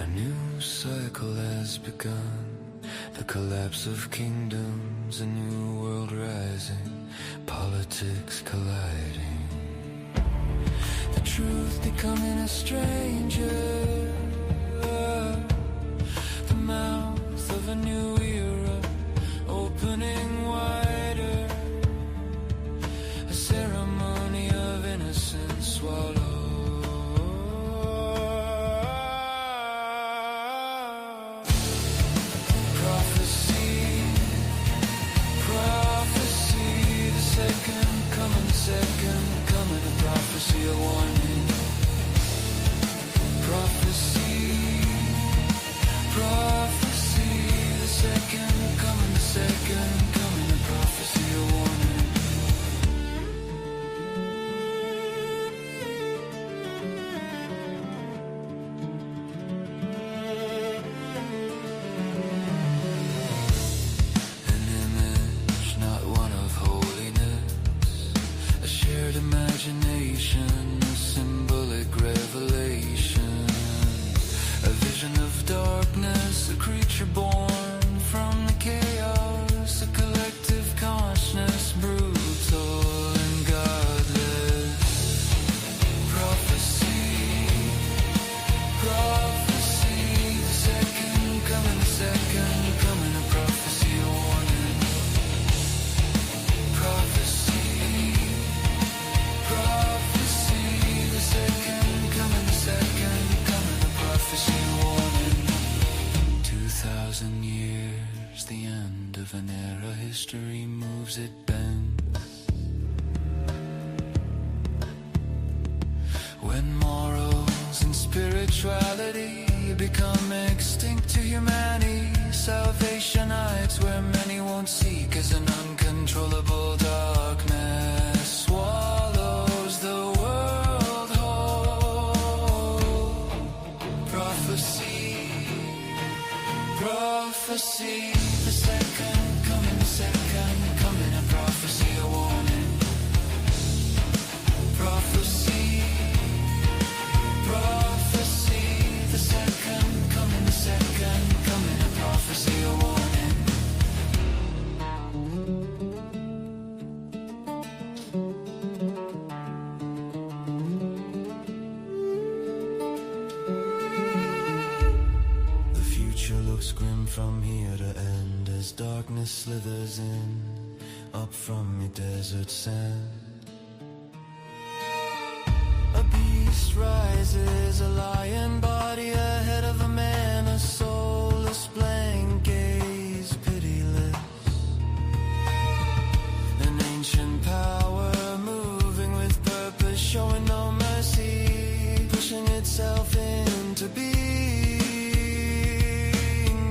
A new cycle has begun, the collapse of kingdoms, a new world rising, politics colliding, the truth becoming a stranger, the mouth of a new era opening wider, a ceremony of innocence swallowed. Second coming, a prophecy, a warning. Prophecy, prophecy, the second coming, a prophecy, a warning. An image, not one of holiness, a shared imagination, a symbolic revelation, a vision of darkness, a creature born from the chaos, a collective consciousness, brutal and godless. Prophecy, prophecy, the second coming, a prophecy, a warning. Prophecy, prophecy, the second coming, a prophecy, a warning. 2,000 years, the end of an era, history moves, it bends. When morals and spirituality become extinct to humanity, salvation hides where many won't seek, as an uncontrollable darkness swallows the world whole. Prophecy, prophecy, the second coming, a prophecy, a warning. Prophecy, prophecy, the second coming, a prophecy, a warning. The future looks grim from here to end, as darkness slithers in, up from your desert sand. A beast rises, a lion body ahead of a man, a soulless blank gaze, pitiless. An ancient power moving with purpose, showing no mercy, pushing itself into being.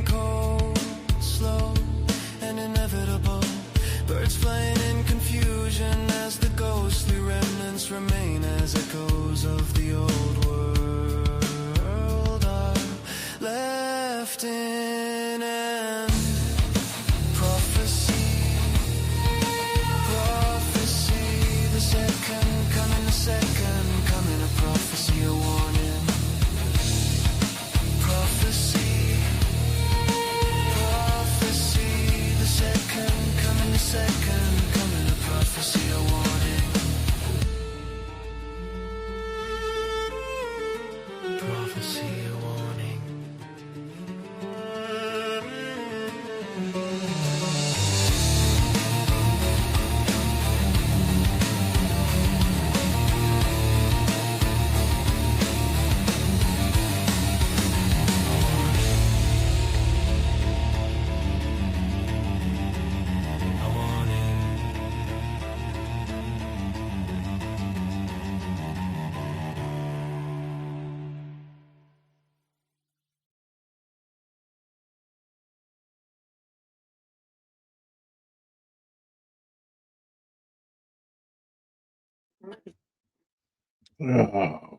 Cold, slow, and inevitable, birds flying in confusion as the ghostly remnants remain as echoes of the old world are left in. And prophecy, prophecy, the second coming, a prophecy, a warning. Prophecy, prophecy, the second coming, a prophecy, a warning. Prophecy, a warning. A warning.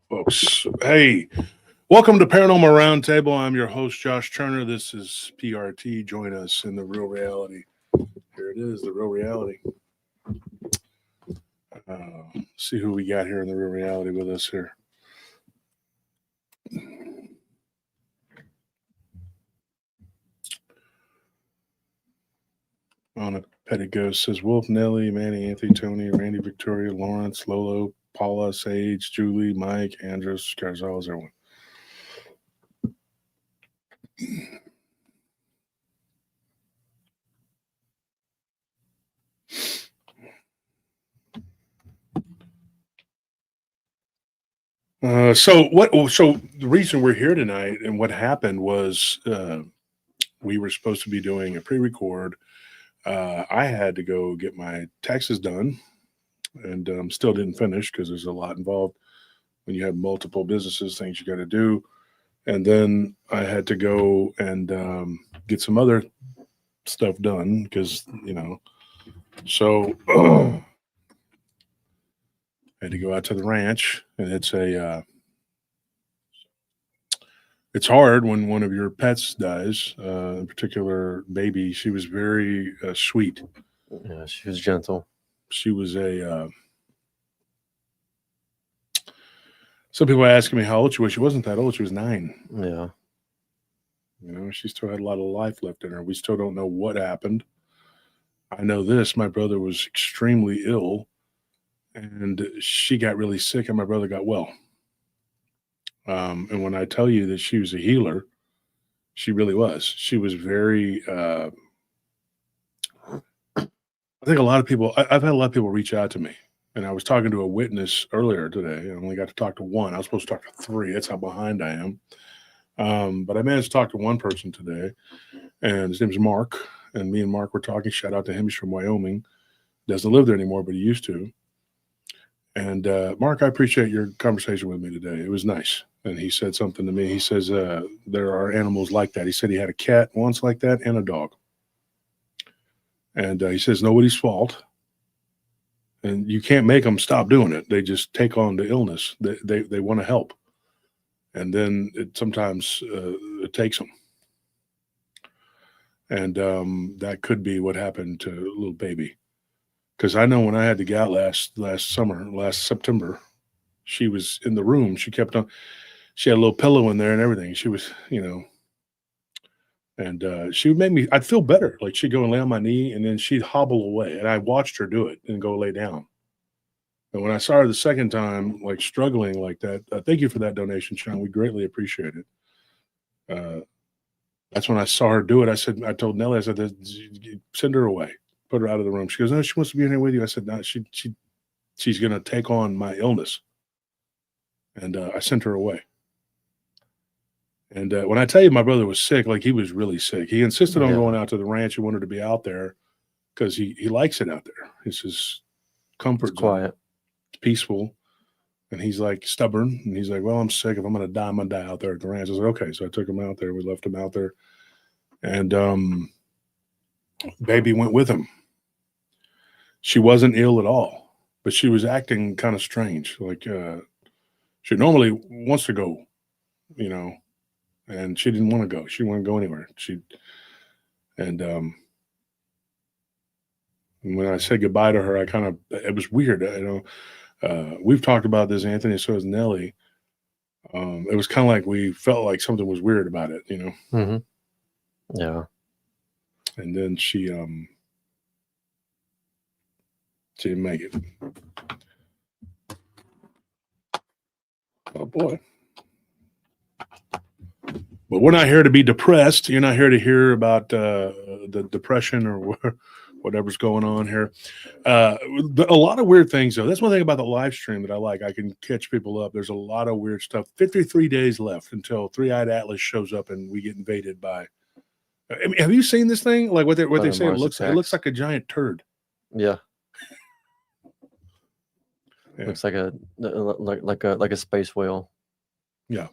Folks, hey, welcome to Paranormal Roundtable. I'm your host, Josh Turner. This is PRT. Join us in the real reality. Here it is, the real reality. See who we got here in the real reality with us here. on a petty ghost says Wolf, Nelly, Manny, Anthony, Tony, Randy, Victoria, Lawrence, Lolo, Paula, Sage, Julie, Mike, Andros, Gonzalez, everyone. So the reason we're here tonight and what happened was we were supposed to be doing a pre-record. I had to go get my taxes done, and still didn't finish because there's a lot involved when you have multiple businesses, things you got to do. And then I had to go and get some other stuff done because, so I had to go out to the ranch, and it's hard when one of your pets dies, in particular, baby. She was very sweet. Yeah, she was gentle. She was some people asking me how old she was. She wasn't that old. She was 9. Yeah. She still had a lot of life left in her. We still don't know what happened. I know this. My brother was extremely ill, and she got really sick, and my brother got well. And when I tell you that she was a healer, she really was. She was very, I think a lot of people, I've had a lot of people reach out to me, and I was talking to a witness earlier today. I only got to talk to one. I was supposed to talk to 3. That's how behind I am. But I managed to talk to one person today, and his name is Mark, and me and Mark were talking. Shout out to him. He's from Wyoming. Doesn't live there anymore, but he used to. And Mark, I appreciate your conversation with me today. It was nice. And he said something to me. He says there are animals like that. He said he had a cat once like that and a dog. And he says nobody's fault. And you can't make them stop doing it. They just take on the illness. They want to help. And then sometimes it takes them. And that could be what happened to little baby. Because I know when I had the gal last September, she was in the room. She kept on. She had a little pillow in there and everything. She was, and she would make me. I'd feel better. Like she'd go and lay on my knee, and then she'd hobble away, and I watched her do it and go lay down. And when I saw her the second time, like struggling like that, thank you for that donation, Sean. We greatly appreciate it. That's when I saw her do it. I told Nellie, I said, send her away. Put her out of the room. She goes, no, she wants to be in here with you. I said, no, she's going to take on my illness. And I sent her away. And when I tell you my brother was sick, like he was really sick. He insisted on going out to the ranch. He wanted to be out there because he likes it out there. It's his comfort zone. Quiet. It's peaceful. And he's like stubborn. And he's like, well, I'm sick. If I'm going to die, I'm going to die out there at the ranch. I said, okay. So I took him out there. We left him out there. And baby went with him. She wasn't ill at all, but she was acting kind of strange. Like she normally wants to go, and she didn't want to go. She didn't want to go anywhere. And when I said goodbye to her, it was weird. We've talked about this, Anthony, so has Nelly. It was kind of like we felt like something was weird about it, Mm-hmm. Yeah. And then she didn't make it. Oh boy. But we're not here to be depressed. You're not here to hear about the depression or whatever's going on here. A lot of weird things, though. That's one thing about the live stream that I like. I can catch people up. There's a lot of weird stuff. 53 days left until Three-Eyed Atlas shows up and we get invaded by. I mean, have you seen this thing? Like what they say it looks like a giant turd. Yeah. Looks like a space whale. Yeah.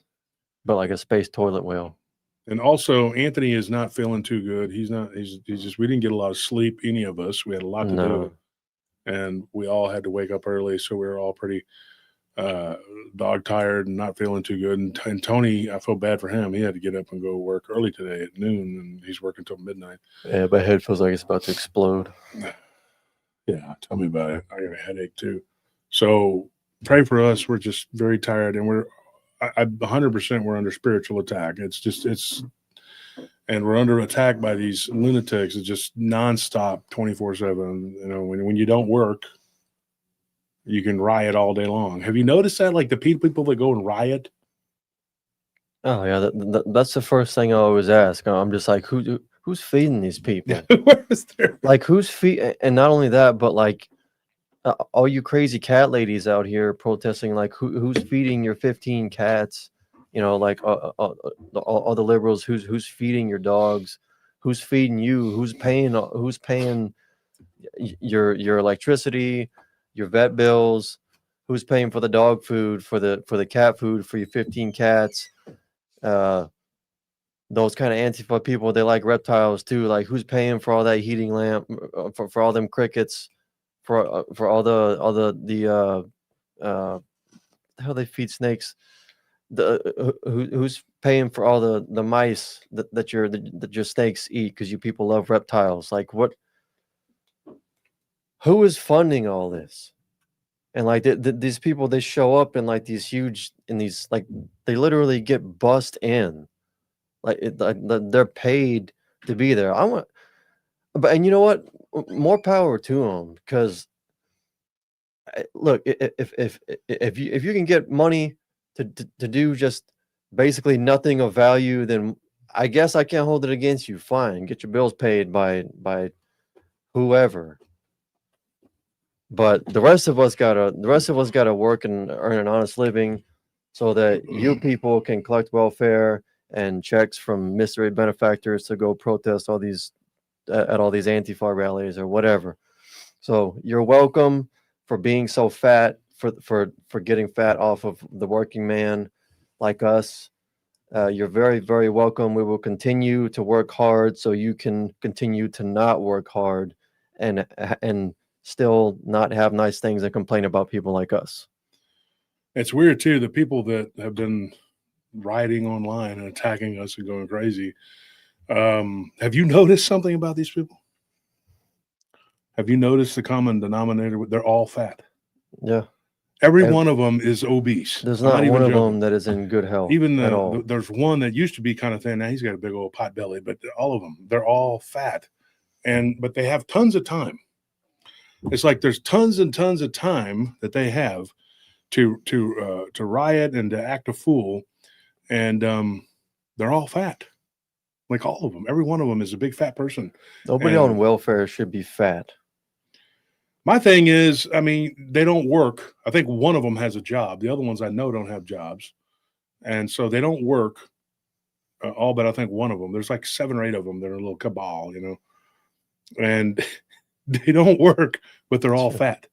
But like a space toilet whale. And also, Anthony is not feeling too good. He's just, we didn't get a lot of sleep, any of us. We had a lot to do. And we all had to wake up early. So we were all pretty dog tired and not feeling too good. And Tony, I feel bad for him. He had to get up and go work early today at noon, and he's working till midnight. Yeah, my head feels like it's about to explode. Yeah, tell me about it. I got a headache too. So pray for us. We're just very tired, and I 100% we're under spiritual attack. It's and we're under attack by these lunatics. It's just nonstop, 24/7. You know, when you don't work, you can riot all day long. Have you noticed that? Like the people that go and riot. Oh yeah, that's the first thing I always ask. I'm just like, who's feeding these people? Where is there? Like who's feed? And not only that, but like all you crazy cat ladies out here protesting. Like who's feeding your 15 cats? You know, like all the liberals. Who's feeding your dogs? Who's feeding you? Who's paying your electricity, your vet bills? Who's paying for the dog food, for the cat food for your 15 cats? Those kind of Antifa people, they like reptiles too. Like who's paying for all that heating lamp, for all them crickets, for all the how they feed snakes? Who's paying for all the mice that your snakes eat because you people love reptiles? Like what? Who is funding all this? And like these people, they show up in like these huge, like they literally get bussed in, like they're paid to be there. And you know what? More power to them, because look, if you can get money to do just basically nothing of value, then I guess I can't hold it against you. Fine, get your bills paid by whoever. But the rest of us gotta work and earn an honest living, so that you people can collect welfare and checks from mystery benefactors to go protest all these at all these Antifa rallies or whatever. So you're welcome for being so fat, for getting fat off of the working man like us. You're very, very welcome. We will continue to work hard so you can continue to not work hard and still not have nice things and complain about people like us. It's weird too. The people that have been rioting online and attacking us and going crazy. Have you noticed something about these people? Have you noticed the common denominator? They're all fat. Yeah. Every one of them is obese. There's not one of them that is in good health. Even at all. There's one that used to be kind of thin. Now he's got a big old pot belly, but all of them, they're all fat. But they have tons of time. It's like there's tons and tons of time that they have to riot and to act a fool, and they're all fat. Like all of them, every one of them is a big fat person. Nobody on welfare should be fat. My thing is, I mean, they don't work. I think one of them has a job. The other ones I know don't have jobs, and so they don't work. All but I think one of them. There's like 7 or 8 of them. They're a little cabal, you know, and they don't work, but they're all fat.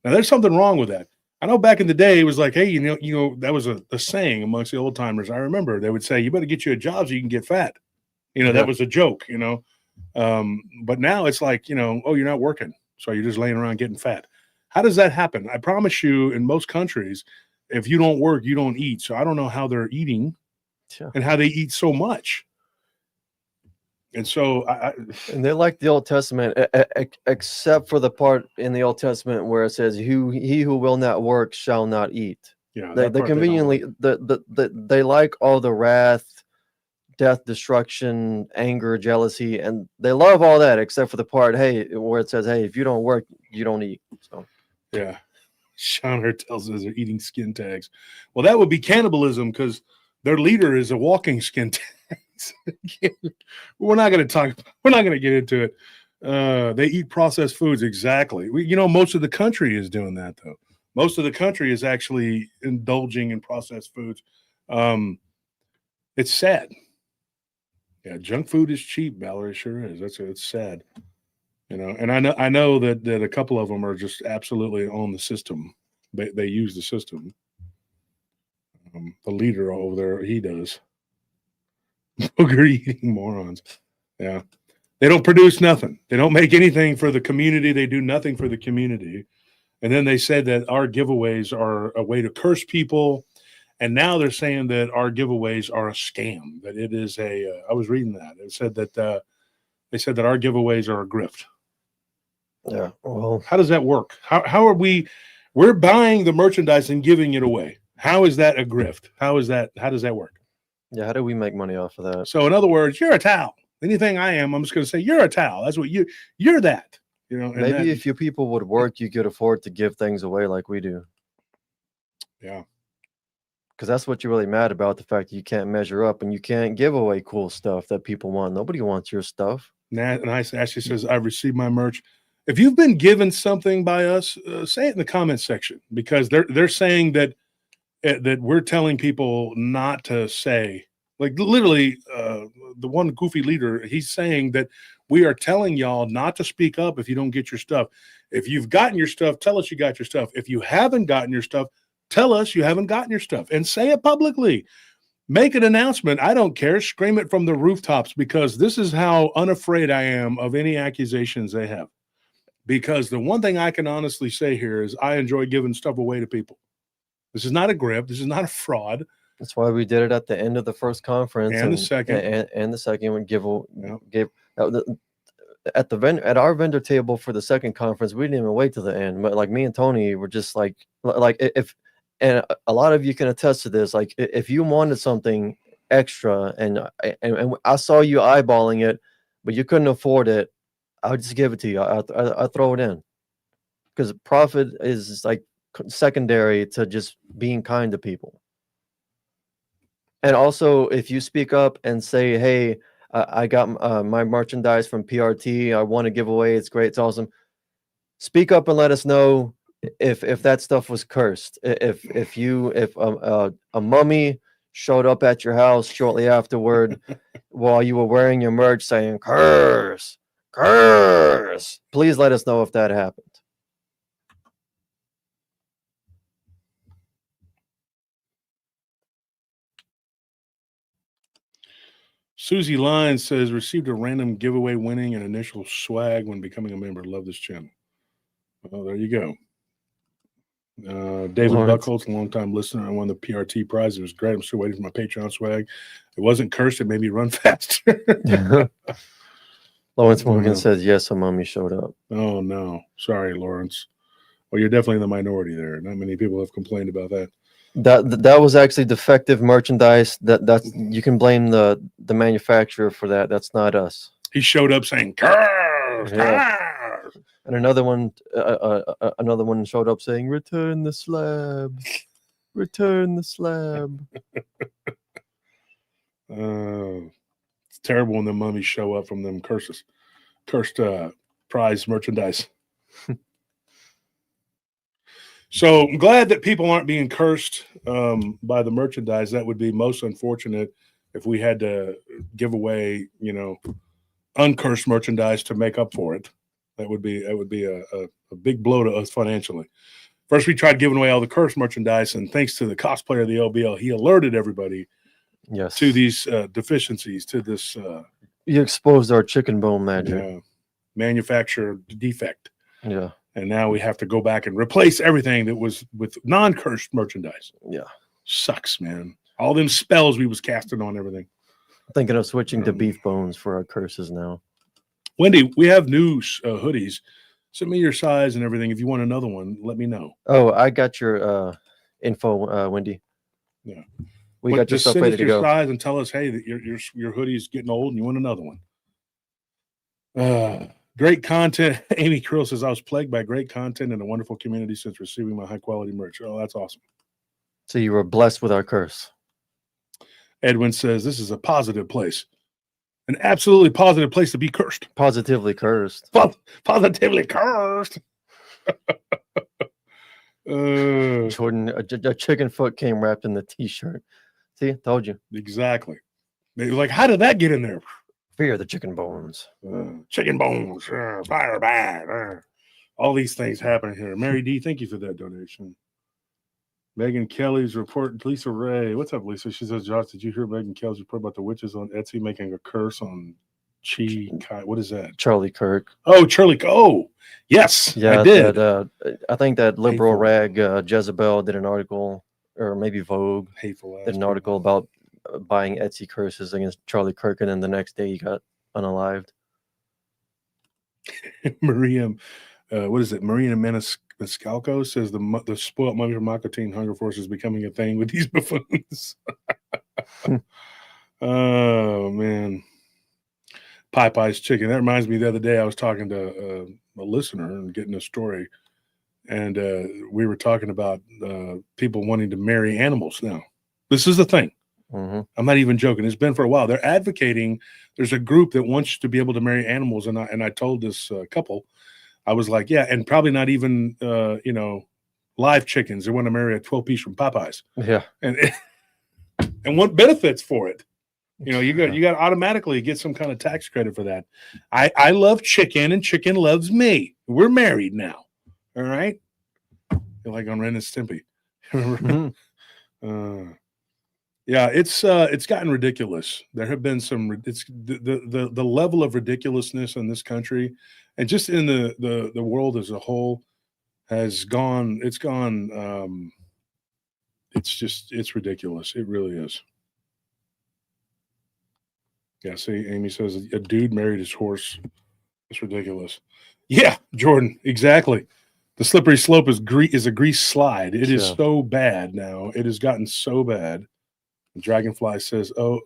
Now, there's something wrong with that. I know back in the day, it was like, hey, you know, that was a saying amongst the old timers. I remember they would say, you better get you a job so you can get fat. You know, that was a joke, you know. But now it's like, you know, oh, you're not working, so you're just laying around getting fat. How does that happen? I promise you, in most countries, if you don't work, you don't eat. So I don't know how they're eating and how they eat so much. And so and they like the Old Testament, except for the part in the Old Testament where it says, he who will not work shall not eat. Yeah, they conveniently, they like all the wrath, death, destruction, anger, jealousy, and they love all that except for the part, hey, where it says, hey, if you don't work, you don't eat. So yeah, Sean tells us they're eating skin tags. Well, that would be cannibalism because their leader is a walking skin tag. We're not going to get into it. They eat processed foods. Exactly. Most of the country is doing that, though. Most of the country is actually indulging in processed foods. It's sad. Yeah, junk food is cheap, Valerie. It sure is. It's sad. And I know that a couple of them are just absolutely on the system. They use the system. The leader over there, he does. Booger eating morons. Yeah. They don't produce nothing. They don't make anything for the community. They do nothing for the community. And then they said that our giveaways are a way to curse people. And now they're saying that our giveaways are a scam, that it is I was reading that. It said that they said that our giveaways are a grift. Yeah. Well, how does that work? How are we're buying the merchandise and giving it away? How is that a grift? How does that work? Yeah, how do we make money off of that? So in other words, you're a towel. Anything I am, I'm just going to say you're a towel. That's what you're that. You know. And Maybe if you people would work, you could afford to give things away like we do. Yeah. Because that's what you're really mad about, the fact that you can't measure up and you can't give away cool stuff that people want. Nobody wants your stuff. Nice. Ashley says, I've received my merch. If you've been given something by us, say it in the comment section, because they're saying that we're telling people not to say, like literally the one goofy leader, he's saying that we are telling y'all not to speak up if you don't get your stuff. If you've gotten your stuff, tell us you got your stuff. If you haven't gotten your stuff, tell us you haven't gotten your stuff and say it publicly. Make an announcement. I don't care. Scream it from the rooftops, because this is how unafraid I am of any accusations they have. Because the one thing I can honestly say here is I enjoy giving stuff away to people. This is not a grip. This is not a fraud. That's why we did it at the end of the first conference And the second. And the second one gave at our vendor table for the second conference. We didn't even wait till the end. But like me and Tony were just like if. And a lot of you can attest to this. Like if you wanted something extra and I saw you eyeballing it, but you couldn't afford it, I would just give it to you. I throw it in, because profit is like secondary to just being kind to people. And also, if you speak up and say, "Hey, I got my merchandise from PRT. I want to give away. It's great. It's awesome." Speak up and let us know if that stuff was cursed. If a mummy showed up at your house shortly afterward while you were wearing your merch saying "curse, curse," please let us know if that happened. Susie Lyons says, received a random giveaway winning an initial swag when becoming a member. Love this channel. Well, there you go. David Buckholz, a long-time listener. I won the PRT prize. It was great. I'm still waiting for my Patreon swag. It wasn't cursed. It made me run faster. Lawrence Morgan says, yes, a mummy showed up. Oh, no. Sorry, Lawrence. Well, you're definitely in the minority there. Not many people have complained about that. That was actually defective merchandise. That's you can blame the manufacturer for that. That's not us. He showed up saying, curse, yeah. curse. And another one showed up saying, return the slab. Return the slab. It's terrible when the mummies show up from them cursed prize merchandise. So I'm glad that people aren't being cursed by the merchandise. That would be most unfortunate if we had to give away, uncursed merchandise to make up for it. That would be a big blow to us financially. First, we tried giving away all the cursed merchandise, and thanks to the cosplayer of the LBL, he alerted everybody to these deficiencies, to this. You exposed our chicken bone magic. Manufacturer defect. Yeah. And now we have to go back and replace everything that was with non-cursed merchandise. Yeah. Sucks, man. All them spells we was casting on everything. Thinking of switching to beef bones for our curses now. Wendy, we have new hoodies. Send me your size and everything. If you want another one, let me know. Oh, I got your info, Wendy. Yeah. We got your stuff ready to go. Size and tell us, hey, that your hoodie is getting old and you want another one. Great content. Amy Krill says, I was plagued by great content and a wonderful community since receiving my high-quality merch. Oh, that's awesome. So you were blessed with our curse. Edwin says, this is a positive place. An absolutely positive place to be cursed. Positively cursed. Positively cursed. Jordan, a chicken foot came wrapped in the T-shirt. See, told you. Exactly. They were like, how did that get in there? Fear the chicken bones. Chicken bones. Fire bad. All these things happen here. Mary D, thank you for that donation. Megan Kelly's report. Lisa Ray. What's up, Lisa? She says, Josh, did you hear Megan Kelly's report about the witches on Etsy making a curse on what is that? Charlie Kirk. Oh, Charlie. Oh, yes. Yeah, I did. I think that liberal rag Jezebel did an article, or maybe Vogue did an article about buying Etsy curses against Charlie Kirk, and then the next day he got unalived. Maria, what is it? Marina Maniscalco says the spoiled mummy from Makatine Hunger Force is becoming a thing with these buffoons. Oh man, Popeye's chicken. That reminds me. The other day, I was talking to a listener and getting a story, and we were talking about people wanting to marry animals. Now, this is the thing. Mm-hmm. I'm not even joking. It's been for a while. They're advocating. There's a group that wants to be able to marry animals, and I told this couple, I was like, yeah, and probably not even live chickens. They want to marry a 12-piece from Popeyes, Yeah. and and want benefits for it. You got to automatically get some kind of tax credit for that. I love chicken, and chicken loves me. We're married now. All right. You're like on Ren and Stimpy. Mm-hmm. Yeah, it's gotten ridiculous. There have been some. It's the level of ridiculousness in this country, and just in the world as a whole, has gone. It's gone. It's ridiculous. It really is. Yeah. See, Amy says a dude married his horse. It's ridiculous. Yeah, Jordan. Exactly. The slippery slope is a grease slide. It is so bad now. It has gotten so bad. Dragonfly says, "Oh,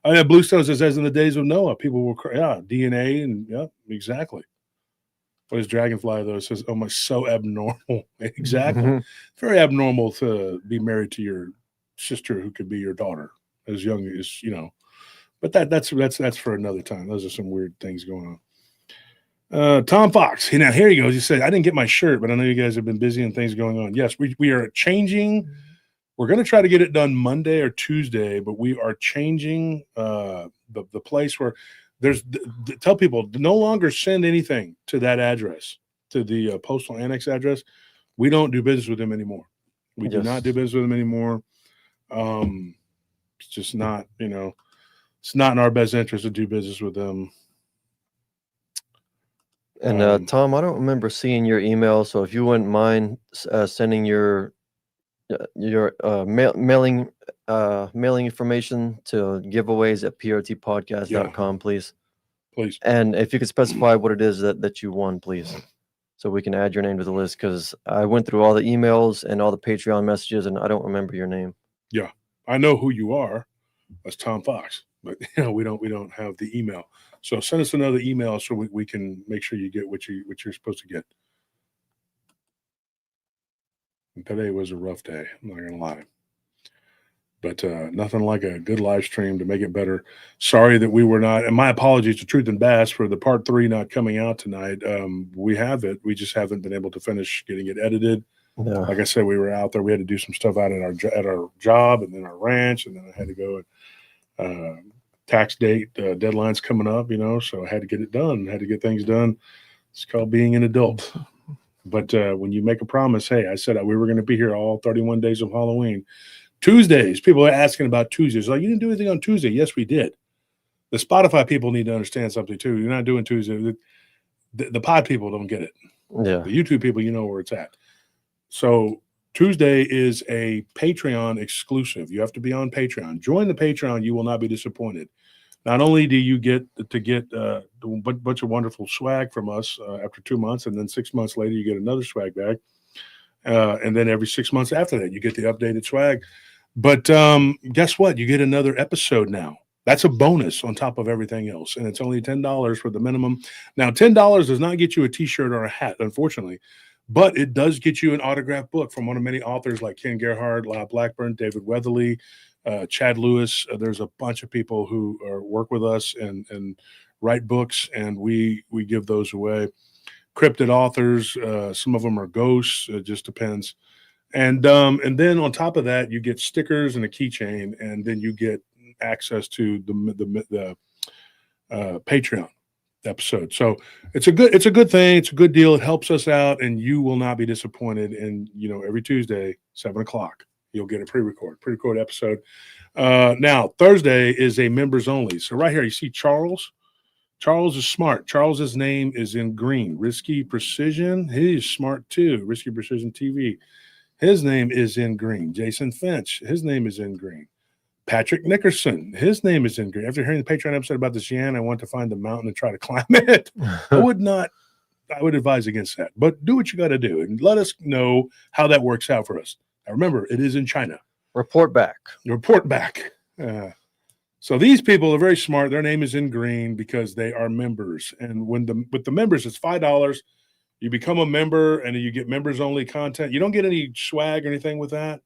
yeah." Bluestone says, "As in the days of Noah, people will DNA and yeah, exactly." What is Dragonfly though? It says, "Oh my, so abnormal." Exactly, Mm-hmm. very abnormal to be married to your sister who could be your daughter as young as But that's for another time. Those are some weird things going on. Tom Fox. Now here he goes. He said, "I didn't get my shirt, but I know you guys have been busy and things going on." Yes, we are changing. We're going to try to get it done Monday or Tuesday, but we are changing the place where tell people to no longer send anything to that address, to the postal annex address. We don't do business with them anymore. We do not do business with them anymore. It's just not, it's not in our best interest to do business with them. And Tom, I don't remember seeing your email, so if you wouldn't mind sending your mailing information to giveaways at prtpodcast.com, please. And if you could specify what it is that you won, please, so we can add your name to the list, because I went through all the emails and all the Patreon messages and I don't remember your name. Yeah, I know who you are. That's Tom Fox, but we don't have the email. So send us another email so we can make sure you get what you're supposed to get. And today was a rough day. I'm not gonna lie, but nothing like a good live stream to make it better. Sorry that we were not, and my apologies to Truth and Bass for the part 3 not coming out tonight. We have it. We just haven't been able to finish getting it edited. Yeah. Like I said, we were out there. We had to do some stuff out at our job, and then our ranch, and then I had to go and tax date deadlines coming up, so I had to get it done. Had to get things done. It's called being an adult. But when you make a promise, hey, I said we were going to be here all 31 days of Halloween. Tuesdays, people are asking about Tuesdays. Like, you didn't do anything on Tuesday. Yes, we did. The Spotify people need to understand something too. You're not doing Tuesday. The pod people don't get it. Yeah. The YouTube people, you know where it's at. So Tuesday is a Patreon exclusive. You have to be on Patreon. Join the Patreon. You will not be disappointed. Not only do you get a bunch of wonderful swag from us after 2 months, and then 6 months later you get another swag bag, and then every 6 months after that you get the updated swag. But guess what? You get another episode now. That's a bonus on top of everything else, and it's only $10 for the minimum. Now, $10 does not get you a T-shirt or a hat, unfortunately, but it does get you an autographed book from one of many authors like Ken Gerhard, Lyle Blackburn, David Weatherly, Chad Lewis. There's a bunch of people who work with us and write books, and we give those away. Cryptid authors, some of them are ghosts. It just depends. And then on top of that, you get stickers and a keychain, and then you get access to the Patreon episode. So it's a good thing. It's a good deal. It helps us out, and you will not be disappointed. And every Tuesday, 7:00, you'll get a pre-record episode. Now Thursday is a members only. So right here, you see Charles. Charles is smart. Charles's name is in green. Risky Precision. He's smart too. Risky Precision TV. His name is in green. Jason Finch. His name is in green. Patrick Nickerson. His name is in green. After hearing the Patreon episode about the Cheyenne, I want to find the mountain and try to climb it. I would advise against that. But do what you got to do and let us know how that works out for us. Now remember, it is in China. Report back. Report back. So these people are very smart. Their name is in green because they are members. And with the members, it's $5. You become a member and you get members only content. You don't get any swag or anything with that.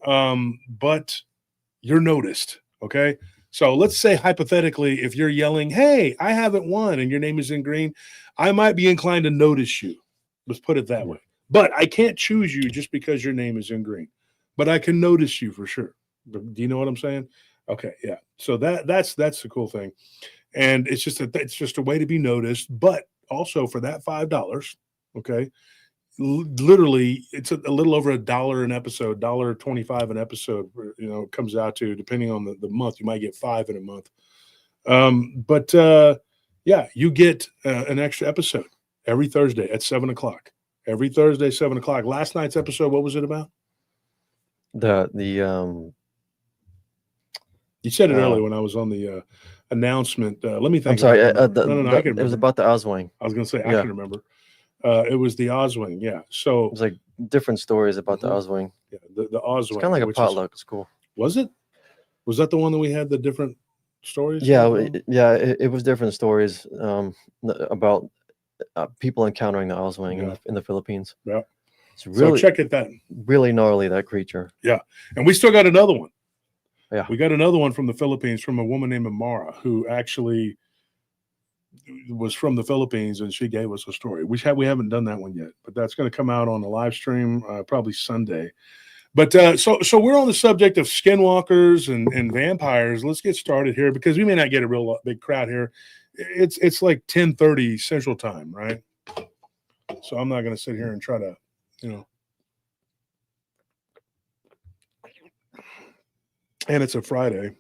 But you're noticed. Okay. So let's say hypothetically, if you're yelling, "Hey, I haven't won," and your name is in green, I might be inclined to notice you. Let's put it that way. But I can't choose you just because your name is in green. But I can notice you for sure. Do you know what I'm saying? Okay, yeah. So that's the cool thing, and it's just a way to be noticed. But also for that $5, okay, literally it's a little over $1 an episode, $1.25 an episode. It comes out to, depending on the month, you might get 5 in a month. But yeah, you get an extra episode every Thursday at 7:00. Every Thursday, 7:00. Last night's episode, what was it about? You said it earlier when I was on the announcement. Let me think. I'm sorry. No, I can remember. It was about the Oswing. I was going to say, I can remember. It was the Oswing, yeah. So it was like different stories about the Oswing. Yeah, the Oswing. It's kind of like a potluck. It's cool. Was it? Was that the one that we had the different stories? Yeah, it was different stories about people encountering the Oswing in the Philippines. Yeah. It's really, so check it then. Really gnarly, that creature. Yeah. And we still got another one. Yeah. We got another one from the Philippines, from a woman named Amara, who actually was from the Philippines, and she gave us a story. We haven't done that one yet, but that's going to come out on the live stream probably Sunday. But so we're on the subject of skinwalkers and vampires. Let's get started here, because we may not get a real big crowd here. It's like 10:30 Central Time, right? So I'm not going to sit here and try to, and it's a Friday.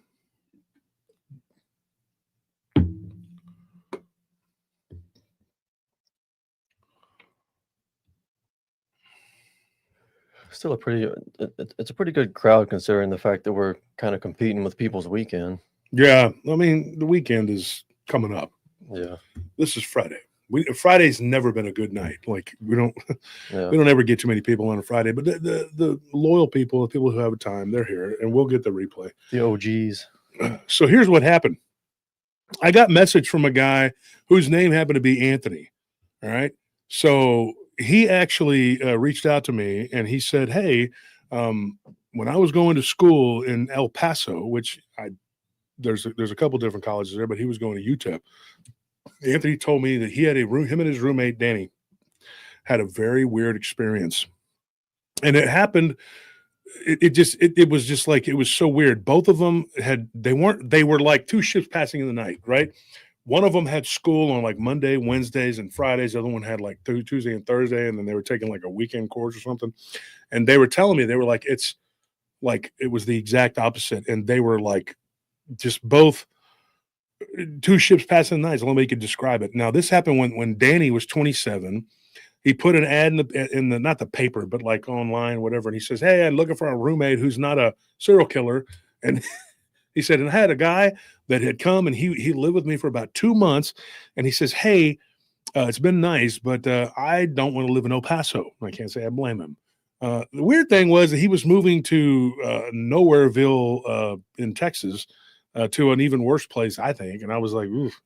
Still it's a pretty good crowd, considering the fact that we're kind of competing with people's weekend. Yeah, I mean, the weekend is coming up. Yeah, this is Friday. Friday's never been a good night. Like we don't ever get too many people on a Friday. But the loyal people, the people who have time, they're here, and we'll get the replay. The OGs. So here's what happened. I got a message from a guy whose name happened to be Anthony. All right, so he actually reached out to me, and he said, "Hey, when I was going to school in El Paso, which there's a couple different colleges there, but he was going to UTEP. Anthony told me that he had him and his roommate Danny had a very weird experience, and it happened. It was just like, it was so weird. Both of them they were like two ships passing in the night, right? One of them had school on like Monday, Wednesdays, and Fridays. The other one had like Tuesday and Thursday, and then they were taking like a weekend course or something. And they were telling me, they were like, it's like, it was the exact opposite. And they were like, just both two ships passing the night. So let me describe it. Now, this happened when Danny was 27. He put an ad in the not the paper, but like online, whatever. And he says, "Hey, I'm looking for a roommate who's not a serial killer." And he said, and I had a guy that had come, and he lived with me for about 2 months. And he says, "Hey, it's been nice, but I don't want to live in El Paso." I can't say I blame him. The weird thing was that he was moving to Nowhereville in Texas, to an even worse place, I think. And I was like, oof,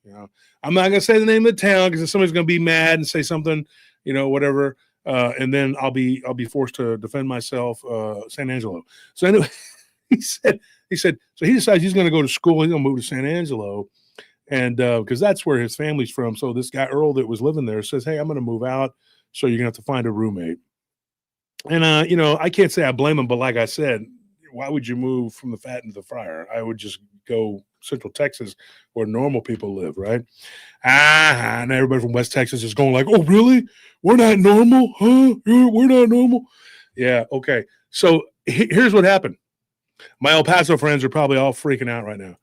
I'm not going to say the name of the town, because somebody's going to be mad and say something, whatever. And then I'll be forced to defend myself. San Angelo. So anyway, he said, so he decides he's going to go to school. He's going to move to San Angelo. And because that's where his family's from. So this guy, Earl, that was living there, says, "Hey, I'm going to move out. So you're going to have to find a roommate." And, I can't say I blame him, but like I said, why would you move from the fat into the fryer? I would just go Central Texas, where normal people live, right? And everybody from West Texas is going like, "Oh, really? We're not normal? Huh? We're not normal?" Yeah, okay. So here's what happened. My El Paso friends are probably all freaking out right now.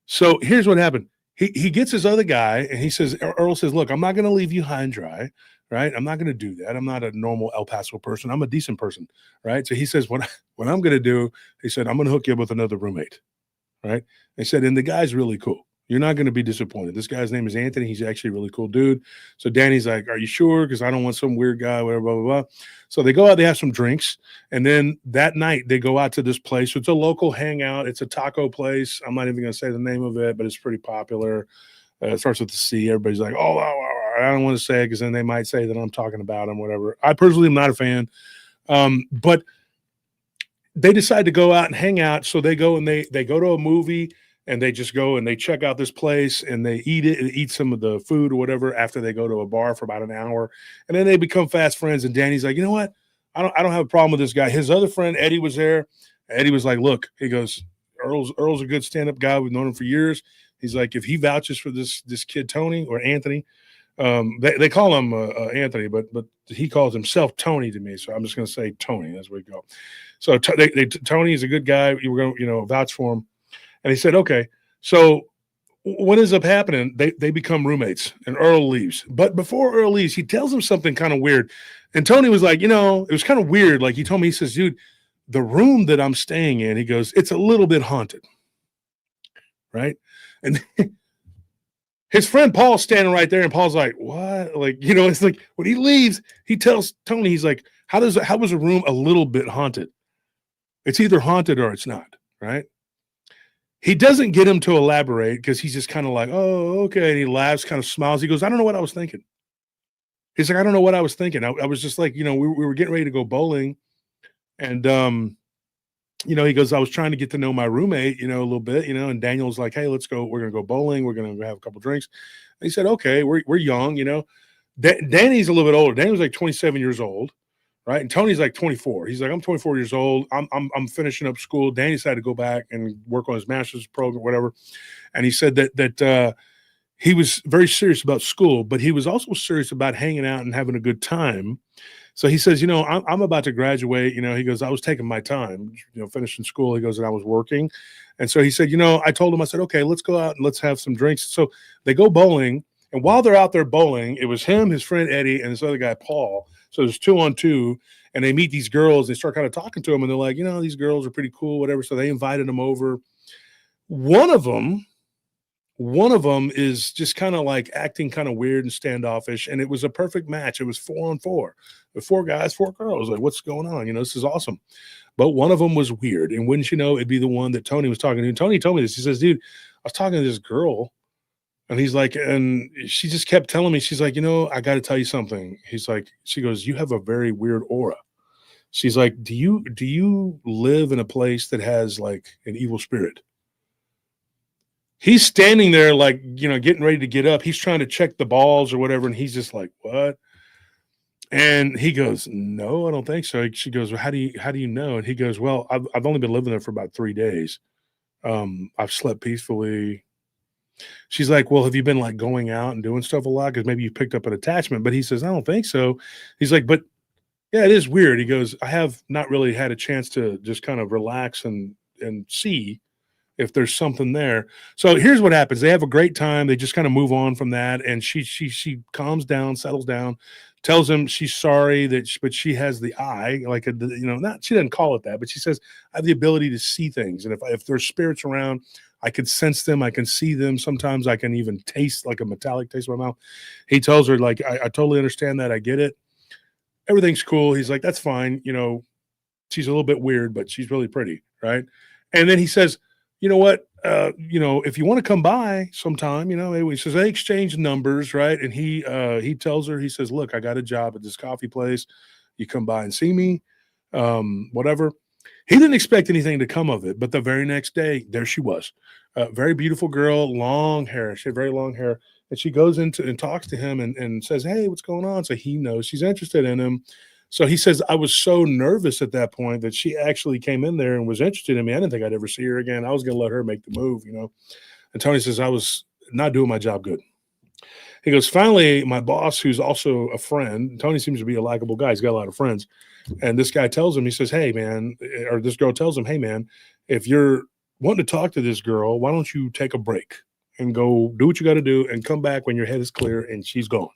So here's what happened. He gets his other guy, and he says, Earl says, "Look, I'm not going to leave you high and dry, right? I'm not going to do that. I'm not a normal El Paso person. I'm a decent person, right?" So he says, what I'm going to do, he said, "I'm going to hook you up with another roommate," right? They said, and the guy's really cool. You're not going to be disappointed. This guy's name is Anthony. He's actually a really cool dude. So Danny's like, are you sure? Because I don't want some weird guy, whatever, blah, blah, blah. So they go out, they have some drinks. And then that night they go out to this place. It's a local hangout. It's a taco place. I'm not even going to say the name of it, but it's pretty popular. It starts with the C. Everybody's like, oh, I don't want to say it because then they might say that I'm talking about them, whatever. I personally am not a fan. But they decide to go out and hang out. So they go and they go to a movie. And they just go and they check out this place and they eat some of the food or whatever after they go to a bar for about an hour. And then they become fast friends. And Danny's like, you know what? I don't have a problem with this guy. His other friend, Eddie, was there. Eddie was like, look, he goes, Earl's a good stand-up guy. We've known him for years. He's like, if he vouches for this kid, Tony or Anthony, they call him Anthony, but he calls himself Tony to me. So I'm just going to say Tony. That's where we go. So Tony is a good guy. You were going to, vouch for him. And he said, okay. So what ends up happening, they become roommates and Earl leaves. But before Earl leaves, he tells him something kind of weird. And Tony was like, it was kind of weird. Like he told me, he says, dude, the room that I'm staying in, he goes, it's a little bit haunted. Right. And his friend Paul's standing right there. And Paul's like, what? Like, it's like when he leaves, he tells Tony, he's like, how was the room a little bit haunted? It's either haunted or it's not. Right. He doesn't get him to elaborate because he's just kind of like, oh, okay. And he laughs, kind of smiles. He goes, I don't know what I was thinking. He's like, I don't know what I was thinking. I was just like, we were getting ready to go bowling. And, he goes, I was trying to get to know my roommate, a little bit, and Daniel's like, hey, let's go. We're going to go bowling. We're going to have a couple drinks. And he said, okay, we're young, Danny's a little bit older. Danny was like 27 years old. Right. And Tony's like 24. He's like, I'm 24 years old. I'm finishing up school. Danny decided to go back and work on his master's program, whatever. And he said that he was very serious about school, but he was also serious about hanging out and having a good time. So he says, I'm about to graduate. He goes, I was taking my time, finishing school. He goes, and I was working. And so he said, I told him, I said, okay, let's go out and let's have some drinks. So they go bowling. And while they're out there bowling, it was him, his friend Eddie, and this other guy, Paul. So there's 2-on-2, and they meet these girls. They start kind of talking to them, and they're like, these girls are pretty cool, whatever. So they invited them over. One of them is just kind of like acting kind of weird and standoffish, and it was a perfect match. It was 4-on-4. The 4 guys, 4 girls. Like, what's going on? This is awesome. But one of them was weird, and wouldn't you know, it'd be the one that Tony was talking to. And Tony told me this. He says, dude, I was talking to this girl. And he's like, and she just kept telling me, she's like, I got to tell you something. He's like, she goes, you have a very weird aura. She's like, do you live in a place that has like an evil spirit? He's standing there like, getting ready to get up. He's trying to check the balls or whatever. And he's just like, what? And he goes, no, I don't think so. She goes, well, how do you know? And he goes, well, I've only been living there for about 3 days. I've slept peacefully. She's like, well, have you been like going out and doing stuff a lot? Because maybe you picked up an attachment. But he says, I don't think so. He's like, but yeah, it is weird. He goes, I have not really had a chance to just kind of relax and see if there's something there. So here's what happens. They have a great time. They just kind of move on from that. And she calms down, settles down, tells him she's sorry but she has the eye, like not, she doesn't call it that, but she says, I have the ability to see things. And if there's spirits around, I can sense them. I can see them. Sometimes I can even taste like a metallic taste in my mouth. He tells her, like, I totally understand that. I get it. Everything's cool. He's like, that's fine. She's a little bit weird, but she's really pretty. Right. And then he says, you know what? If you want to come by sometime, he says, they exchange numbers. Right. And he tells her, he says, look, I got a job at this coffee place. You come by and see me, whatever. He didn't expect anything to come of it, but the very next day, there she was. Very beautiful girl, long hair. She had very long hair. And she goes into and talks to him and says, hey, what's going on? So he knows she's interested in him. So he says, I was so nervous at that point that she actually came in there and was interested in me. I didn't think I'd ever see her again. I was going to let her make the move, And Tony says, I was not doing my job good. He goes, finally, my boss, who's also a friend, Tony seems to be a likable guy. He's got a lot of friends. And this guy tells him, he says, hey, man, or this girl tells him, hey, man, if you're wanting to talk to this girl, why don't you take a break and go do what you got to do and come back when your head is clear and she's gone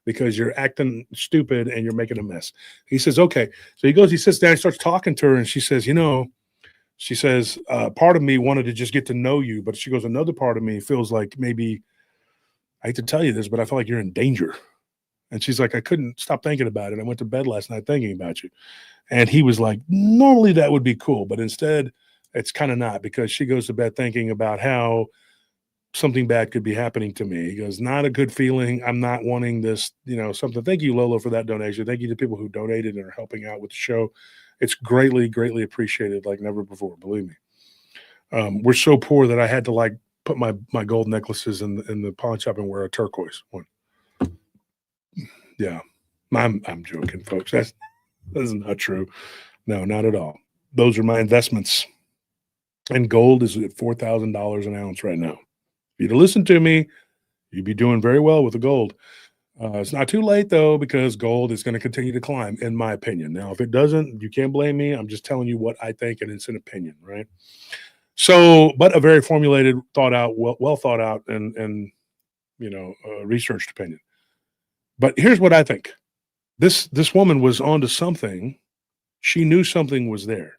because you're acting stupid and you're making a mess. He says, okay. So he goes, he sits down, he starts talking to her, and she says, She says, part of me wanted to just get to know you, but she goes, another part of me feels like maybe, I hate to tell you this, but I feel like you're in danger. And she's like, I couldn't stop thinking about it. I went to bed last night thinking about you. And he was like, normally that would be cool, but instead it's kind of not, because she goes to bed thinking about how something bad could be happening to me. He goes, not a good feeling. I'm not wanting this, something. Thank you, Lola, for that donation. Thank you to people who donated and are helping out with the show. It's greatly, greatly appreciated like never before. Believe me. We're so poor that I had to like put my gold necklaces in the pawn shop and wear a turquoise one. Yeah, I'm joking, folks. That's not true. No, not at all. Those are my investments. And gold is at $4,000 an ounce right now. If you'd have listened to me, you'd be doing very well with the gold. It's not too late, though, because gold is going to continue to climb, in my opinion. Now, if it doesn't, you can't blame me. I'm just telling you what I think, and it's an opinion, right? So, but a very formulated, thought out, well thought out, and researched opinion. But here's what I think. This woman was onto something. She knew something was there.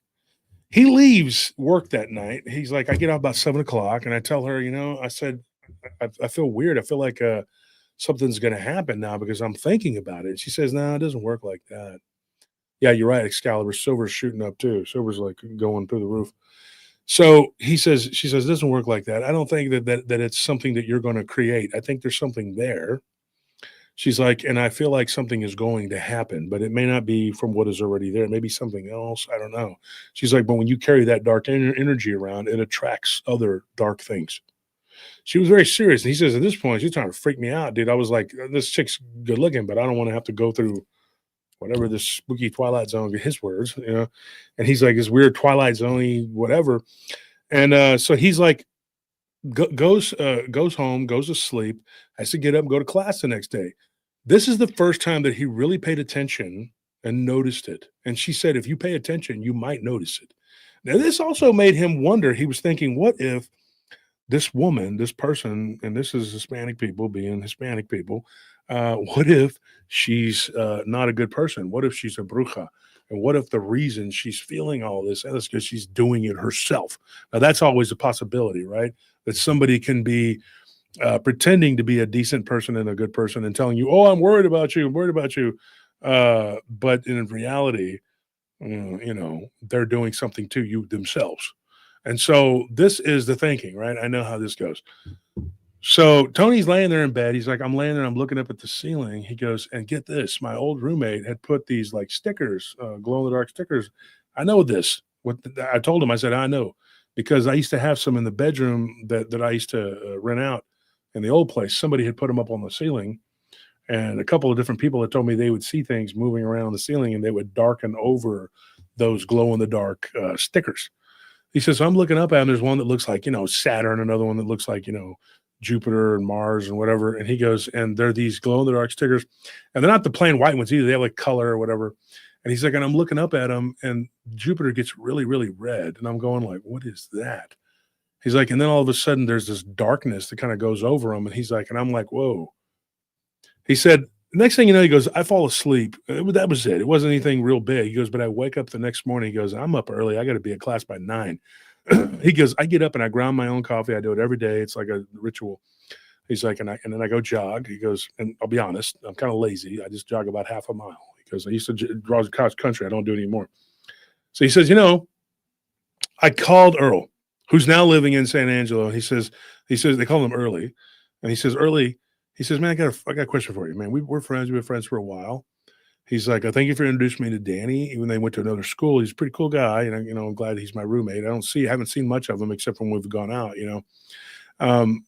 He leaves work that night. He's like, I get out about 7:00, and I tell her, I said, I feel weird. I feel like something's going to happen now because I'm thinking about it. She says, no, it doesn't work like that. Yeah, you're right, Excalibur. Silver's shooting up too. Silver's like going through the roof. So she says, it doesn't work like that. I don't think that it's something that you're going to create. I think there's something there. She's like, and I feel like something is going to happen, but it may not be from what is already there. Maybe something else. I don't know. She's like, but when you carry that dark energy around, it attracts other dark things. She was very serious. And he says, at this point, she's trying to freak me out, dude. I was like, this chick's good looking, but I don't want to have to go through whatever this spooky Twilight Zone, his words, And he's like, this weird Twilight Zone, whatever. And so he's like, goes home, goes to sleep, has to get up and go to class the next day. This is the first time that he really paid attention and noticed it. And she said, if you pay attention, you might notice it. Now, this also made him wonder. He was thinking, what if this woman, this person, and this is Hispanic people being Hispanic people, what if she's not a good person? What if she's a bruja? And what if the reason she's feeling all this is because she's doing it herself? Now, that's always a possibility, right? That somebody can be pretending to be a decent person and a good person and telling you, oh, I'm worried about you, but in reality, they're doing something to you themselves. And so this is the thinking, right? I know how this goes. So Tony's laying there in bed. He's like, I'm laying there, I'm looking up at the ceiling. He goes, and get this, my old roommate had put these like stickers, glow in the dark stickers. I know this. I told him, I said, I know, because I used to have some in the bedroom that I used to rent out in the old place. Somebody had put them up on the ceiling, and a couple of different people had told me they would see things moving around the ceiling and they would darken over those glow in the dark stickers. He says, so I'm looking up at him. There's one that looks like, Saturn, another one that looks like, Jupiter and Mars and whatever. And he goes, and they're these glow in the dark stickers. And they're not the plain white ones either. They have like color or whatever. And he's like, and I'm looking up at him and Jupiter gets really, really red. And I'm going like, what is that? He's like, and then all of a sudden there's this darkness that kind of goes over him. And he's like, and I'm like, whoa. He said, next thing you know, he goes, I fall asleep. That was it. It wasn't anything real big. He goes, but I wake up the next morning. He goes, I'm up early. I got to be at class by 9. He goes, I get up and I ground my own coffee. I do it every day. It's like a ritual. He's like, and then I go jog. He goes, and I'll be honest, I'm kind of lazy. I just jog about half a mile because I used to draw cross country. I don't do it anymore. So he says, I called Earl, who's now living in San Angelo. He says they call him Early, and he says, man, I got a question for you, man. We're friends. We've been friends for a while. He's like, I thank you for introducing me to Danny. Even though they went to another school, he's a pretty cool guy, and I'm glad he's my roommate. I haven't seen much of him except when we've gone out,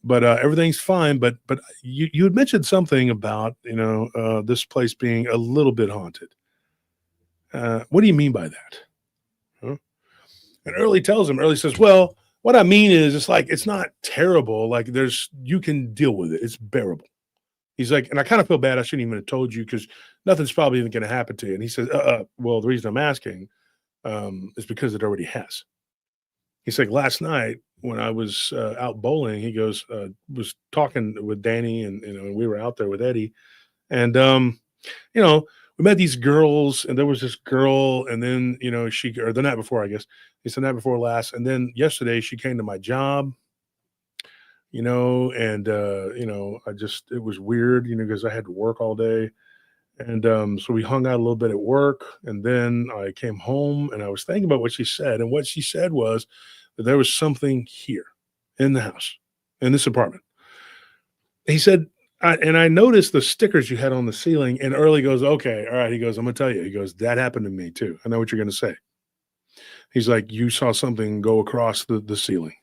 but everything's fine. But you had mentioned something about this place being a little bit haunted. What do you mean by that? Huh? And Early says, well, what I mean is it's not terrible. Like you can deal with it. It's bearable. He's like, and I kind of feel bad. I shouldn't even have told you because nothing's probably even going to happen to you. And he says, well, the reason I'm asking is because it already has. He's like, last night when I was out bowling, he goes, was talking with Danny and we were out there with Eddie. And, we met these girls and there was this girl and then, or the night before, I guess, He said night before last. And then yesterday she came to my job, and it was weird, because I had to work all day. And so we hung out a little bit at work. And then I came home and I was thinking about what she said. And what she said was that there was something here in the house, in this apartment. He said, and I noticed the stickers you had on the ceiling. And Early goes, okay, all right. He goes, I'm going to tell you. He goes, that happened to me too. I know what you're going to say. He's like, you saw something go across the ceiling.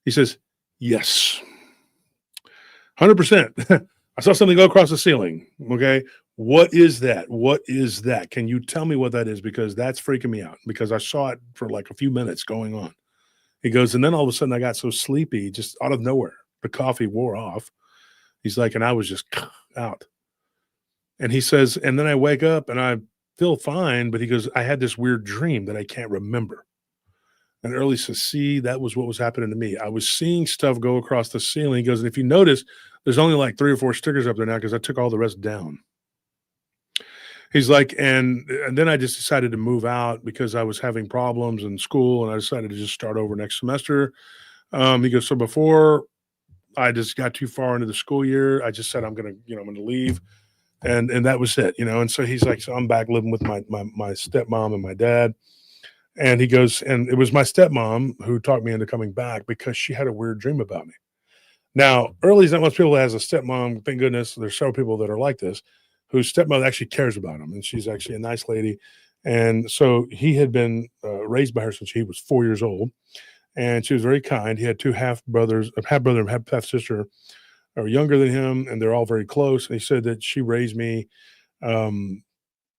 He says, yes, 100%. I saw something go across the ceiling. Okay. What is that? What is that? Can you tell me what that is? Because that's freaking me out, because I saw it for like a few minutes going on. He goes, and then all of a sudden I got so sleepy, just out of nowhere. The coffee wore off. He's like, and I was just out. And he says, and then I wake up and I feel fine, but he goes, I had this weird dream that I can't remember. And Early says, see, that was what was happening to me. I was seeing stuff go across the ceiling. He goes, and if you notice, there's only like 3 or 4 stickers up there now because I took all the rest down. He's like, and then I just decided to move out because I was having problems in school, and I decided to just start over next semester. He goes, so before I just got too far into the school year, I just said, I'm going to leave. And that was it, And so he's like, so I'm back living with my stepmom and my dad. And he goes, and it was my stepmom who talked me into coming back because she had a weird dream about me. Now, Early's not most people that has a stepmom. Thank goodness there's several people that are like this, whose stepmother actually cares about him. And she's actually a nice lady. And so he had been raised by her since he was 4 years old. And she was very kind. He had 2 half brother and half sister are younger than him, and they're all very close. And he said that she raised me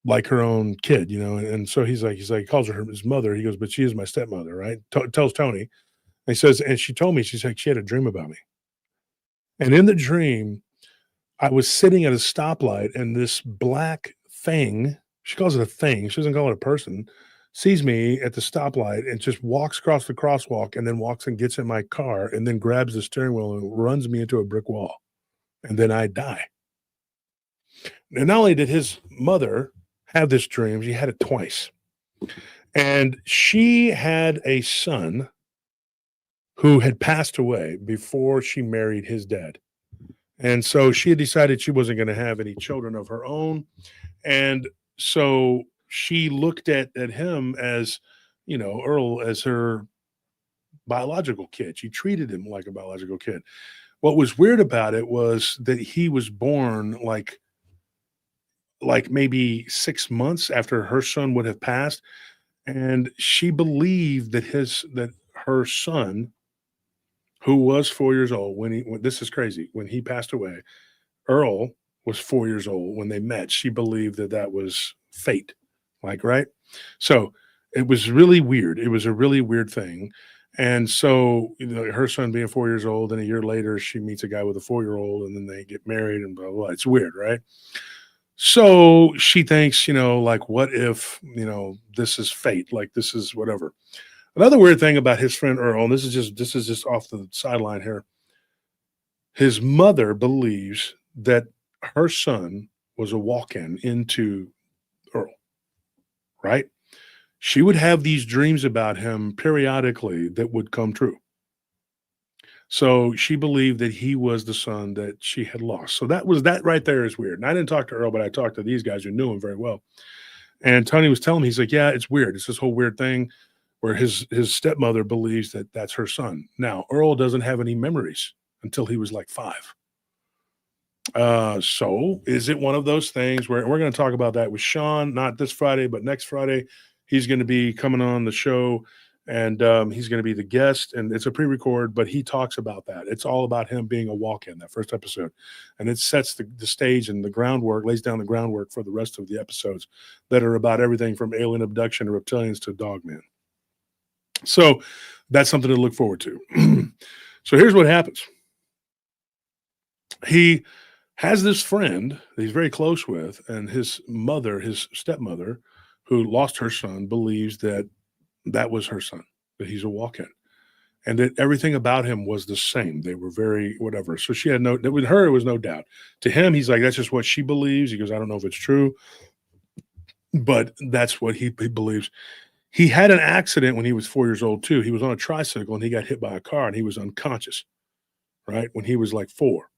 like her own kid, And so he's like, he calls her his mother. He goes, but she is my stepmother, right? Tells Tony. And he says, and she told me, she's like, she had a dream about me. And in the dream, I was sitting at a stoplight, and this black thing, she calls it a thing, she doesn't call it a person, sees me at the stoplight and just walks across the crosswalk, and then walks and gets in my car, and then grabs the steering wheel and runs me into a brick wall. And then I die. And not only did his mother have this dream, she had it twice. And she had a son who had passed away before she married his dad. And so she had decided she wasn't going to have any children of her own. And so she looked at him as, Earl, as her biological kid. She treated him like a biological kid. What was weird about it was that he was born like maybe 6 months after her son would have passed. And she believed that her son, who was 4 years old this is crazy, when he passed away, Earl was 4 years old when they met. She believed that was fate, right? So it was really weird. It was a really weird thing. And so, her son being 4 years old, and a year later, she meets a guy with a 4-year-old, and then they get married and blah, blah, blah. It's weird, right? So she thinks, what if, this is fate, like this is whatever. Another weird thing about his friend Earl, and this is just off the sideline here. His mother believes that her son was a walk-in into Earl, right? She would have these dreams about him periodically that would come true. So she believed that he was the son that she had lost. So that right there is weird. And I didn't talk to Earl, but I talked to these guys who knew him very well. And Tony was telling me, he's like, yeah, it's weird. It's this whole weird thing where his stepmother believes that that's her son. Now, Earl doesn't have any memories until he was like 5. So is it one of those things where we're going to talk about that with Sean, not this Friday, but next Friday? He's going to be coming on the show, and he's going to be the guest, and it's a pre-record, but he talks about that. It's all about him being a walk-in, that first episode. And it sets the stage and the groundwork, lays down the groundwork for the rest of the episodes that are about everything from alien abduction to reptilians to Dogman. So that's something to look forward to. So here's what happens. He has this friend that he's very close with, and his mother, his stepmother, who lost her son, believes that was her son, that he's a walk-in, and that everything about him was the same. They were very whatever. So she had with her, it was no doubt. To him, he's like, that's just what she believes. He goes, I don't know if it's true, but that's what he believes. He had an accident when he was 4 years old too. He was on a tricycle and he got hit by a car and he was unconscious, right? When he was like 4.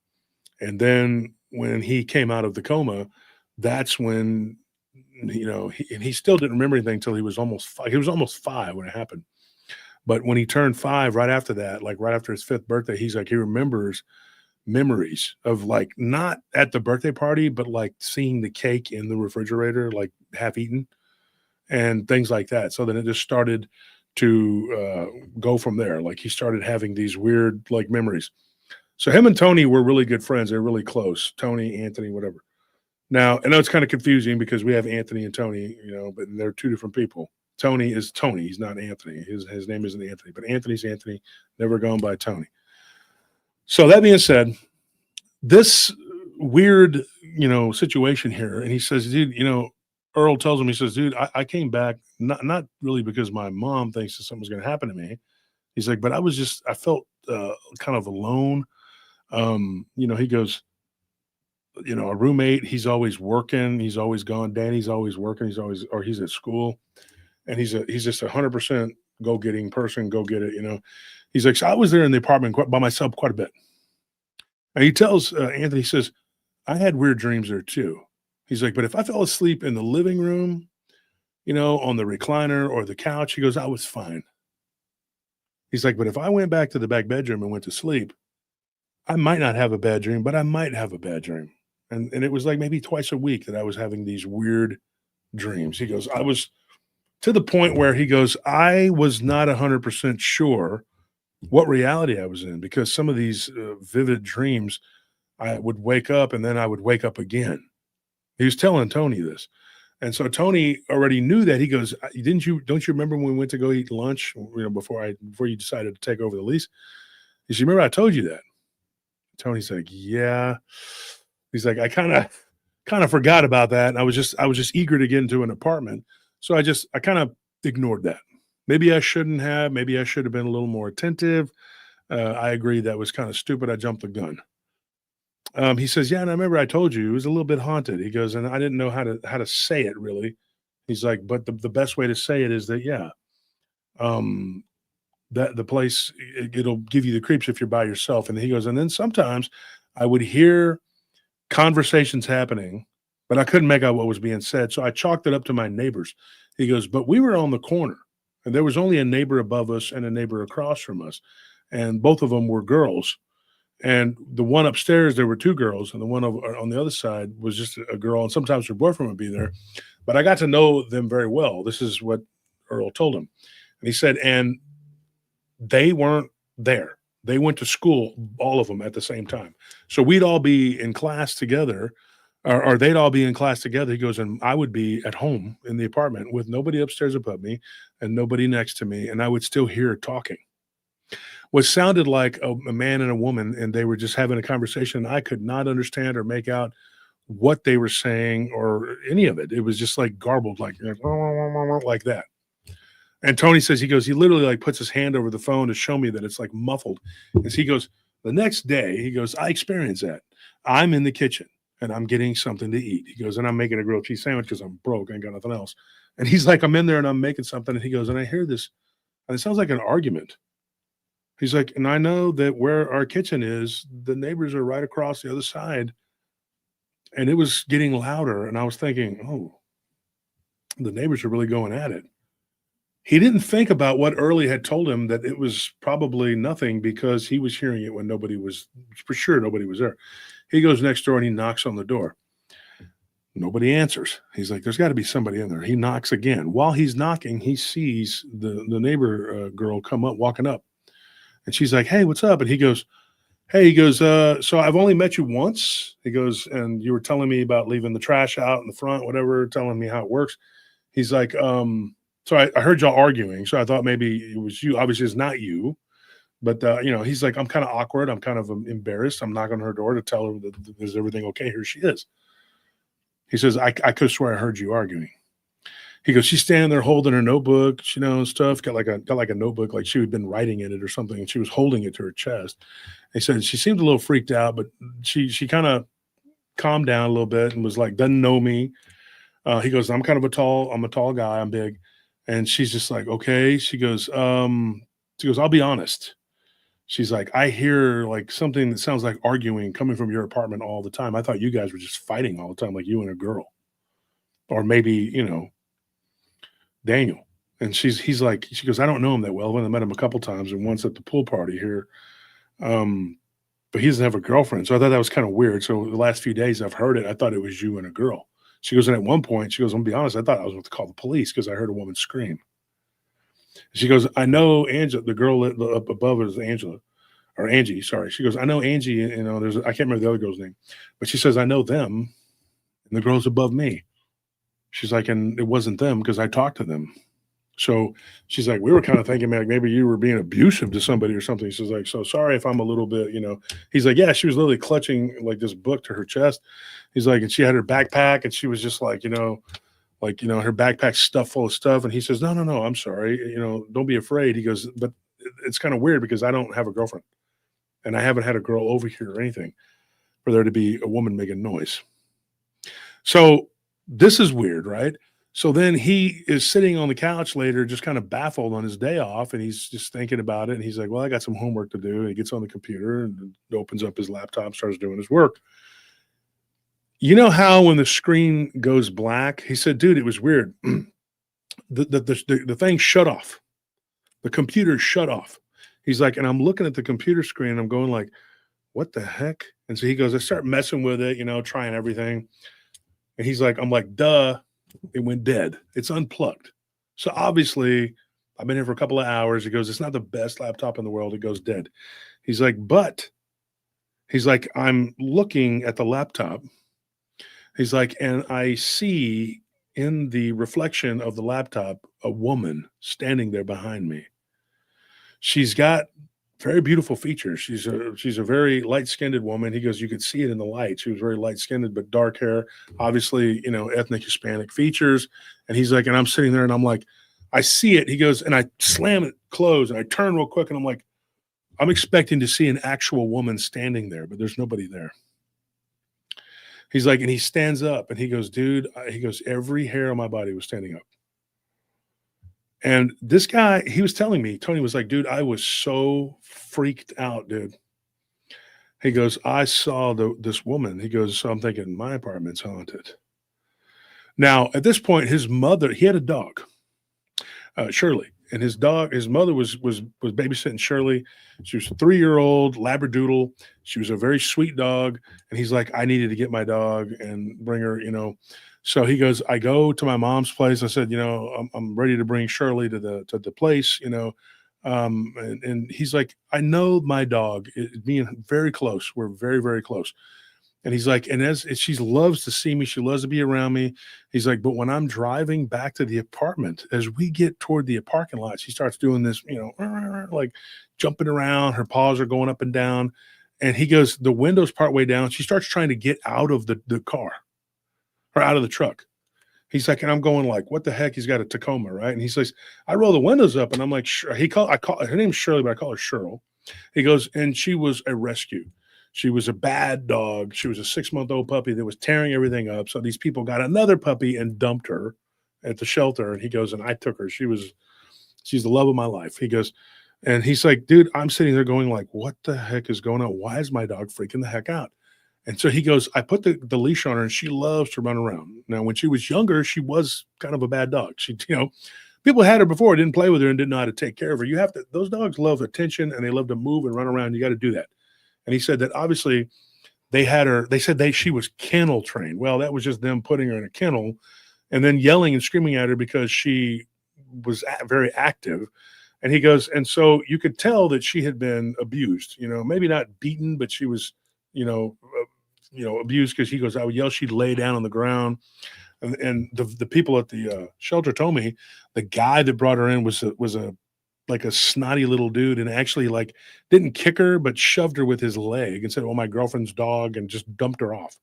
And then when he came out of the coma, that's when, he still didn't remember anything until he was almost 5. He was almost 5 when it happened. But when he turned 5, right after that, like right after his 5th birthday, he's like, he remembers memories of like not at the birthday party, but like seeing the cake in the refrigerator, like half eaten and things like that. So then it just started to go from there. Like he started having these weird like memories. So him and Tony were really good friends. They're really close. Tony, Anthony, whatever. Now, I know it's kind of confusing because we have Anthony and Tony, but they're 2 different people. Tony is Tony. He's not Anthony. His name isn't Anthony, but Anthony's Anthony, never gone by Tony. So that being said, this weird, situation here, and he says, dude, Earl tells him, he says, dude, I came back not really because my mom thinks that something's going to happen to me. He's like, but I felt kind of alone. He goes, a roommate, he's always working. He's always gone. Danny's always working. He's at school. And he's just 100% go-getting person, go get it, He's like, so I was there in the apartment by myself quite a bit. And he tells Anthony, he says, I had weird dreams there too. He's like, but if I fell asleep in the living room, on the recliner or the couch, he goes, I was fine. He's like, but if I went back to the back bedroom and went to sleep, I might not have a bad dream, but I might have a bad dream. And it was like maybe twice a week that I was having these weird dreams. He goes, I was to the point where he goes, I was not 100% sure what reality I was in because some of these vivid dreams, I would wake up and then I would wake up again. He was telling Tony this. And so Tony already knew that. He goes, don't you remember when we went to go eat lunch, before you decided to take over the lease? He said, remember I told you that? Tony's like, yeah. He's like, I kind of forgot about that. And I was just eager to get into an apartment. So I kind of ignored that. Maybe I shouldn't have. Maybe I should have been a little more attentive. I agree that was kind of stupid. I jumped the gun. He says, yeah, and I remember I told you it was a little bit haunted. He goes, and I didn't know how to say it really. He's like, but the best way to say it is that, yeah, that the place, it'll give you the creeps if you're by yourself. And he goes, and then sometimes I would hear conversations happening, but I couldn't make out what was being said. So I chalked it up to my neighbors. He goes, but we were on the corner and there was only a neighbor above us and a neighbor across from us. And both of them were girls. And the one upstairs, there were 2 girls, and the one on the other side was just a girl. And sometimes her boyfriend would be there. But I got to know them very well. This is what Earl told him. And he said, and they weren't there. They went to school, all of them at the same time. So we'd all be in class together, or they'd all be in class together. He goes, and I would be at home in the apartment with nobody upstairs above me and nobody next to me. And I would still hear talking. What sounded like a man and a woman, and they were just having a conversation. I could not understand or make out what they were saying or any of it. It was just like garbled, like that. And Tony says, he goes, he literally like puts his hand over the phone to show me that it's like muffled. And so he goes, the next day, he goes, I experienced that. I'm in the kitchen and I'm getting something to eat. He goes, and I'm making a grilled cheese sandwich because I'm broke. I ain't got nothing else. And he's like, I'm in there and I'm making something. And he goes, and I hear this, and it sounds like an argument. He's like, and I know that where our kitchen is, the neighbors are right across the other side. And it was getting louder. And I was thinking, oh, the neighbors are really going at it. He didn't think about what Early had told him, that it was probably nothing because he was hearing it when nobody was, for sure nobody was there. He goes next door and he knocks on the door. Nobody answers. He's like, there's got to be somebody in there. He knocks again. While he's knocking, he sees the neighbor girl come up, walking up. And she's like, hey, what's up? And he goes, hey, so I've only met you once. He goes, and you were telling me about leaving the trash out in the front, whatever, telling me how it works. He's like, so I heard y'all arguing. So I thought maybe it was you. Obviously, it's not you. But, he's like, I'm kind of awkward. I'm kind of embarrassed. I'm knocking on her door to tell her that is everything okay? Here she is. He says, I could swear I heard you arguing. He goes, she's standing there holding her notebook, and stuff, got like a notebook, like she had been writing in it or something, and she was holding it to her chest. He said she seemed a little freaked out, but she kind of calmed down a little bit and was like, doesn't know me. He goes, I'm a tall guy, I'm big. And she's just like, okay. She goes, I'll be honest. She's like, I hear like something that sounds like arguing coming from your apartment all the time. I thought you guys were just fighting all the time, like you and a girl. Or maybe, Daniel. And she goes, I don't know him that well. I met him a couple times and once at the pool party here. But he doesn't have a girlfriend. So I thought that was kind of weird. So the last few days I've heard it. I thought it was you and a girl. She goes, and at one point, she goes, I'm gonna be honest, I thought I was going to call the police because I heard a woman scream. She goes, I know Angela, the girl up above is Angela or Angie. Sorry. She goes, I know Angie, I can't remember the other girl's name, but she says, I know them and the girl's above me. She's like, and it wasn't them because I talked to them. So she's like, we were kind of thinking, man, maybe you were being abusive to somebody or something. She's like, so sorry if I'm a little bit, He's like, yeah, she was literally clutching like this book to her chest. He's like, and she had her backpack and she was just like, her backpack stuffed full of stuff. And he says, no, I'm sorry. Don't be afraid. He goes, but it's kind of weird because I don't have a girlfriend and I haven't had a girl over here or anything for there to be a woman making noise. So this is weird, right? So then he is sitting on the couch later, just kind of baffled on his day off. And he's just thinking about it. And he's like, well, I got some homework to do. And he gets on the computer and opens up his laptop, starts doing his work. You know how when the screen goes black, he said, dude, it was weird. The thing shut off. The computer shut off. He's like, and I'm looking at the computer screen. And I'm going like, what the heck? And so he goes, I start messing with it, trying everything. And he's like, I'm like, duh. It went dead. It's unplugged. So obviously, I've been here for a couple of hours. He goes, it's not the best laptop in the world. It goes dead. He's like, I'm looking at the laptop. He's like, and I see in the reflection of the laptop a woman standing there behind me. She's got very beautiful features. She's a very light-skinned woman. He goes, you could see it in the light. She was very light-skinned, but dark hair, obviously, ethnic Hispanic features. And he's like, and I'm sitting there and I'm like, I see it. He goes, and I slam it closed and I turn real quick and I'm like, I'm expecting to see an actual woman standing there, but there's nobody there. He's like, and he stands up and he goes, dude, every hair on my body was standing up. And this guy, he was telling me, Tony was like, dude, I was so freaked out, dude. He goes, I saw this woman. He goes, so I'm thinking my apartment's haunted. Now, at this point, his mother, he had a dog, Shirley, and his mother was babysitting Shirley. She was a 3-year-old Labradoodle. She was a very sweet dog. And he's like, I needed to get my dog and bring her, So he goes, I go to my mom's place. I said, I'm ready to bring Shirley to the place, and he's like, I know my dog is being very close. We're very, very close. And he's like, and as she loves to see me, she loves to be around me. He's like, but when I'm driving back to the apartment, as we get toward the parking lot, she starts doing this, like jumping around. Her paws are going up and down. And he goes, the window's partway down. She starts trying to get out of the car. Or out of the truck. He's like, and I'm going like, what the heck? He's got a Tacoma, right? And he says, I roll the windows up and I'm like, I call her name's Shirley, but I call her Cheryl. He goes, and she was a rescue. She was a bad dog. She was a 6-month-old puppy that was tearing everything up. So these people got another puppy and dumped her at the shelter. And he goes, and I took her. She's the love of my life. He goes, and he's like, dude, I'm sitting there going like, what the heck is going on? Why is my dog freaking the heck out? And so he goes, I put the leash on her and she loves to run around. Now, when she was younger, she was kind of a bad dog. She, people had her before, didn't play with her and didn't know how to take care of her. Those dogs love attention and they love to move and run around. You got to do that. And he said that obviously she was kennel trained. Well, that was just them putting her in a kennel and then yelling and screaming at her because she was very active. And he goes, and so you could tell that she had been abused, maybe not beaten, but she was, abused because he goes, I would yell, she'd lay down on the ground. And the people at the shelter told me the guy that brought her in was a snotty little dude and actually like didn't kick her, but shoved her with his leg and said, oh, my girlfriend's dog, and just dumped her off.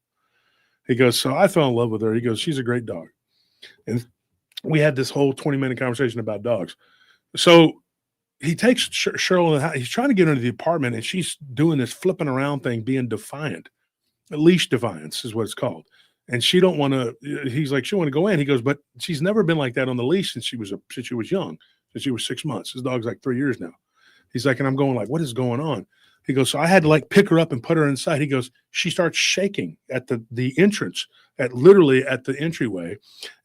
He goes, so I fell in love with her. He goes, she's a great dog. And we had this whole 20-minute conversation about dogs. So he takes Cheryl in the house. He's trying to get her into the apartment, and she's doing this flipping around thing, being defiant. Leash defiance is what it's called. and she don't want to. He's like, she want to go in. He goes, but she's never been like that on the leash since she was young, since she was 6 months. His dog's like 3 years now. He's like, and I'm going like, what is going on? He goes, so I had to like pick her up and put her inside. He goes, she starts shaking at the entrance, literally at the entryway,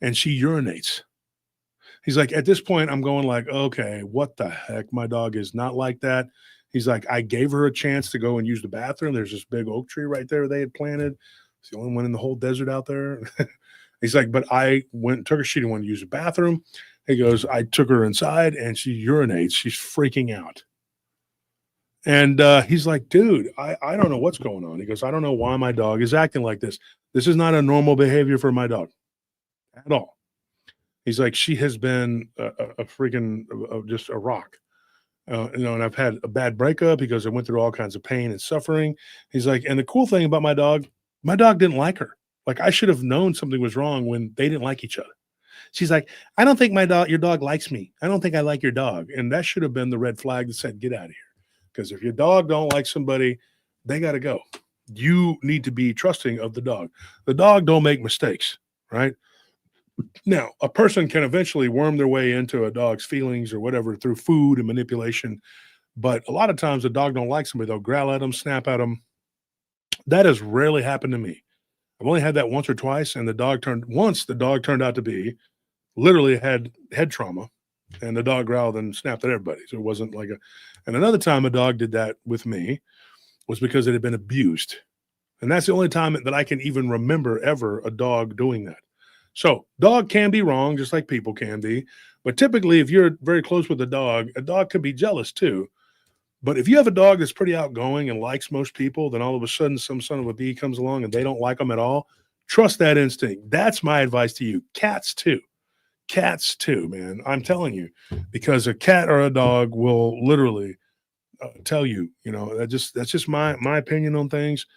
and she urinates. He's like, at this point, I'm going like, okay, what the heck? My dog is not like that. He's like, I gave her a chance to go and use the bathroom. There's this big oak tree right there they had planted. It's the only one in the whole desert out there. He's like, but I went and took her. She didn't want to use the bathroom. He goes, I took her inside and she urinates. She's freaking out. And he's like, dude, I don't know what's going on. He goes, I don't know why my dog is acting like this. This is not a normal behavior for my dog at all. He's like, she has been a freaking just a rock. And I've had a bad breakup. He goes, I went through all kinds of pain and suffering. He's like, and the cool thing about my dog didn't like her. Like I should have known something was wrong when they didn't like each other. She's like, I don't think your dog likes me. I don't think I like your dog. And that should have been the red flag that said, get out of here. Because if your dog don't like somebody, they got to go. You need to be trusting of the dog. The dog don't make mistakes, right? Now, a person can eventually worm their way into a dog's feelings or whatever through food and manipulation. But a lot of times the dog don't like somebody. They'll growl at them, snap at them. That has rarely happened to me. I've only had that once or twice. And the dog turned out to be literally had head trauma. And the dog growled and snapped at everybody. So it wasn't like and another time a dog did that with me was because it had been abused. And that's the only time that I can even remember ever a dog doing that. So dog can be wrong, just like people can be. But typically, if you're very close with a dog could be jealous too. But if you have a dog that's pretty outgoing and likes most people, then all of a sudden some son of a bee comes along and they don't like them at all. Trust that instinct. That's my advice to you. Cats too, man. I'm telling you, because a cat or a dog will literally tell you, that's just my opinion on things.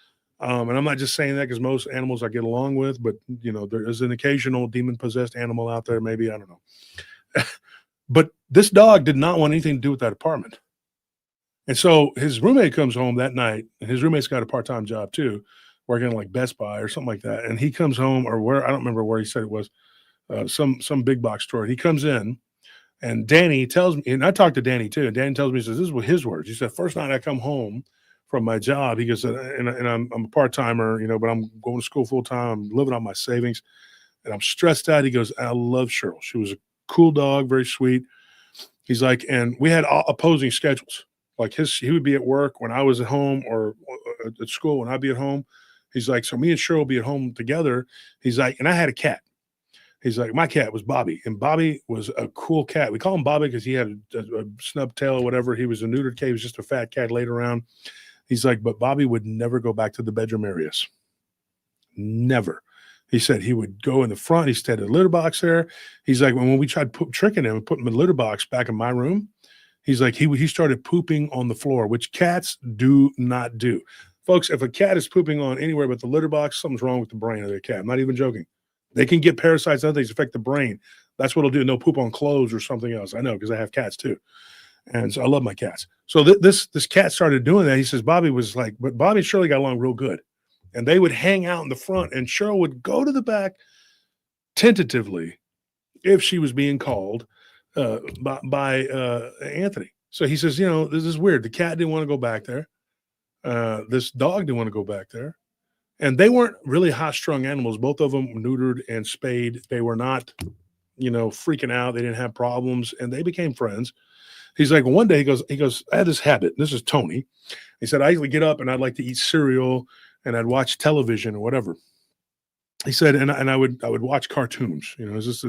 And I'm not just saying that because most animals I get along with, but there is an occasional demon possessed animal out there. Maybe, I don't know. But this dog did not want anything to do with that apartment. And so his roommate comes home that night, and his roommate's got a part-time job too, working like Best Buy or something like that. And he comes home, or where, I don't remember where he said it was. Some big box store. He comes in, and Danny tells me, and I talked to Danny too. And Danny tells me, he says, this is his words. He said, first night I come home from my job, he goes, and I'm a part timer, but I'm going to school full time. I'm living on my savings, and I'm stressed out. He goes, I love Cheryl. She was a cool dog, very sweet. He's like, and we had opposing schedules. Like he would be at work when I was at home, or at school when I'd be at home. He's like, so me and Cheryl would be at home together. He's like, and I had a cat. He's like, my cat was Bobby, and Bobby was a cool cat. We call him Bobby because he had a snub tail or whatever. He was a neutered cat. He was just a fat cat laid around. He's like, but Bobby would never go back to the bedroom areas. Never. He said he would go in the front. He stayed at a litter box there. He's like, when we tried tricking him and putting him in the litter box back in my room, he's like, he started pooping on the floor, which cats do not do. Folks, if a cat is pooping on anywhere but the litter box, something's wrong with the brain of their cat. I'm not even joking. They can get parasites and other things affect the brain. That's what it'll do. And they'll poop on clothes or something else. I know because I have cats too. And so I love my cats. So this cat started doing that. He says Bobby was like, but Bobby and Shirley got along real good. And they would hang out in the front, and Cheryl would go to the back tentatively if she was being called by Anthony. So he says, this is weird. The cat didn't want to go back there. This dog didn't want to go back there. And they weren't really high-strung animals. Both of them neutered and spayed. They were not, freaking out. They didn't have problems, and they became friends. He's like, one day he goes, I had this habit. This is Tony. He said, I usually get up and I'd like to eat cereal and I'd watch television or whatever. He said, and I would watch cartoons. It's just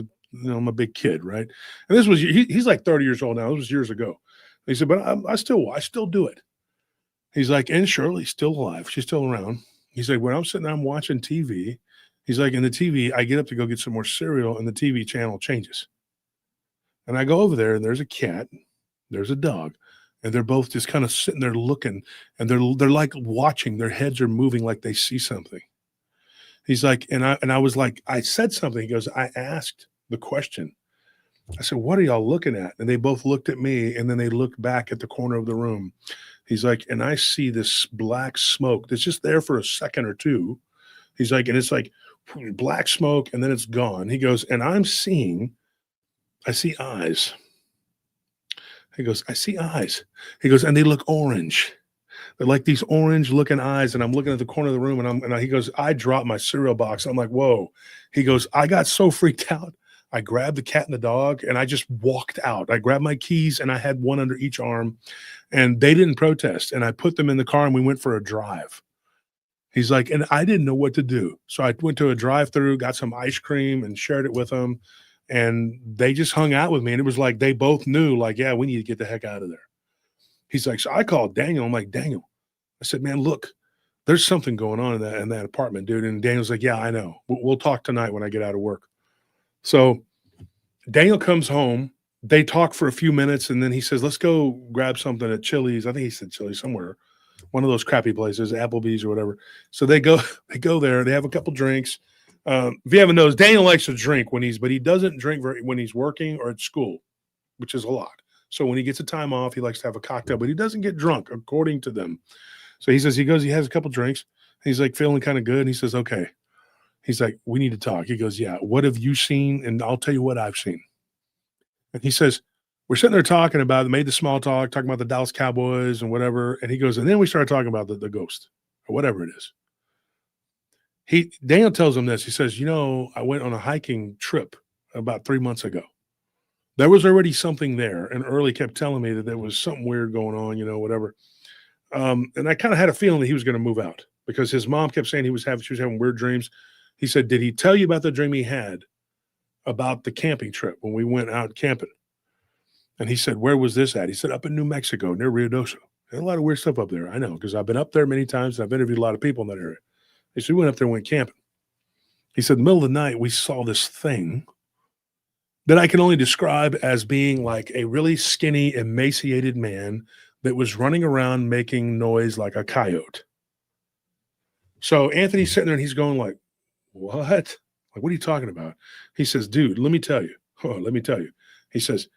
I'm a big kid, right? And this was he's like 30 years old now. This was years ago. He said, but I still do it. He's like, and Shirley's still alive. She's still around. He's like, when I'm sitting there, I'm watching TV. He's like, in the TV, I get up to go get some more cereal, and the TV channel changes. And I go over there, and there's a cat, there's a dog, and they're both just kind of sitting there looking, and they're like watching. Their heads are moving like they see something. He's like, and I was like, I said something. He goes, I asked the question. I said, what are y'all looking at? And they both looked at me, and then they looked back at the corner of the room. He's like, and I see this black smoke that's just there for a second or two. He's like, and it's like, black smoke, and then it's gone. He goes, and I see eyes. He goes, I see eyes. He goes, and they look orange. They're like these orange looking eyes. And I'm looking at the corner of the room, and he goes, I dropped my cereal box. I'm like, whoa. He goes, I got so freaked out. I grabbed the cat and the dog and I just walked out. I grabbed my keys and I had one under each arm, and they didn't protest. And I put them in the car and we went for a drive. He's like, and I didn't know what to do. So I went to a drive-through, got some ice cream and shared it with them. And they just hung out with me. And it was like, they both knew, like, yeah, we need to get the heck out of there. He's like, so I called Daniel. I'm like, Daniel, I said, man, look, there's something going on in that apartment, dude. And Daniel's like, yeah, I know. We'll talk tonight when I get out of work. So Daniel comes home. They talk for a few minutes, and then he says, let's go grab something at Chili's. I think he said Chili's somewhere. One of those crappy places, Applebee's or whatever. So they go there. They have a couple drinks. If you haven't noticed, Daniel likes to drink but he doesn't drink when he's working or at school, which is a lot. So when he gets a time off, he likes to have a cocktail, but he doesn't get drunk, according to them. So he says, he has a couple drinks. He's like feeling kind of good. And he says, okay. He's like, we need to talk. He goes, yeah, what have you seen? And I'll tell you what I've seen. And he says, we're sitting there talking about it, made the small talk, talking about the Dallas Cowboys and whatever. And he goes, and then we started talking about the ghost or whatever it is. Daniel tells him this. He says, I went on a hiking trip about 3 months ago. There was already something there. And Early kept telling me that there was something weird going on, whatever. And I kind of had a feeling that he was going to move out because his mom kept saying she was having weird dreams. He said, did he tell you about the dream he had about the camping trip when we went out camping? And he said, where was this at? He said, up in New Mexico near Ruidoso. There's a lot of weird stuff up there. I know, because I've been up there many times. And I've interviewed a lot of people in that area. He said, we went up there and went camping. He said, in the middle of the night, we saw this thing that I can only describe as being like a really skinny, emaciated man that was running around making noise like a coyote. So Anthony's sitting there and he's going like, what? Like, what are you talking about? He says, dude, let me tell you. He says,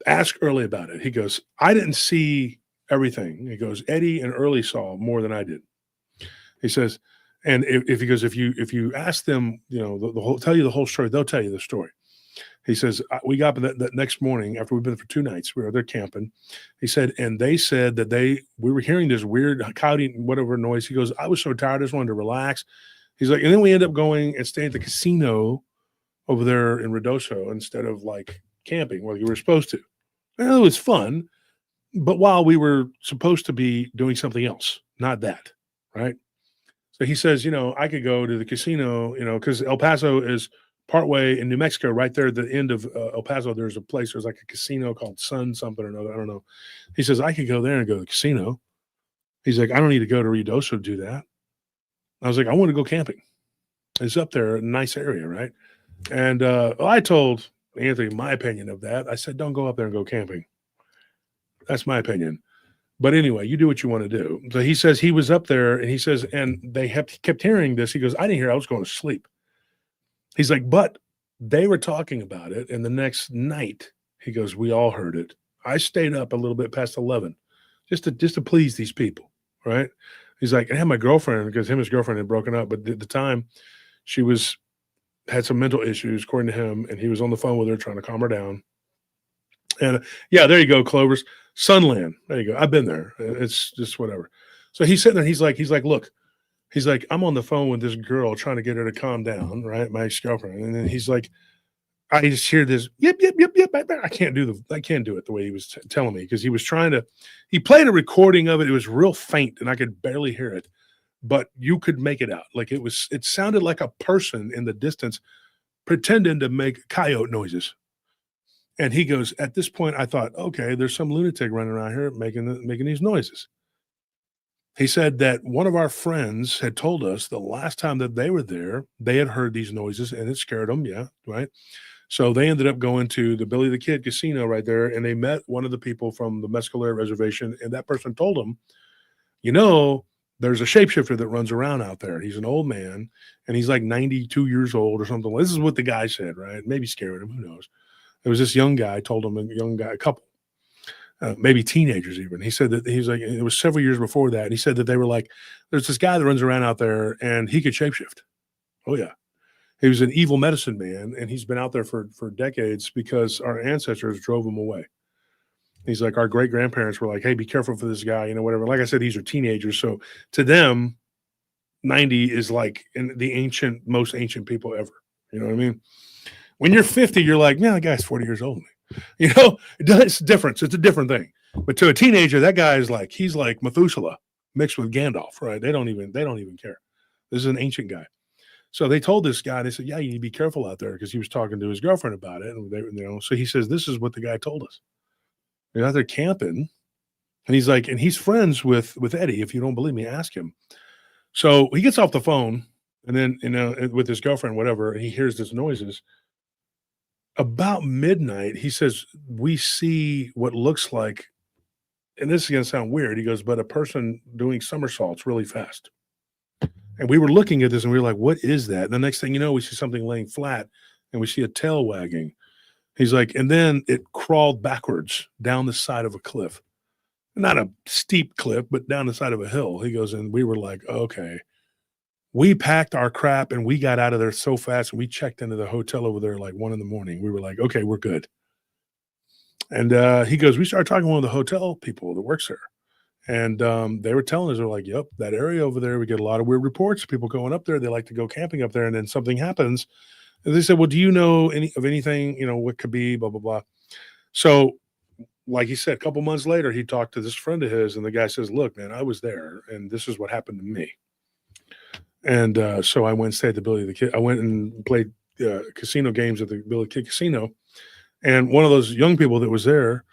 ask Early about it. He goes, I didn't see everything. He goes, Eddie and Early saw more than I did. He says, and if you ask them, tell you the whole story, they'll tell you the story. He says, we got up that next morning after we've been for 2 nights, we were there camping. He said, and they said that we were hearing this weird coyote, whatever noise. He goes, I was so tired, I just wanted to relax. He's like, and then we ended up going and staying at the casino over there in Ruidoso instead of like camping where you were supposed to. And it was fun, but while we were supposed to be doing something else, not that, right? So he says, I could go to the casino, because El Paso is partway in New Mexico, right there at the end of El Paso. There's like a casino called Sun something or another. I don't know. He says, I could go there and go to the casino. He's like, I don't need to go to Ruidoso to do that. I was like, I want to go camping. It's up there, a nice area, right? And I told Anthony my opinion of that. I said, don't go up there and go camping. That's my opinion. But anyway, you do what you want to do. So he says he was up there, and he says, and they kept hearing this. He goes, I didn't hear. I was going to sleep. He's like, but they were talking about it. And the next night, he goes, we all heard it. I stayed up a little bit past 11 just to please these people, right? He's like, I had my girlfriend, because him and his girlfriend had broken up. But at the time, she had some mental issues, according to him, and he was on the phone with her trying to calm her down. And yeah, there you go, Clovers. Sunland. There you go. I've been there. It's just whatever. So he's sitting there. He's like, look, he's like, I'm on the phone with this girl trying to get her to calm down, right? My ex-girlfriend. And then he's like, I just hear this, yep. I can't do it the way he was telling me, because he played a recording of it. It was real faint and I could barely hear it, but you could make it out. Like it sounded like a person in the distance pretending to make coyote noises. And he goes, at this point, I thought, okay, there's some lunatic running around here making these noises. He said that one of our friends had told us the last time that they were there, they had heard these noises and it scared them. Yeah, right. So they ended up going to the Billy the Kid casino right there, and they met one of the people from the Mescalero reservation, and that person told them, there's a shapeshifter that runs around out there. He's an old man, and he's like 92 years old or something. This is what the guy said, right? Maybe scaring him. Who knows? It was this young guy told him, a couple, maybe teenagers even. He said that he's like, it was several years before that. And he said that they were like, there's this guy that runs around out there and he could shapeshift. Oh, yeah. He was an evil medicine man, and he's been out there for decades because our ancestors drove him away. He's like, our great grandparents were like, hey, be careful for this guy, whatever. Like I said, these are teenagers. So to them, 90 is like most ancient people ever. You know what I mean? When you're 50, you're like, yeah, that guy's 40 years old. It's a difference. It's a different thing. But to a teenager, that guy is like, he's like Methuselah mixed with Gandalf, right? They don't even care. This is an ancient guy. So they told this guy, they said, yeah, you need to be careful out there, because he was talking to his girlfriend about it. And so he says, this is what the guy told us. They're out there camping. And he's like, and he's friends with Eddie. If you don't believe me, ask him. So he gets off the phone, and then, with his girlfriend, whatever, and he hears these noises. About midnight, he says, we see what looks like, and this is going to sound weird. He goes, but a person doing somersaults really fast. And we were looking at this and we were like, what is that? And the next thing you know, we see something laying flat and we see a tail wagging. He's like, and then it crawled backwards down the side of a cliff. Not a steep cliff, but down the side of a hill. He goes, and we were like, okay. We packed our crap and we got out of there so fast, and we checked into the hotel over there like 1 a.m. We were like, okay, we're good. And he goes, we started talking to one of the hotel people that works there. And they were telling us, they're like, yep, that area over there, we get a lot of weird reports. People going up there, they like to go camping up there, and then something happens. And they said, well, do you know anything, what could be, blah, blah, blah. So, like he said, a couple months later, he talked to this friend of his, and the guy says, look, man, I was there, and this is what happened to me. And so I went and stayed at the Billy the Kid. I went and played casino games at the Billy Kid Casino. And one of those young people that was there,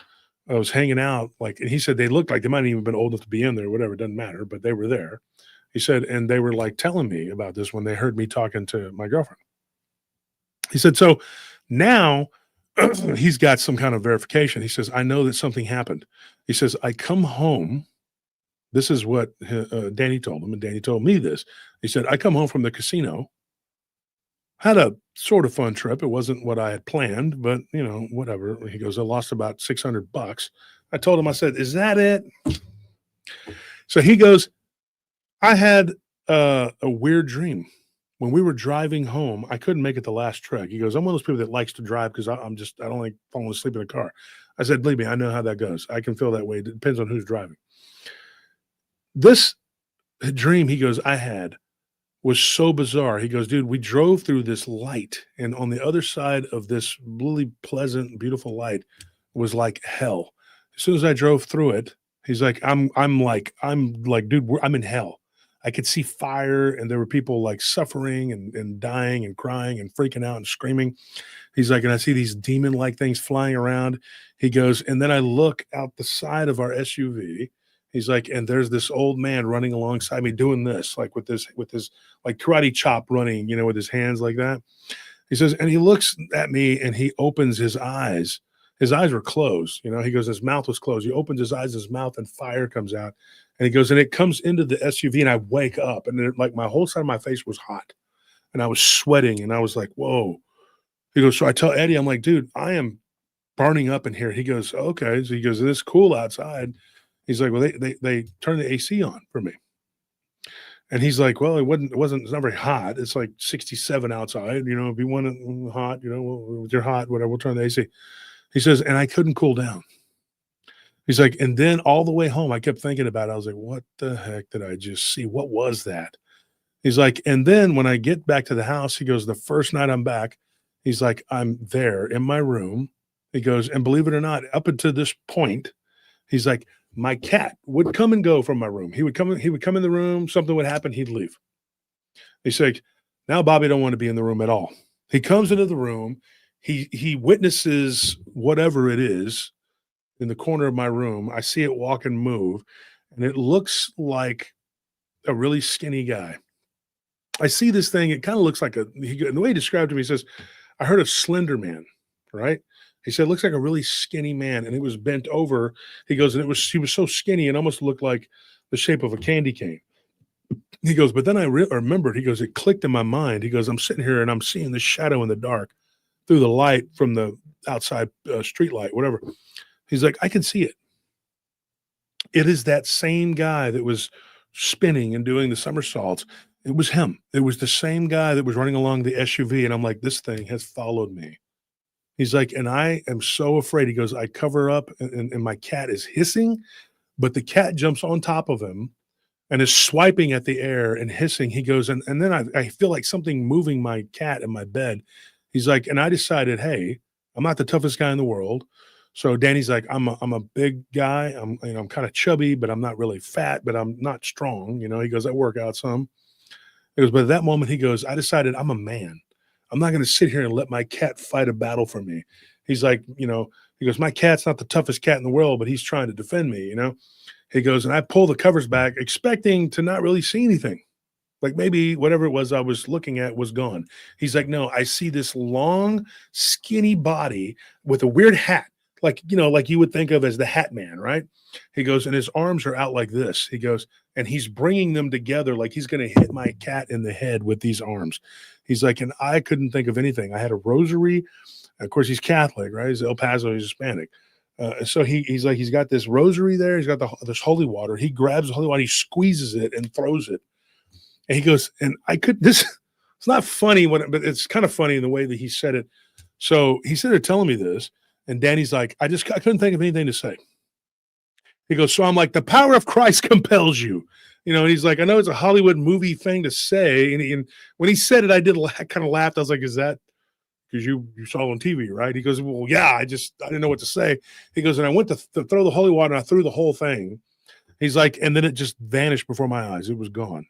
I was hanging out, and he said they looked like they might have even been old enough to be in there, whatever, it doesn't matter, but they were there. He said, and they were like telling me about this when they heard me talking to my girlfriend. He said, so now he's got some kind of verification. He says, I know that something happened. He says, I come home. This is what Danny told him, and Danny told me this. He said, I come home from the casino, had a sort of fun trip. It wasn't what I had planned, but, whatever. He goes, I lost about $600. I told him, I said, is that it? So he goes, I had a weird dream. When we were driving home, I couldn't make it the last trek. He goes, I'm one of those people that likes to drive because I don't like falling asleep in the car. I said, believe me, I know how that goes. I can feel that way. It depends on who's driving. This dream, he goes, I had was so bizarre. He goes, dude, we drove through this light, and on the other side of this really pleasant, beautiful light was like hell. As soon as I drove through it, he's like, I'm like, dude, I'm in hell. I could see fire, and there were people like suffering and dying and crying and freaking out and screaming. He's like, and I see these demon-like things flying around. He goes, and then I look out the side of our SUV. He's like, and there's this old man running alongside me doing this, like with his like karate chop running, with his hands like that. He says, and he looks at me and he opens his eyes. His eyes were closed. He goes, his mouth was closed. He opens his eyes, his mouth, and fire comes out. And he goes, and it comes into the SUV, and I wake up, and like my whole side of my face was hot, and I was sweating, and I was like, whoa. He goes, so I tell Eddie, I'm like, dude, I am burning up in here. He goes, okay. So he goes, it's cool outside. He's like, well, they turned the AC on for me. And he's like, well, it's not very hot. It's like 67 outside. If you want it hot, if you're hot, whatever, we'll turn the AC. He says, and I couldn't cool down. He's like, and then all the way home, I kept thinking about it. I was like, what the heck did I just see? What was that? He's like, and then when I get back to the house, he goes, the first night I'm back, he's like, I'm there in my room. He goes, and believe it or not, up until this point, he's like, my cat would come and go from my room. He would come in the room. Something would happen. He'd leave. He's like, now Bobby don't want to be in the room at all. He comes into the room. He witnesses whatever it is in the corner of my room. I see it walk and move, and it looks like a really skinny guy. I see this thing. It kind of looks like the way he described it to me, he says, I heard of Slender Man, right? He said, it looks like a really skinny man, and it was bent over. He goes, and he was so skinny, it almost looked like the shape of a candy cane. He goes, but then I remembered, he goes, it clicked in my mind. He goes, I'm sitting here, and I'm seeing this shadow in the dark through the light from the outside street light, whatever. He's like, I can see it. It is that same guy that was spinning and doing the somersaults. It was him. It was the same guy that was running along the SUV. And I'm like, this thing has followed me. He's like, and I am so afraid. He goes, I cover up and my cat is hissing, but the cat jumps on top of him and is swiping at the air and hissing. He goes, and then I feel like something moving my cat in my bed. He's like, and I decided, hey, I'm not the toughest guy in the world. So Danny's like, I'm a big guy. I'm kind of chubby, but I'm not really fat, but I'm not strong. He goes, I work out some. He goes, but at that moment, he goes, I decided I'm a man. I'm not going to sit here and let my cat fight a battle for me. He's like, he goes, my cat's not the toughest cat in the world, but he's trying to defend me, He goes, and I pull the covers back, expecting to not really see anything. Like maybe whatever it was I was looking at was gone. He's like, no, I see this long, skinny body with a weird hat, like you would think of as the Hat Man, right? He goes, and his arms are out like this. He goes, and he's bringing them together like he's going to hit my cat in the head with these arms. He's like, and I couldn't think of anything. I had a rosary. Of course, he's Catholic, right? He's El Paso, he's Hispanic. So he's like, he's got this rosary there. He's got this holy water. He grabs the holy water, he squeezes it and throws it. And he goes, and it's not funny, but it's kind of funny in the way that he said it. So he started telling me this, and Danny's like, I couldn't think of anything to say. He goes, so I'm like, the power of Christ compels you. And he's like, I know it's a Hollywood movie thing to say. And when he said it, I kind of laughed. I was like, is that because you saw it on TV, right? He goes, well, yeah, I didn't know what to say. He goes, and I went to throw the holy water, and I threw the whole thing. He's like, and then it just vanished before my eyes. It was gone.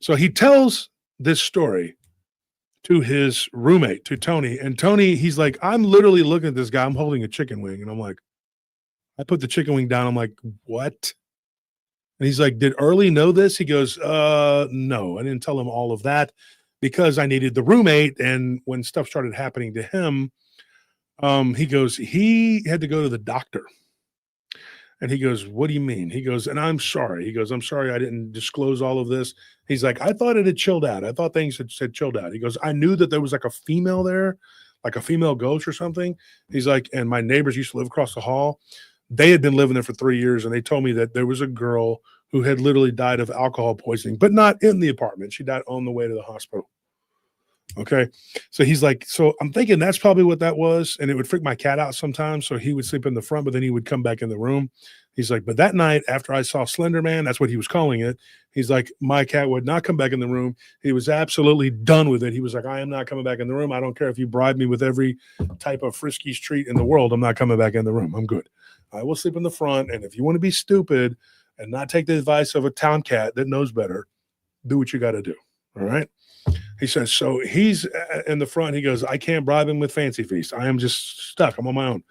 So he tells this story to his roommate, to Tony. And Tony, he's like, I'm literally looking at this guy. I'm holding a chicken wing. And I'm like, I put the chicken wing down. I'm like, what? And he's like, did Early know this? He goes, no, I didn't tell him all of that because I needed the roommate. And when stuff started happening to him, he goes, he had to go to the doctor. And he goes, what do you mean? He goes, and I'm sorry. He goes, I'm sorry I didn't disclose all of this. He's like, I thought it had chilled out. I thought things had chilled out. He goes, I knew that there was like a female there, like a female ghost or something. He's like, and my neighbors used to live across the hall. They had been living there for 3 years, and they told me that there was a girl who had literally died of alcohol poisoning, but not in the apartment. She died on the way to the hospital. Okay. So he's like, so I'm thinking that's probably what that was. And it would freak my cat out sometimes. So he would sleep in the front, but then he would come back in the room. He's like, but that night after I saw Slender Man, that's what he was calling it. He's like, my cat would not come back in the room. He was absolutely done with it. He was like, I am not coming back in the room. I don't care if you bribe me with every type of Friskies treat in the world. I'm not coming back in the room. I'm good. I will sleep in the front. And if you want to be stupid and not take the advice of a town cat that knows better, do what you got to do. All right. He says, so he's in the front. He goes, I can't bribe him with Fancy Feast. I am just stuck. I'm on my own.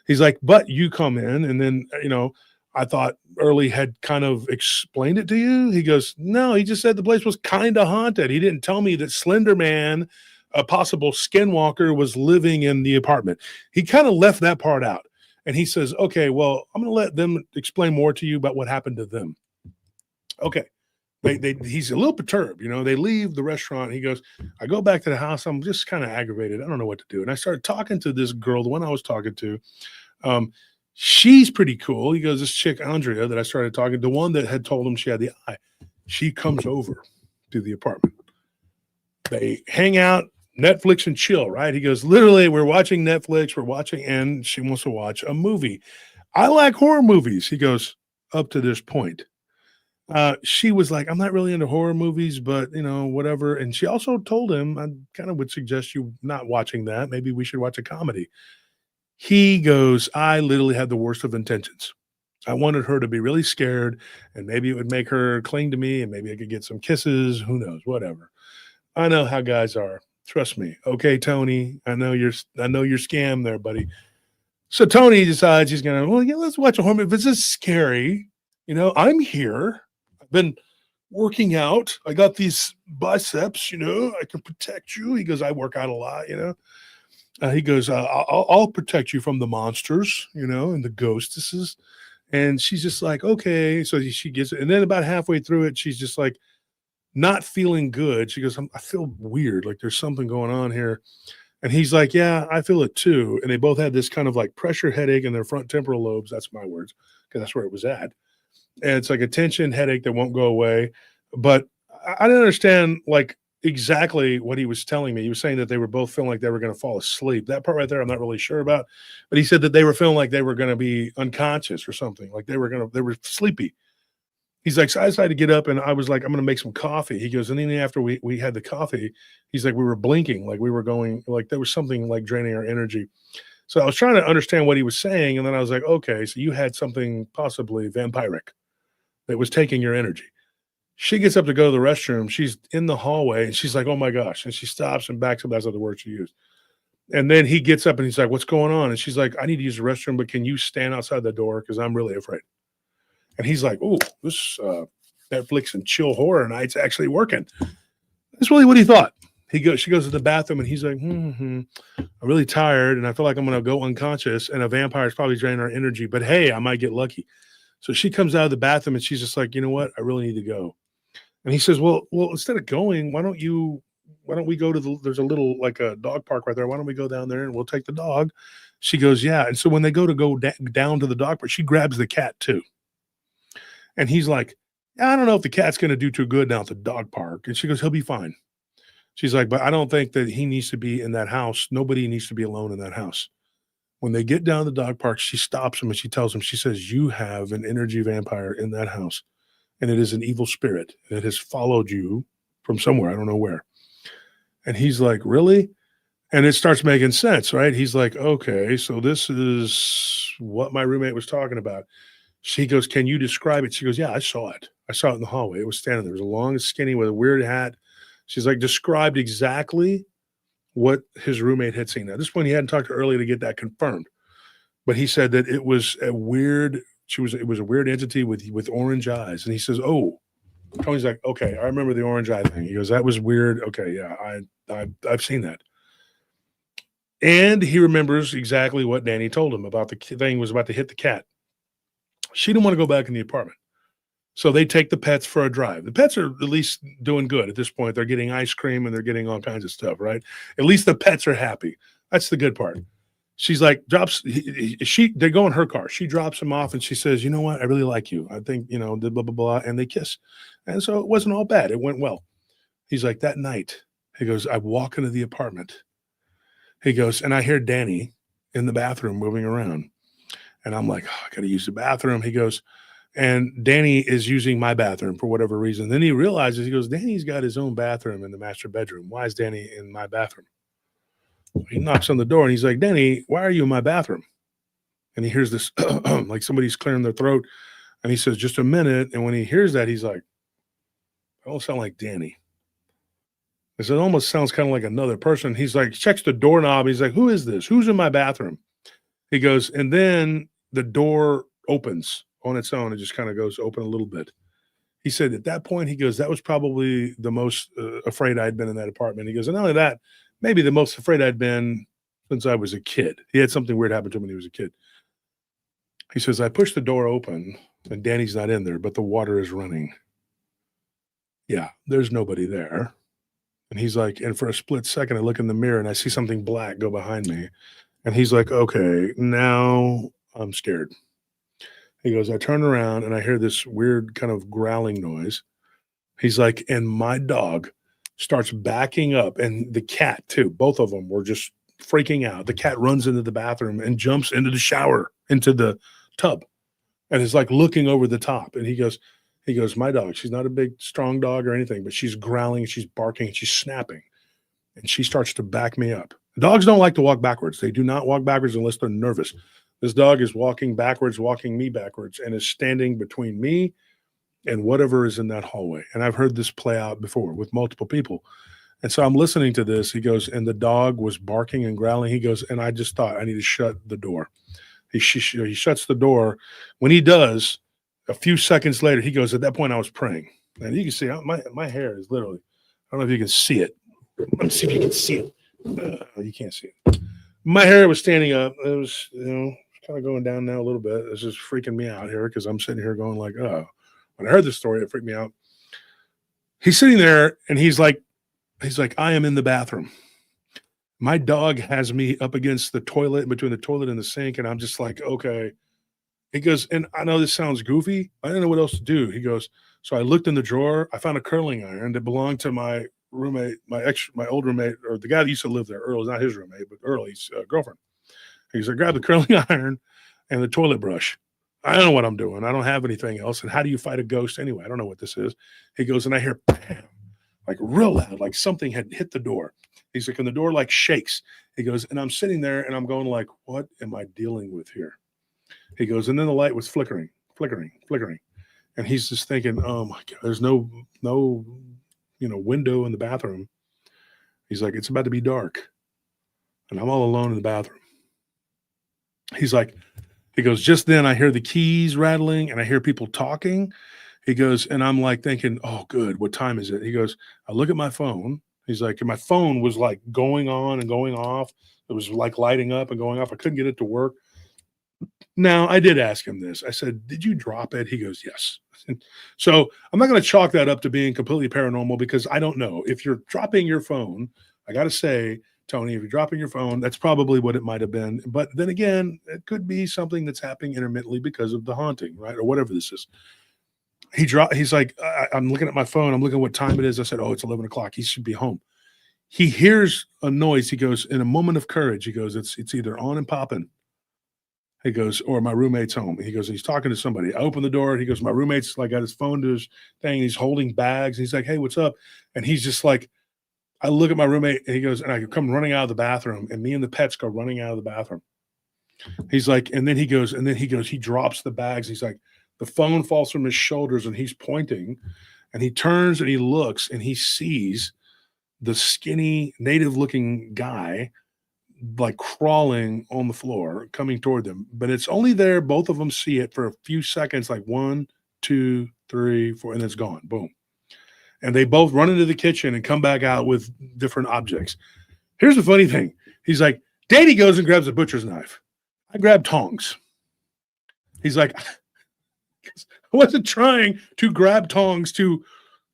He's like, but you come in. And then, I thought Early had kind of explained it to you. He goes, no, he just said the place was kind of haunted. He didn't tell me that Slender Man, a possible Skinwalker, was living in the apartment. He kind of left that part out. And he says, okay, well, I'm going to let them explain more to you about what happened to them. Okay. He's a little perturbed, they leave the restaurant. He goes, I go back to the house. I'm just kind of aggravated. I don't know what to do. And I started talking to this girl, the one I was talking to. She's pretty cool. He goes, this chick, Andrea, that I started talking, the one that had told him she had the eye, she comes over to the apartment. They hang out, Netflix and chill, right? He goes, literally, we're watching Netflix, and she wants to watch a movie. I like horror movies. He goes, up to this point. She was like, I'm not really into horror movies, but whatever. And she also told him, I kind of would suggest you not watching that. Maybe we should watch a comedy. He goes, I literally had the worst of intentions. I wanted her to be really scared, and maybe it would make her cling to me, and maybe I could get some kisses. Who knows? Whatever. I know how guys are. Trust me. Okay, Tony, I know you're scam there, buddy. So Tony decides he's going to, well, yeah, let's watch a horror movie. If it's just scary, I'm here. I've been working out. I got these biceps, I can protect you. He goes, I work out a lot, he goes, I'll protect you from the monsters, and the ghostesses. And she's just like, okay. So she gets it. And then about halfway through it, she's just like not feeling good. She goes, I feel weird. Like there's something going on here. And he's like, yeah, I feel it too. And they both had this kind of like pressure headache in their front temporal lobes. That's my words, because that's where it was at. and it's like a tension headache that won't go away. But I didn't understand like exactly what he was telling me. He was saying that they were both feeling like they were going to fall asleep. That part right there, I'm not really sure about. But he said that they were feeling like they were going to be unconscious or something, like they were sleepy. He's like, so I decided to get up and I was like, I'm going to make some coffee. He goes, and then after we had the coffee, he's like, we were blinking, like we were going, like there was something like draining our energy. So I was trying to understand what he was saying. And then I was like, okay, so you had something possibly vampiric that was taking your energy. She gets up to go to the restroom. She's in the hallway and she's like, oh my gosh. And she stops and backs up. That's not the word she used. And then he gets up and he's like, what's going on? And she's like, I need to use the restroom, but can you stand outside the door? Because I'm really afraid. And he's like, oh, this Netflix and chill horror night's actually working. That's really what he thought. She goes to the bathroom and he's like, I'm really tired and I feel like I'm going to go unconscious and a vampire is probably draining our energy, but hey, I might get lucky. So she comes out of the bathroom and she's just like, you know what? I really need to go. And he says, well, instead of going, why don't we go to there's a little like a dog park right there. Why don't we go down there and we'll take the dog? She goes, yeah. And so when they go down to the dog park, she grabs the cat too. And he's like, I don't know if the cat's going to do too good down at the dog park. And she goes, he'll be fine. She's like, but I don't think that he needs to be in that house. Nobody needs to be alone in that house. When they get down to the dog park, she stops him and she tells him, she says, you have an energy vampire in that house. And it is an evil spirit that has followed you from somewhere. I don't know where. And he's like, really? And it starts making sense, right? He's like, okay, so this is what my roommate was talking about. She goes, can you describe it? She goes, yeah, I saw it. I saw it in the hallway. It was standing there. It was a long, skinny with a weird hat. She's like, described exactly what his roommate had seen. At this point, he hadn't talked to her earlier to get that confirmed. But he said that it was a weird, it was a weird entity with orange eyes. And he says, oh, Tony's like, okay, I remember the orange eye thing. He goes, that was weird. Okay, yeah, I've seen that. And he remembers exactly what Danny told him about the thing was about to hit the cat. She didn't want to go back in the apartment. So they take the pets for a drive. The pets are at least doing good at this point. They're getting ice cream and they're getting all kinds of stuff, right? At least the pets are happy. That's the good part. She's like, they go in her car. She drops him off and she says, you know what? I really like you. I think, blah, blah, blah. And they kiss. And so it wasn't all bad. It went well. He's like, that night, he goes, I walk into the apartment. He goes, and I hear Danny in the bathroom moving around. And I'm like, I got to use the bathroom. He goes, and Danny is using my bathroom for whatever reason. Then he realizes, he goes, Danny's got his own bathroom in the master bedroom. Why is Danny in my bathroom? He knocks on the door and he's like, Danny, why are you in my bathroom? And he hears this, like somebody's clearing their throat. And he says, just a minute. And when he hears that, he's like, I don't sound like Danny. It almost sounds kind of like another person. He's like, checks the doorknob. He's like, who is this? Who's in my bathroom? He goes, and then the door opens on its own. It just kind of goes open a little bit. He said at that point, he goes, that was probably the most afraid I'd been in that apartment. He goes, and not only that, maybe the most afraid I'd been since I was a kid. He had something weird happen to him when he was a kid. He says, I pushed the door open and Danny's not in there, but the water is running. Yeah, there's nobody there. And he's like, and for a split second, I look in the mirror and I see something black go behind me. And he's like, okay, now I'm scared. He goes, I turn around and I hear this weird kind of growling noise. He's like, and my dog starts backing up and the cat too. Both of them were just freaking out. The cat runs into the bathroom and jumps into the shower, into the tub, and is like looking over the top. And he goes, my dog, she's not a big, strong dog or anything, but she's growling, she's barking, she's snapping. And she starts to back me up. Dogs don't like to walk backwards. They do not walk backwards unless they're nervous. This dog is walking backwards, walking me backwards, and is standing between me and whatever is in that hallway. And I've heard this play out before with multiple people. And so I'm listening to this. He goes, and the dog was barking and growling. He goes, and I just thought I need to shut the door. He shuts the door. When he does, a few seconds later, he goes, at that point, I was praying. And you can see my hair is literally, I don't know if you can see it. Let me see if you can see it. You can't see it. My hair was standing up. It was, kind of going down now a little bit. It's just freaking me out here because I'm sitting here going like, oh, when I heard this story, it freaked me out. He's sitting there and he's like, I am in the bathroom. My dog has me up against the toilet, between the toilet and the sink. And I'm just like, okay. He goes, and I know this sounds goofy. I didn't know what else to do. He goes, so I looked in the drawer. I found a curling iron that belonged to my roommate, my old roommate, or the guy that used to live there. Earl's not his roommate, but Earl's girlfriend. He goes, I grabbed the curling iron and the toilet brush. I don't know what I'm doing. I don't have anything else. And how do you fight a ghost anyway? I don't know what this is. He goes, and I hear bam, like real loud, like something had hit the door. He's like, and the door like shakes. He goes, and I'm sitting there and I'm going like, what am I dealing with here? He goes, and then the light was flickering. And he's just thinking, oh my God, there's no, window in the bathroom. He's like, it's about to be dark. And I'm all alone in the bathroom. He goes, just then I hear the keys rattling and I hear people talking. He goes, and I'm like thinking, oh, good. What time is it? He goes, I look at my phone. He's like, and my phone was like going on and going off. It was like lighting up and going off. I couldn't get it to work. Now, I did ask him this. I said, did you drop it? He goes, yes. So I'm not going to chalk that up to being completely paranormal because I don't know. If you're dropping your phone, I got to say, Tony, if you're dropping your phone, that's probably what it might have been. But then again, it could be something that's happening intermittently because of the haunting, right? Or whatever this is. He's like, I'm looking at my phone. I'm looking at what time it is. I said, oh, it's 11 o'clock. He should be home. He hears a noise. He goes, in a moment of courage, he goes, it's either on and popping. He goes, or my roommate's home. He goes, he's talking to somebody. I open the door. He goes, my roommate's like got his phone to his thing. He's holding bags. He's like, hey, what's up? And he's just like, I look at my roommate and he goes, and I come running out of the bathroom and me and the pets go running out of the bathroom. He's like, and then he goes, he drops the bags. He's like, the phone falls from his shoulders and he's pointing and he turns and he looks and he sees the skinny native looking guy like crawling on the floor coming toward them, but it's only there. Both of them see it for a few seconds, like 1, 2, 3, 4, and it's gone. Boom. And they both run into the kitchen and come back out with different objects. Here's the funny thing. He's like, Daddy goes and grabs a butcher's knife. I grab tongs. He's like, I wasn't trying to grab tongs to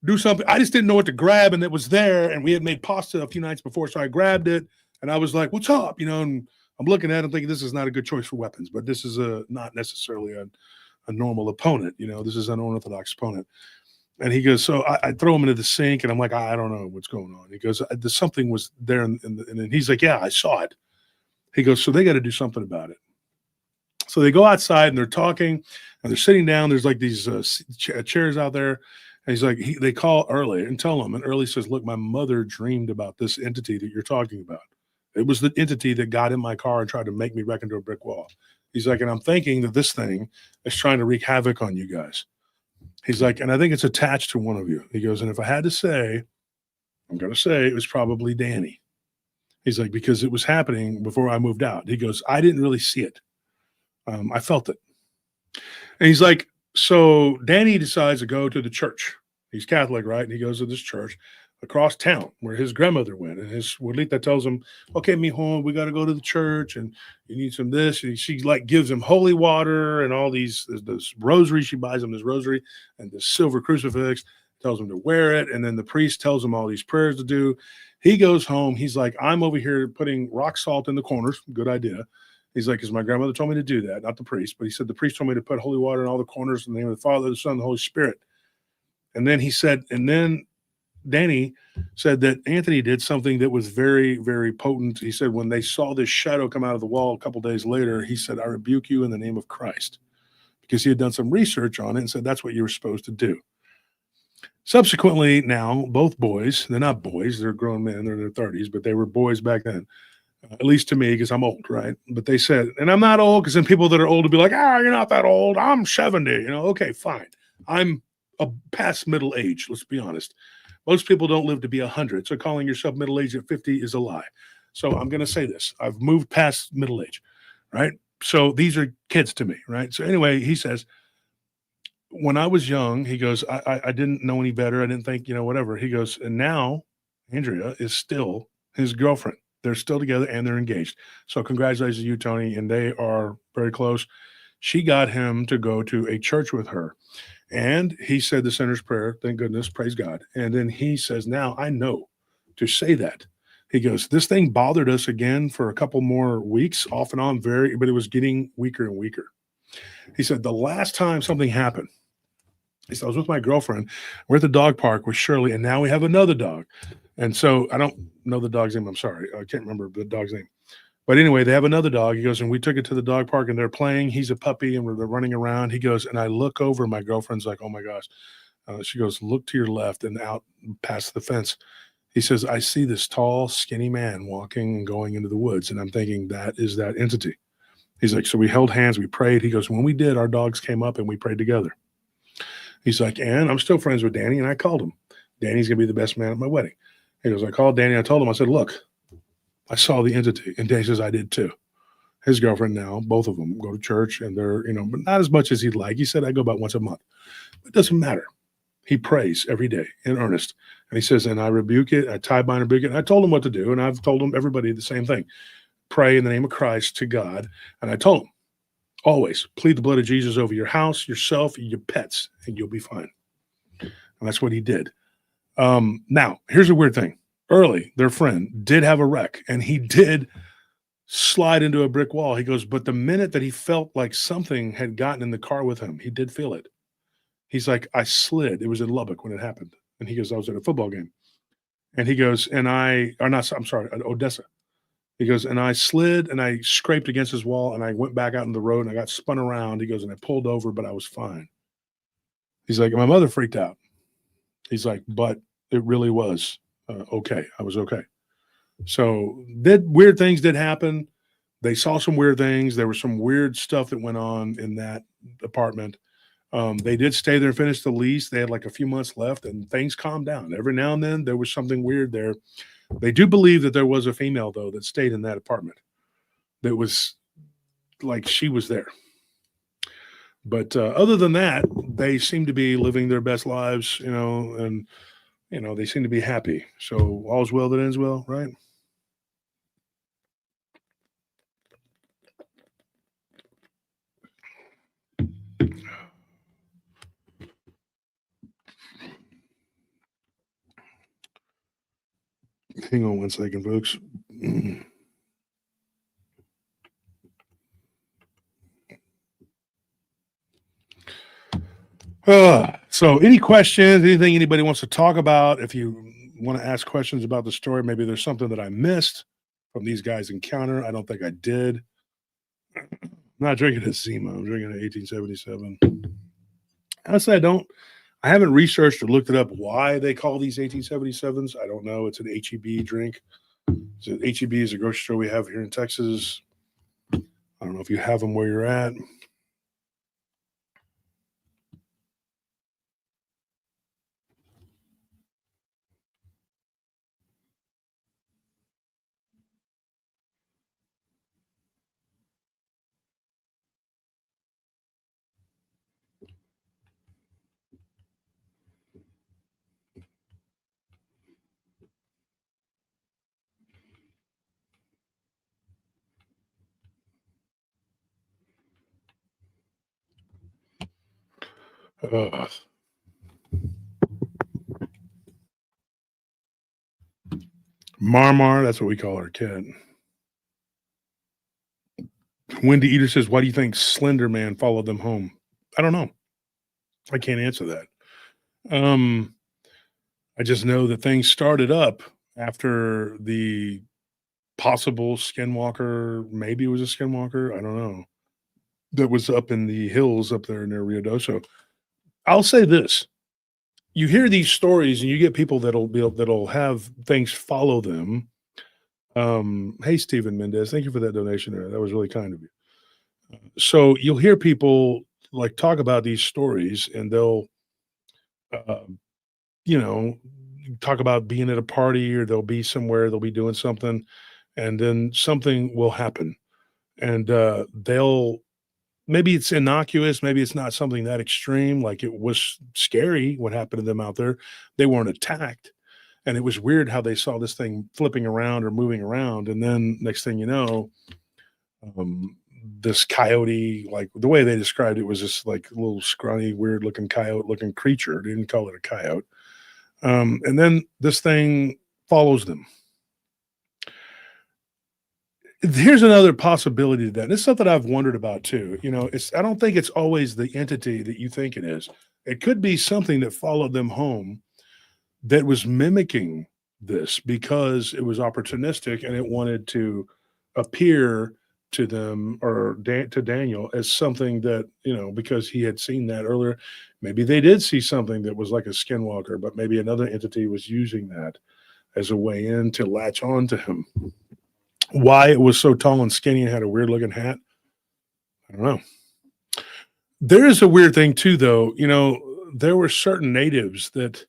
do something. I just didn't know what to grab, and it was there, and we had made pasta a few nights before, so I grabbed it, and I was like, what's up? And I'm looking at it thinking this is not a good choice for weapons, but this is not necessarily a normal opponent. This is an unorthodox opponent. And he goes, so I throw him into the sink, and I'm like, I don't know what's going on. He goes, something was there, and he's like, yeah, I saw it. He goes, so they got to do something about it. So they go outside, and they're talking, and they're sitting down. There's like these chairs out there. And he's like, they call Early and tell him. And Early says, look, my mother dreamed about this entity that you're talking about. It was the entity that got in my car and tried to make me wreck into a brick wall. He's like, and I'm thinking that this thing is trying to wreak havoc on you guys. He's like, and I think it's attached to one of you. He goes, and if I had to say, I'm going to say it was probably Danny. He's like, because it was happening before I moved out. He goes, I didn't really see it. I felt it. And he's like, so Danny decides to go to the church. He's Catholic, right? And he goes to this church across town where his grandmother went. And his Juanita tells him, okay, mijo, we got to go to the church and you need some this. And she like gives him holy water and all these, this rosary. She buys him this rosary and this silver crucifix, tells him to wear it. And then the priest tells him all these prayers to do. He goes home. He's like, I'm over here putting rock salt in the corners. Good idea. He's like, because my grandmother told me to do that, not the priest. But he said, the priest told me to put holy water in all the corners in the name of the Father, the Son, and the Holy Spirit. And then he said, and then Danny said that Anthony did something that was very, very potent. He said, when they saw this shadow come out of the wall a couple days later, he said, I rebuke you in the name of Christ. Because he had done some research on it and said, that's what you were supposed to do. Subsequently, now, both boys, they're not boys, they're grown men, they're in their 30s, but they were boys back then. At least to me, because I'm old, right? But they said, and I'm not old, because then people that are old will be like, you're not that old. I'm 70. Okay, fine. I'm past middle age, let's be honest. Most people don't live to be 100, so calling yourself middle-aged at 50 is a lie. So I'm going to say this. I've moved past middle age, right? So these are kids to me, right? So anyway, he says, when I was young, he goes, I didn't know any better. I didn't think, whatever. He goes, and now Andrea is still his girlfriend. They're still together and they're engaged. So congratulations to you, Tony. And they are very close. She got him to go to a church with her. And he said the sinner's prayer. Thank goodness. Praise God. And then he says, now I know to say that. He goes, this thing bothered us again for a couple more weeks off and on, but it was getting weaker and weaker. He said, the last time something happened, he said, I was with my girlfriend. We're at the dog park with Shirley, and now we have another dog. And so I don't know the dog's name. I'm sorry. I can't remember the dog's name. But anyway, they have another dog. He goes, and we took it to the dog park, and they're playing. He's a puppy, and they're running around. He goes, and I look over. My girlfriend's like, oh, my gosh. She goes, look to your left and out past the fence. He says, I see this tall, skinny man walking and going into the woods. And I'm thinking, that is that entity. He's like, so we held hands. We prayed. He goes, when we did, our dogs came up, and we prayed together. He's like, and I'm still friends with Danny, and I called him. Danny's going to be the best man at my wedding. He goes, I called Danny. I told him, I said, look, I saw the entity. And Danny says, I did too. His girlfriend now, both of them go to church, and they're, but not as much as he'd like. He said, I go about once a month. It doesn't matter. He prays every day in earnest. And he says, and I rebuke it. I tie, bind, rebuke it. And I told him what to do. And I've told him, everybody, the same thing. Pray in the name of Christ to God. And I told him, always plead the blood of Jesus over your house, yourself, your pets, and you'll be fine. And that's what he did. Now, here's a weird thing. Early, their friend did have a wreck, and he did slide into a brick wall. He goes, but the minute that he felt like something had gotten in the car with him, he did feel it. He's like, I slid. It was in Lubbock when it happened. And he goes, I was at a football game. And he goes, I'm sorry, at Odessa. He goes, and I slid and I scraped against his wall, and I went back out in the road, and I got spun around. He goes, and I pulled over, but I was fine. He's like, my mother freaked out. He's like, but it really was okay. I was okay. So weird things did happen. They saw some weird things. There was some weird stuff that went on in that apartment. They did stay there and finish the lease. They had like a few months left, and things calmed down. Every now and then there was something weird there. They do believe that there was a female, though, that stayed in that apartment. That was like she was there. But other than that, they seem to be living their best lives, and, they seem to be happy. So all's well that ends well, right? Hang on 1 second, folks. So any questions, anything anybody wants to talk about? If you want to ask questions about the story, maybe there's something that I missed from these guys' encounter. I don't think I did. I'm not drinking a Zima. I'm drinking an 1877. Honestly, I haven't researched or looked it up why they call these 1877s. I don't know. It's an HEB drink. So HEB is a grocery store we have here in Texas. I don't know if you have them where you're at. Marmar, that's what we call our cat. Wendy Eater says, why do you think Slender Man followed them home? I don't know. I can't answer that. I just know that things started up after the possible Skinwalker, maybe it was a Skinwalker, I don't know, that was up in the hills up there near Rio Doso. I'll say this. You hear these stories and you get people that'll have things follow them. Hey, Stephen Mendez, thank you for that donation there. That was really kind of you. So you'll hear people like talk about these stories, and they'll, uh, talk about being at a party, or they'll be somewhere, they'll be doing something, and then something will happen, and they'll, maybe it's innocuous, maybe it's not something that extreme, like it was scary what happened to them out there. They weren't attacked, and it was weird how they saw this thing flipping around or moving around, and then next thing you know, this coyote, like the way they described it, was this like little scrawny, weird looking coyote looking creature. They didn't call it a coyote. And then this thing follows them. Here's another possibility to that. And it's something I've wondered about too. I don't think it's always the entity that you think it is. It could be something that followed them home that was mimicking this because it was opportunistic and it wanted to appear to them or to Daniel as something that, because he had seen that earlier. Maybe they did see something that was like a skinwalker, but maybe another entity was using that as a way in to latch on to him. Why it was so tall and skinny and had a weird looking hat, I don't know. There is a weird thing too, though. There were certain natives that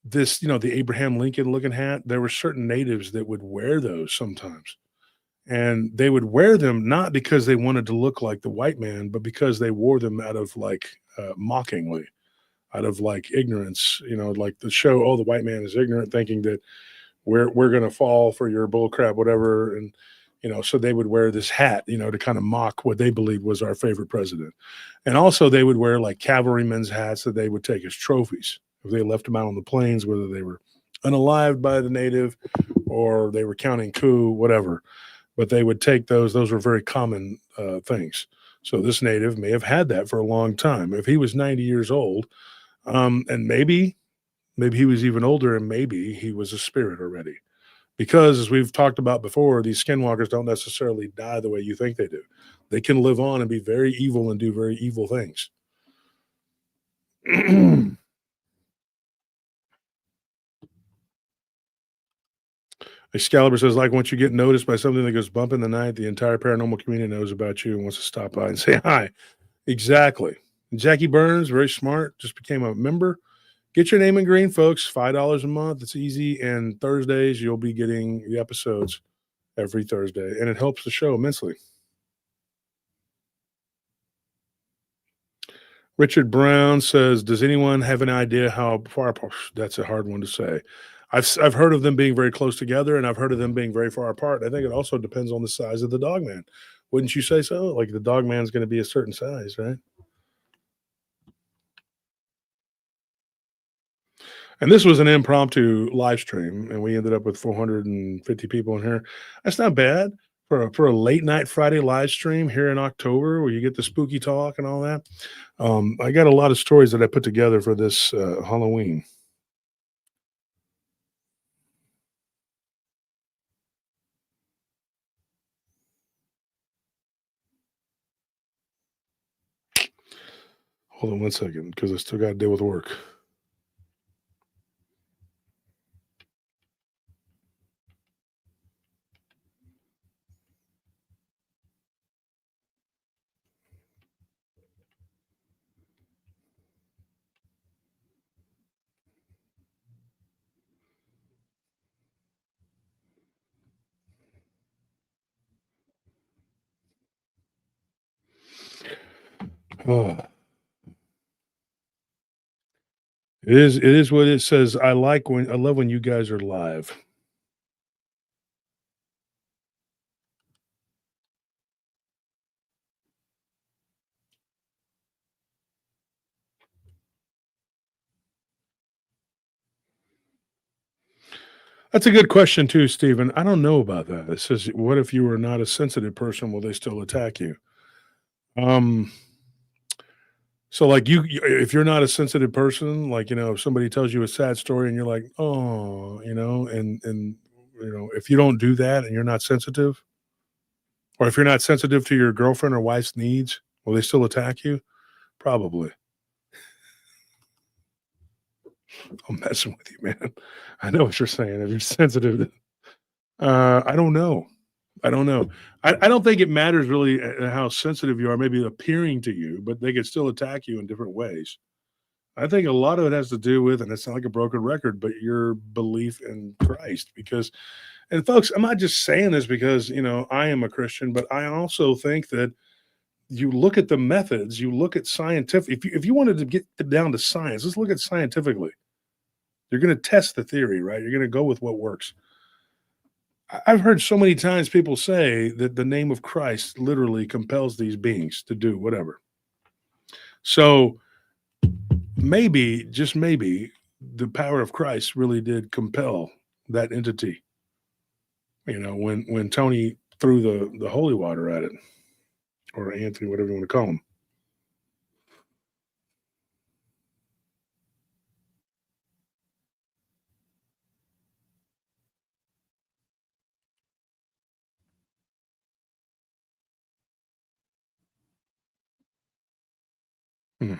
the Abraham Lincoln looking hat, there were certain natives that would wear those sometimes. And they would wear them not because they wanted to look like the white man, but because they wore them out of mockingly, out of ignorance, like the show, oh, the white man is ignorant, thinking that we're going to fall for your bull crap, whatever. And, so they would wear this hat, to kind of mock what they believed was our favorite president. And also they would wear cavalrymen's hats that they would take as trophies. If they left them out on the plains, whether they were unalived by the native or they were counting coup, whatever. But they would take those. Those were very common things. So this native may have had that for a long time. If he was 90 years old, and maybe he was even older, and maybe he was a spirit already. Because as we've talked about before, these skinwalkers don't necessarily die the way you think they do. They can live on and be very evil and do very evil things. Excalibur says, once you get noticed by something that goes bump in the night, the entire paranormal community knows about you and wants to stop by and say hi. Exactly. Jackie Burns, very smart, just became a member. Get your name in green, folks. $5 a month. It's easy. And Thursdays, you'll be getting the episodes every Thursday. And it helps the show immensely. Richard Brown says, does anyone have an idea how far apart? That's a hard one to say. I've heard of them being very close together, and I've heard of them being very far apart. I think it also depends on the size of the dog man. Wouldn't you say so? Like the dog man's going to be a certain size, right? And this was an impromptu live stream, and we ended up with 450 people in here. That's not bad for a late night Friday live stream here in October, where you get the spooky talk and all that. I got a lot of stories that I put together for this Halloween. Hold on one second, because I still got to deal with work. Oh. It is what it says. I love when you guys are live. That's a good question too, Stephen. I don't know about that. It says, what if you were not a sensitive person? Will they still attack you? So if you're not a sensitive person, if somebody tells you a sad story and you're like, oh, and if you don't do that and you're not sensitive, or if you're not sensitive to your girlfriend or wife's needs, will they still attack you? Probably. I'm messing with you, man. I know what you're saying. If you're sensitive, I don't know. I don't think it matters really how sensitive you are, maybe appearing to you, but they could still attack you in different ways. I think a lot of it has to do with, and it's not like a broken record, but your belief in Christ. And folks, I'm not just saying this because, I am a Christian, but I also think that you look at the methods, you look at scientific, if you wanted to get down to science, let's look at scientifically. You're going to test the theory, right? You're going to go with what works. I've heard so many times people say that the name of Christ literally compels these beings to do whatever. So maybe, just maybe, the power of Christ really did compel that entity. When Tony threw the holy water at it, or Anthony, whatever you want to call him. Hmm.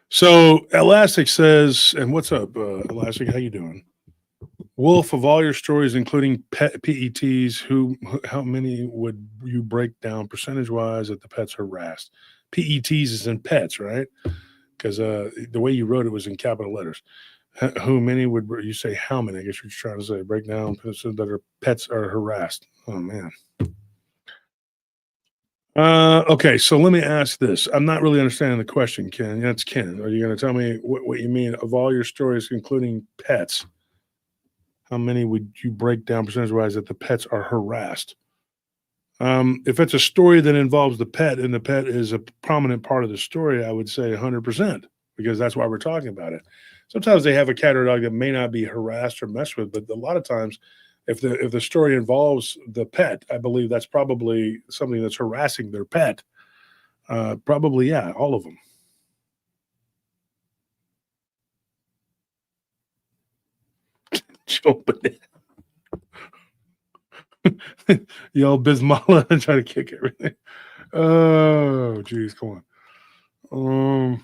So Elastic says, and what's up, Elastic? How you doing? Wolf, of all your stories, including PETs, how many would you break down percentage wise that the pets harassed? PETs is in pets, right? Because the way you wrote it was in capital letters. Who many would you say? How many? I guess you're trying to say break down that our pets are harassed. Oh man. Okay, so let me ask this. I'm not really understanding the question, Ken. That's Ken. Are you going to tell me what you mean of all your stories, including pets? How many would you break down percentage wise that the pets are harassed? If it's a story that involves the pet and the pet is a prominent part of the story, I would say 100% because that's why we're talking about it. Sometimes they have a cat or dog that may not be harassed or messed with, but a lot of times, if the story involves the pet, I believe that's probably something that's harassing their pet. Probably, yeah, all of them. Joe Banana. Yo, Bismillah and try to kick everything. Oh, geez, come on.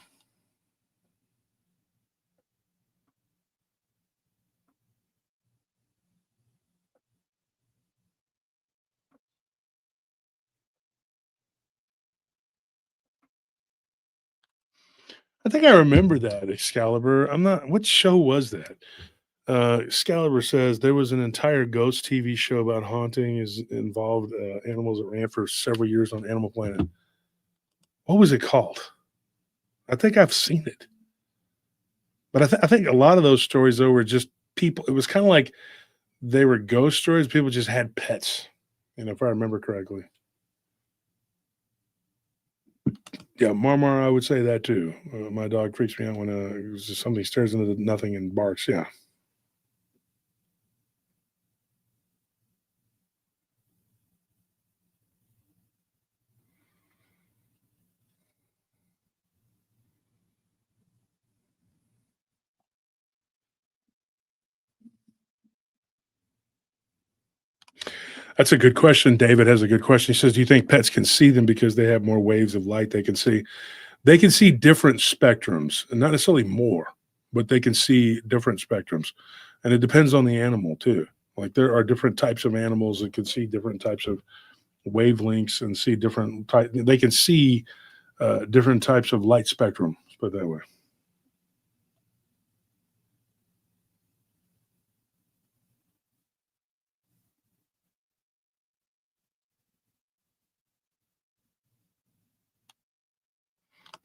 I think I remember that Excalibur. I'm not. What show was that? Excalibur says there was an entire ghost TV show about haunting is involved animals that ran for several years on Animal Planet. What was it called? I think I've seen it, but I think a lot of those stories though were just people. It was kind of like they were ghost stories. People just had pets. If I remember correctly. Yeah, Marmar, I would say that too. My dog freaks me out when it was just somebody stares into nothing and barks. Yeah. That's a good question. David has a good question. He says, "Do you think pets can see them because they have more waves of light they can see?" They can see different spectrums, and not necessarily more, but they can see different spectrums, and it depends on the animal too. Like there are different types of animals that can see different types of wavelengths and see different type. They can see different types of light spectrum. Let's put it that way.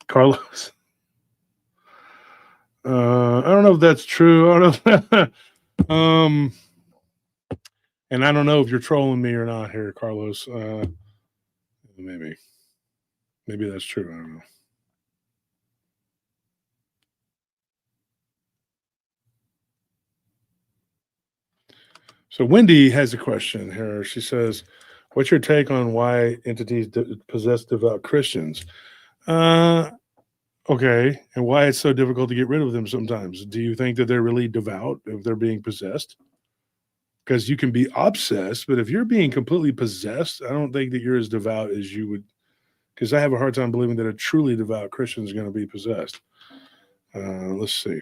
Carlos, I don't know if that's true. I don't know. um, and I don't know if you're trolling me or not here, Carlos. Maybe. Maybe that's true. I don't know. So Wendy has a question here. She says, "What's your take on why entities possess devout Christians?" Uh, okay, and why it's so difficult to get rid of them sometimes. Do you think that they're really devout if they're being possessed? Because you can be obsessed, but if you're being completely possessed, I don't think that you're as devout as you would. Because I have a hard time believing that a truly devout Christian is going to be possessed. Let's see.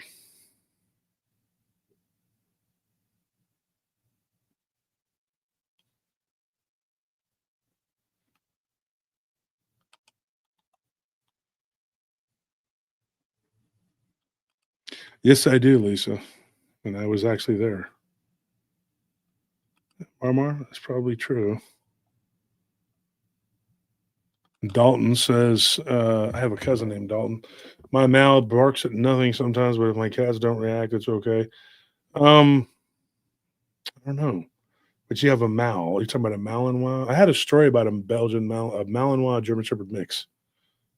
Yes, I do, Lisa, and I was actually there. Marmar, that's probably true. Dalton says, I have a cousin named Dalton. My Mal barks at nothing sometimes, but if my cats don't react, it's okay. I don't know. But you have a Mal. Are you talking about a Malinois? I had a story about a Belgian a Malinois German Shepherd mix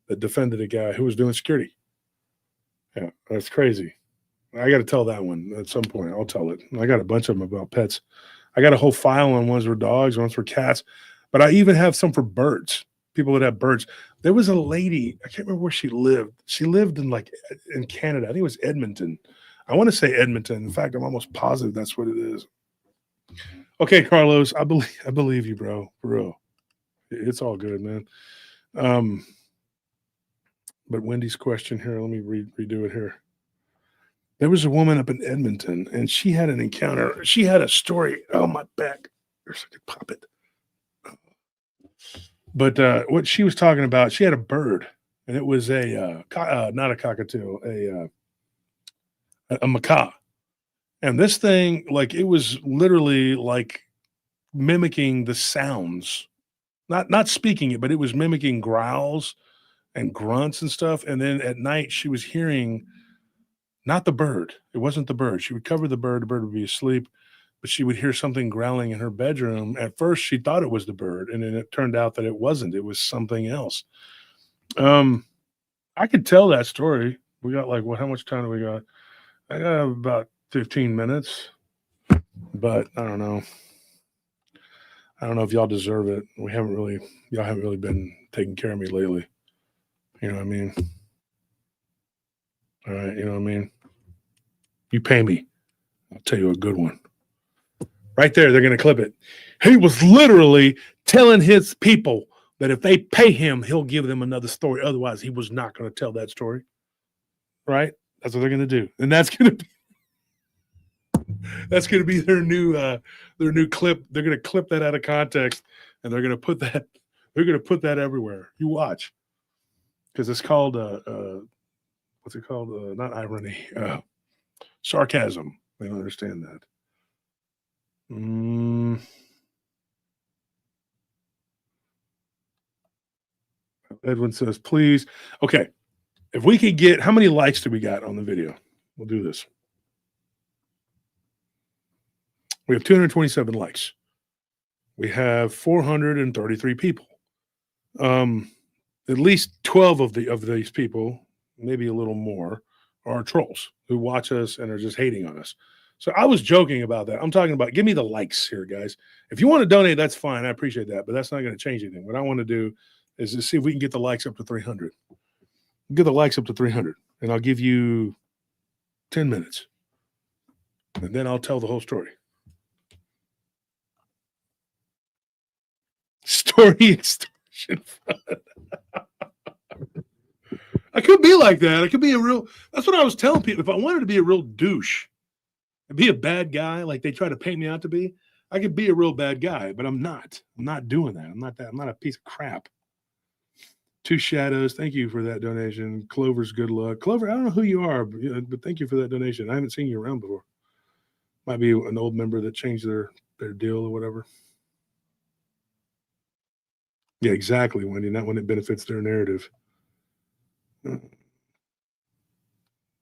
that defended a guy who was doing security. Yeah, that's crazy. I got to tell that one at some point. I'll tell it. I got a bunch of them about pets. I got a whole file on ones for dogs, ones for cats, but I even have some for birds. People that have birds. There was a lady, I can't remember where she lived. She lived in Canada. I think it was Edmonton. I want to say Edmonton. In fact, I'm almost positive that's what it is. Okay, Carlos, I believe you, bro. For real. It's all good, man. But Wendy's question here, let me redo it here. There was a woman up in Edmonton, and she had an encounter. She had a story. Oh, my back. There's I could pop it. But what she was talking about, she had a bird, and it was not a cockatoo, a macaw. And this thing, like, it was literally like mimicking the sounds, not speaking it, but it was mimicking growls and grunts and stuff. And then at night, she was hearing not the bird. It wasn't the bird. She would cover the bird would be asleep, but she would hear something growling in her bedroom. At first, she thought it was the bird, and then it turned out that it wasn't. It was something else. I could tell that story. We got how much time do we got? I got about 15 minutes, but I don't know. I don't know if y'all deserve it. Y'all haven't really been taking care of me lately. You know what I mean? All right, you know what I mean? You pay me. I'll tell you a good one. Right there, they're going to clip it. He was literally telling his people that if they pay him, he'll give them another story. Otherwise, he was not going to tell that story. Right? That's what they're going to do. And that's going to be their new clip. They're going to clip that out of context, and they're going to put that everywhere. You watch. Because it's called what's it called? Not irony, sarcasm. They don't understand that. Edwin says, please. Okay. If we could get, how many likes do we got on the video? We'll do this. We have 227 likes. We have 433 people. At least 12 of these people, maybe a little more, are trolls who watch us and are just hating on us. So I was joking about that. I'm talking about, give me the likes here, guys. If you want to donate, that's fine. I appreciate that, but that's not going to change anything. What I want to do is to see if we can get the likes up to 300. Get the likes up to 300, and I'll give you 10 minutes. And then I'll tell the whole story. Story extortion fund. I could be like that. I could be that's what I was telling people. If I wanted to be a real douche and be a bad guy, like they try to paint me out to be, I could be a real bad guy, but I'm not. I'm not doing that. I'm not that. I'm not a piece of crap. Two Shadows, thank you for that donation. Clover's good luck. Clover, I don't know who you are, but thank you for that donation. I haven't seen you around before. Might be an old member that changed their deal or whatever. Yeah, exactly, Wendy. Not when it benefits their narrative.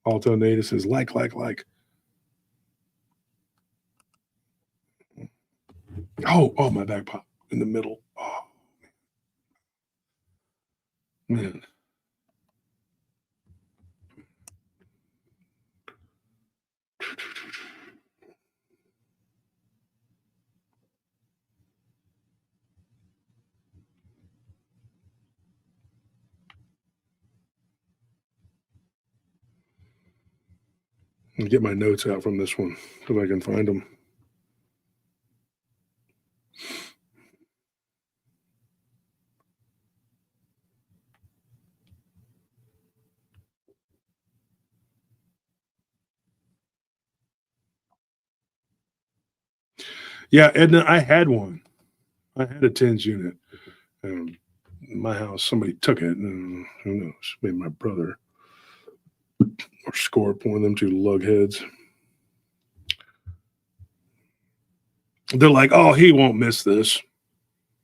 Alto Native says, like. Oh, my back pop in the middle. Oh, man. I'll get my notes out from this one if I can find them. Yeah, Edna, I had one. I had a TENS unit. In my house, somebody took it, and who knows, maybe my brother or Scorp, one of them two lugheads. They're like, oh, he won't miss this.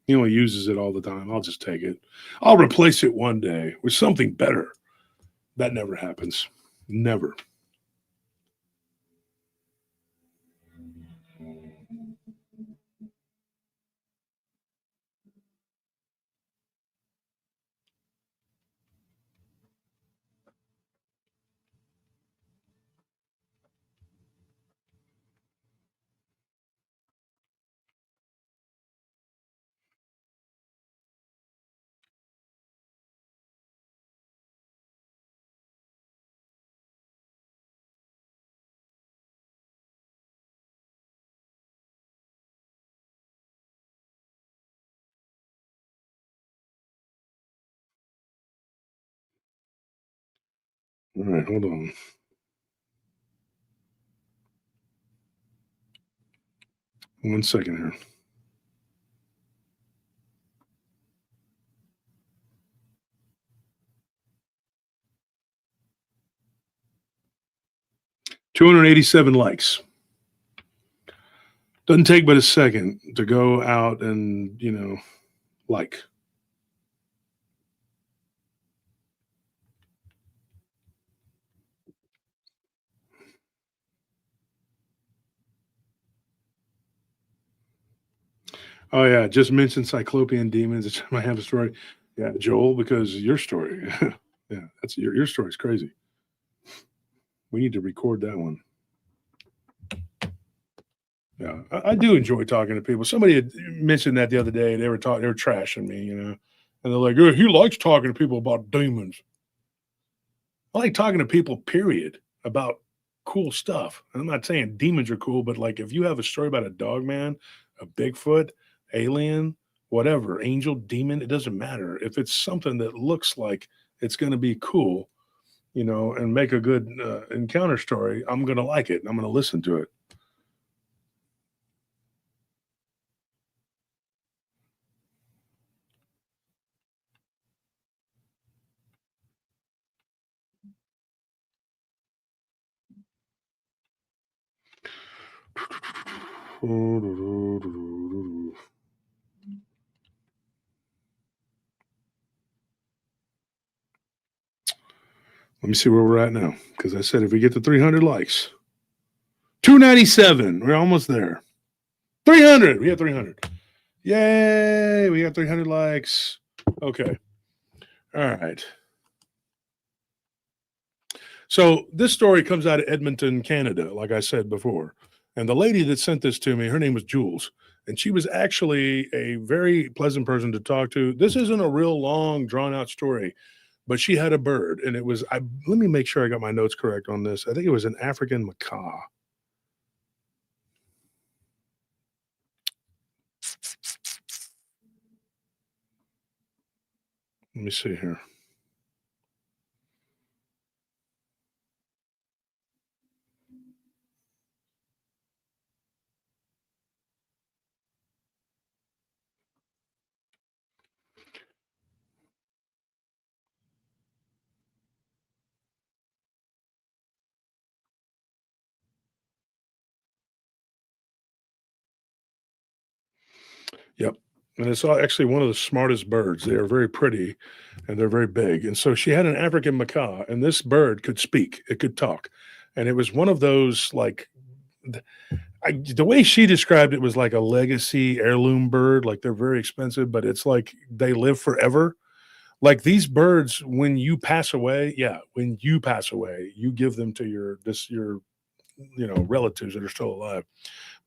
He only uses it all the time. I'll just take it. I'll replace it one day with something better. That never happens. Never. All right, hold on. One second here. $287 likes. Doesn't take but a second to go out and, like. Oh yeah, just mentioned Cyclopean demons. It's I have a story. Yeah, Joel, because your story. Yeah, that's your story's crazy. We need to record that one. Yeah, I do enjoy talking to people. Somebody had mentioned that the other day. They were trashing me, and they're like, "Oh, he likes talking to people about demons." I like talking to people, period, about cool stuff. And I'm not saying demons are cool, but like if you have a story about a dog man, a Bigfoot, alien, whatever, angel, demon, it doesn't matter. If it's something that looks like it's going to be cool, and make a good encounter story, I'm going to like it. And I'm going to listen to it. Let me see where we're at now. Because I said if we get to 300 likes, 297, we're almost there. 300, we have 300. Yay, we got 300 likes. Okay. All right. So this story comes out of Edmonton, Canada, like I said before. And the lady that sent this to me, her name was Jules. And she was actually a very pleasant person to talk to. This isn't a real long, drawn out story, but she had a bird. And it was, let me make sure I got my notes correct on this. I think it was an African macaw. Let me see here. Yep. And it's actually one of the smartest birds. They are very pretty and they're very big. And so she had an African macaw, and this bird could speak, it could talk. And it was one of those like, the way she described it was like a legacy heirloom bird. Like they're very expensive, but it's like they live forever. Like these birds, when you pass away, when you pass away, you give them to your relatives that are still alive,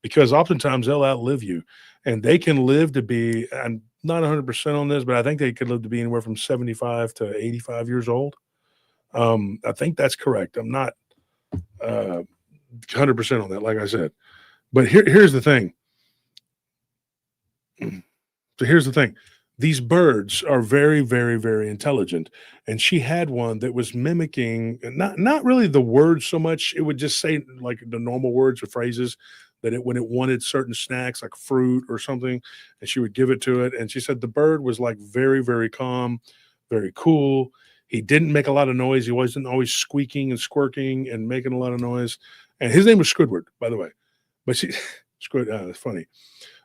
because oftentimes they'll outlive you, and they can live to be. I'm not 100% on this, but I think they could live to be anywhere from 75 to 85 years old. I think that's correct. I'm not 100% on that, like I said. But here's the thing. So here's the thing. These birds are very, very, very intelligent. And she had one that was mimicking not really the words so much. It would just say like the normal words or phrases that when it wanted certain snacks like fruit or something, and she would give it to it. And she said the bird was like very, very calm, very cool. He didn't make a lot of noise. He wasn't always squeaking and squirking and making a lot of noise. And his name was Squidward, by the way. But Squid, it's funny.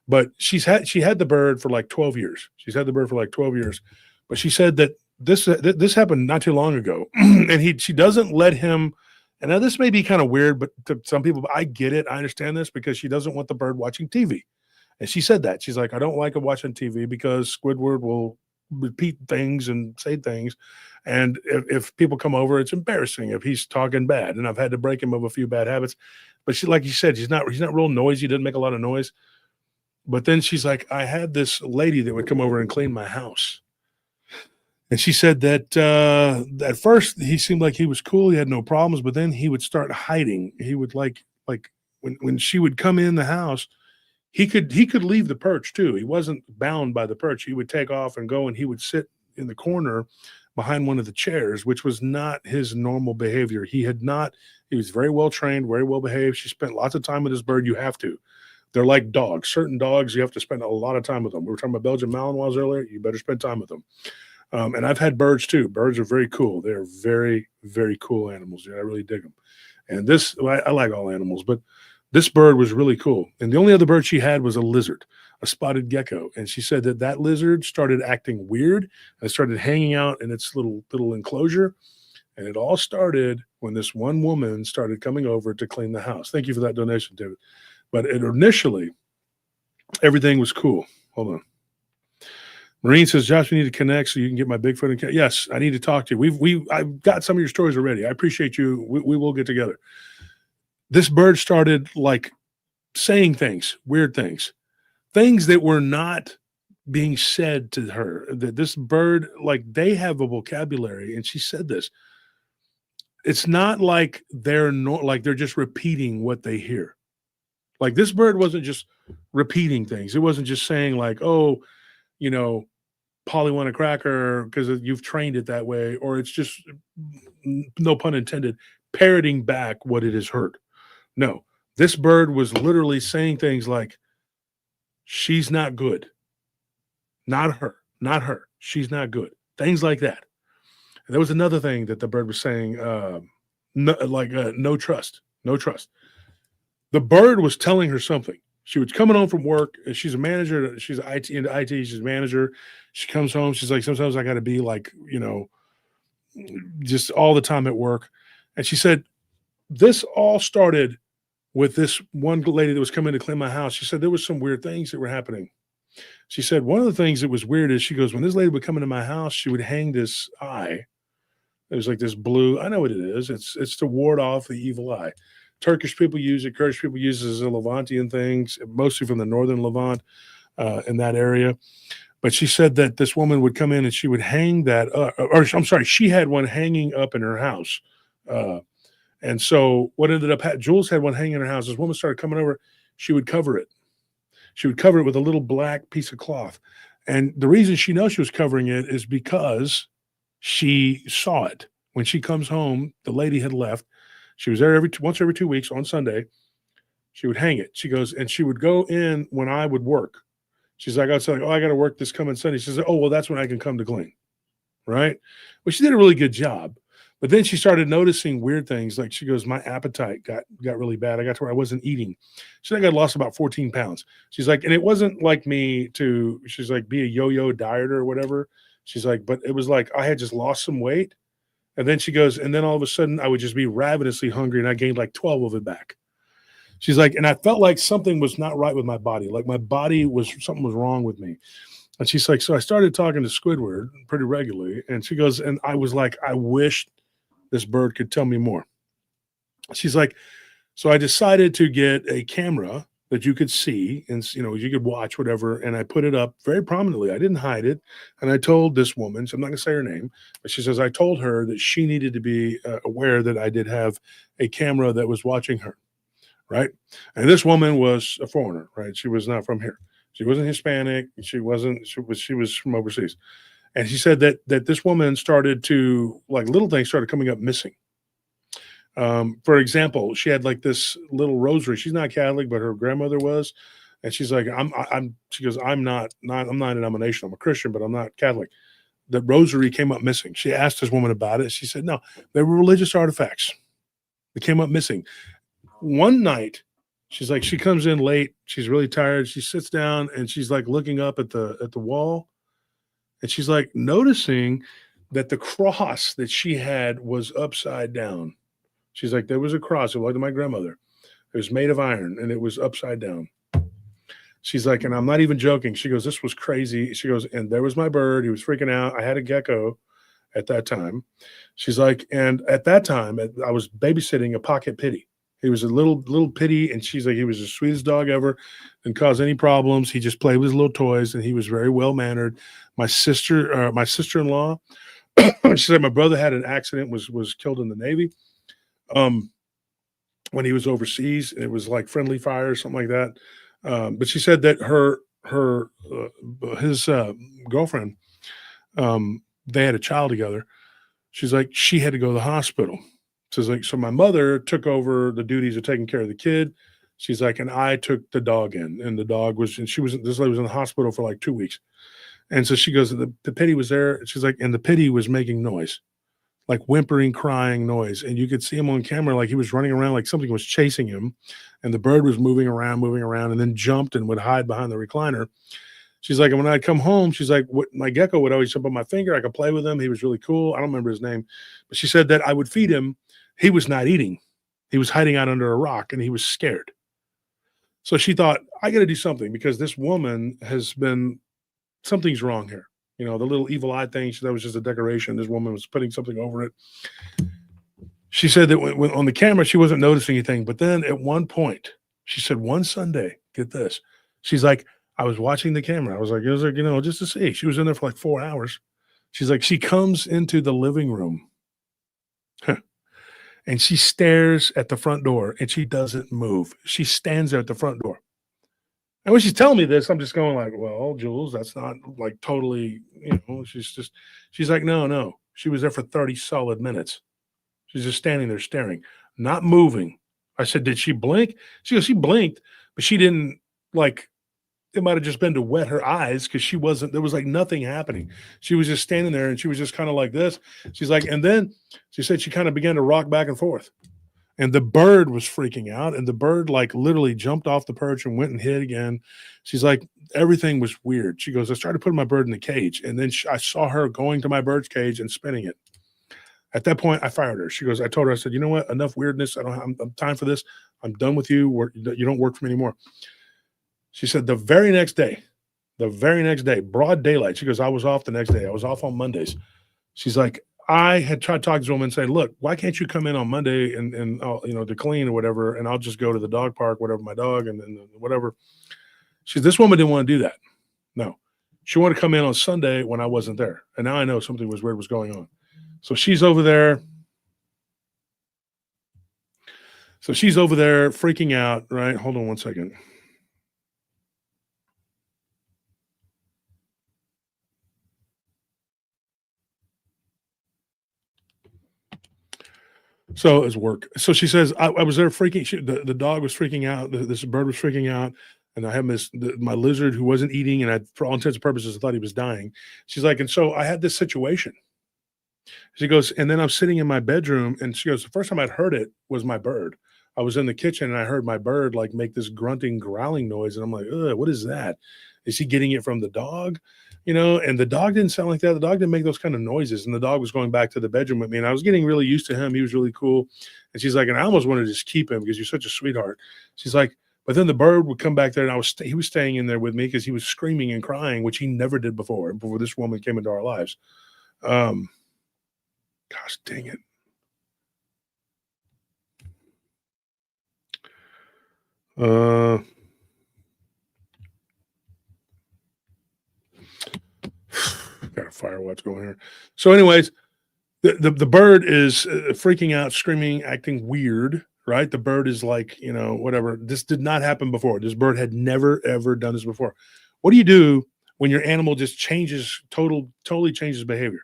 But she had the bird for like 12 years. She's had the bird for like 12 years. But she said that this happened not too long ago, and she doesn't let him. And now this may be kind of weird, but to some people, I get it. I understand this because she doesn't want the bird watching TV. And she said that. She's like, I don't like it watching TV because Squidward will repeat things and say things. And if people come over, it's embarrassing if he's talking bad. And I've had to break him of a few bad habits. But she, like you said, he's not real noisy. He doesn't make a lot of noise. But then she's like, I had this lady that would come over and clean my house. And she said that at first he seemed like he was cool. He had no problems. But then he would start hiding. He would like when she would come in the house, he could leave the perch too. He wasn't bound by the perch. He would take off and go, and he would sit in the corner behind one of the chairs, which was not his normal behavior. He was very well trained, very well behaved. She spent lots of time with this bird. You have to. They're like dogs. Certain dogs, you have to spend a lot of time with them. We were talking about Belgian Malinois earlier. You better spend time with them. And I've had birds too. Birds are very cool. They're very, very cool animals. I really dig them. And I like all animals, but this bird was really cool. And the only other bird she had was a lizard, a spotted gecko. And she said that lizard started acting weird and started hanging out in its little enclosure. And it all started when this one woman started coming over to clean the house. Thank you for that donation, David. But initially, everything was cool. Hold on. Marine says, Josh, we need to connect so you can get my Bigfoot. Yes, I need to talk to you. I've got some of your stories already. I appreciate you. We will get together. This bird started like saying things, weird things that were not being said to her. That this bird, like, they have a vocabulary, and she said this. It's not like they're just repeating what they hear. Like, this bird wasn't just repeating things. It wasn't just saying like, oh, Polly want a cracker because you've trained it that way, or it's just, no pun intended, parroting back what it has heard. No, this bird was literally saying things like, she's not good. Not her. She's not good. Things like that. And there was another thing that the bird was saying, no trust. The bird was telling her something. She was coming home from work, and she's a manager. She's into IT. She's a manager. She comes home. She's like, sometimes I got to be like, just all the time at work. And she said, this all started with this one lady that was coming to clean my house. She said there was some weird things that were happening. She said one of the things that was weird is, she goes, when this lady would come into my house, she would hang this eye. It was like this blue. I know what it is. It's to ward off the evil eye. Turkish people use it. Kurdish people use it as a Levantian things, mostly from the northern Levant, in that area. But she said that this woman would come in and she would hang that, she had one hanging up in her house. And so what ended up, Jules had one hanging in her house. This woman started coming over. She would cover it. She would cover it with a little black piece of cloth. And the reason she knows she was covering it is because she saw it. When she comes home, the lady had left. She was there once every 2 weeks on Sunday. She would hang it. She goes, and she would go in when I would work. She's like, I was like, oh, I got to work this coming Sunday. She says, oh, well, that's when I can come to clean. Right? Well, she did a really good job. But then she started noticing weird things. Like, she goes, my appetite got really bad. I got to where I wasn't eating. She's like, I lost about 14 pounds. She's like, and it wasn't like me to, she's like, be a yo-yo dieter or whatever. She's like, but it was like, I had just lost some weight. And then she goes, and then all of a sudden I would just be ravenously hungry, and I gained like 12 of it back. She's like, and I felt like something was not right with my body. Like something was wrong with me. And she's like, so I started talking to Squidward pretty regularly. And she goes, and I was like, I wish this bird could tell me more. She's like, so I decided to get a camera that you could see and, you could watch whatever. And I put it up very prominently. I didn't hide it. And I told this woman, so I'm not going to say her name, but she says, I told her that she needed to be aware that I did have a camera that was watching her. Right. And this woman was a foreigner, right? She was not from here. She wasn't Hispanic. She was from overseas. And she said that this woman started to, like, little things started coming up missing. For example, she had like this little rosary. She's not Catholic, but her grandmother was. And she's like, she goes, I'm not a denomination. I'm a Christian, but I'm not Catholic. The rosary came up missing. She asked this woman about it. She said, no, they were religious artifacts. They came up missing. One night, she's like, she comes in late. She's really tired. She sits down and she's like looking up at the wall. And she's like noticing that the cross that she had was upside down. She's like, there was a cross. It belonged to my grandmother. It was made of iron and it was upside down. She's like, and I'm not even joking. She goes, this was crazy. She goes, and there was my bird. He was freaking out. I had a gecko at that time. She's like, and at that time, I was babysitting a pocket pitty. He was a little pitty, and she's like, he was the sweetest dog ever, didn't cause any problems. He just played with his little toys, and he was very well mannered. My sister-in-law, she said my brother had an accident, was killed in the Navy, when he was overseas, and it was like friendly fire or something like that. But she said that his girlfriend, they had a child together. She's like, she had to go to the hospital. She's like, so my mother took over the duties of taking care of the kid. She's like, and I took the dog in, and the dog was, and this lady was in the hospital for like 2 weeks. And so she goes, the pitty was there. She's like, and the pitty was making noise, like whimpering, crying noise. And you could see him on camera, like he was running around, like something was chasing him. And the bird was moving around, and then jumped and would hide behind the recliner. She's like, and when I'd come home, she's like, my gecko would always jump on my finger. I could play with him. He was really cool. I don't remember his name, but she said that I would feed him. He was not eating. He was hiding out under a rock, and he was scared. So she thought, I got to do something, because this woman something's wrong here. You know, the little evil eye thing, that was just a decoration. This woman was putting something over it. She said that when on the camera, she wasn't noticing anything. But then at one point, she said one Sunday, get this, she's like, I was watching the camera. It was like, just to see. She was in there for like 4 hours. She's like, she comes into the living room and she stares at the front door, and she doesn't move. She stands there at the front door. And when she's telling me this, I'm just going like, well, Jules, that's not like totally, she's like, no. She was there for 30 solid minutes. She's just standing there staring, not moving. I said, did she blink? She goes, she blinked, but she didn't, like, it might have just been to wet her eyes, because there was like nothing happening. She was just standing there, and she was just kind of like this. She's like, and then she said she kind of began to rock back and forth. And the bird was freaking out, and the bird like literally jumped off the perch and went and hid again. She's like, everything was weird. She goes, I started putting my bird in the cage, and then I saw her going to my bird's cage and spinning it. At that point, I fired her. She goes, I told her, I said, you know what? Enough weirdness. I'm time for this. I'm done with you. You don't work for me anymore. She said the very next day, broad daylight. She goes, I was off the next day. I was off on Mondays. She's like, I had tried to talk to the woman and say, look, why can't you come in on Monday and to clean or whatever, and I'll just go to the dog park, whatever, my dog, and whatever. This woman didn't want to do that. No. She wanted to come in on Sunday when I wasn't there. And now I know something weird was going on. So she's over there. Freaking out, right? Hold on one second. So it's work. So she says, I was there freaking, the dog was freaking out. This bird was freaking out. And I have my lizard who wasn't eating. And for all intents and purposes, I thought he was dying. She's like, and so I had this situation. She goes, and then I'm sitting in my bedroom, and she goes, the first time I'd heard it was my bird. I was in the kitchen, and I heard my bird like make this grunting, growling noise. And I'm like, ugh, what is that? Is he getting it from the dog? And the dog didn't sound like that. The dog didn't make those kind of noises. And the dog was going back to the bedroom with me, and I was getting really used to him. He was really cool. And she's like, and I almost wanted to just keep him because you're such a sweetheart. She's like, but then the bird would come back there, and he was staying in there with me because he was screaming and crying, which he never did before this woman came into our lives. Gosh, dang it. Got a firewatch going here. So anyways, the bird is freaking out, screaming, acting weird, right? The bird is like, whatever. This did not happen before. This bird had never, ever done this before. What do you do when your animal just totally changes behavior?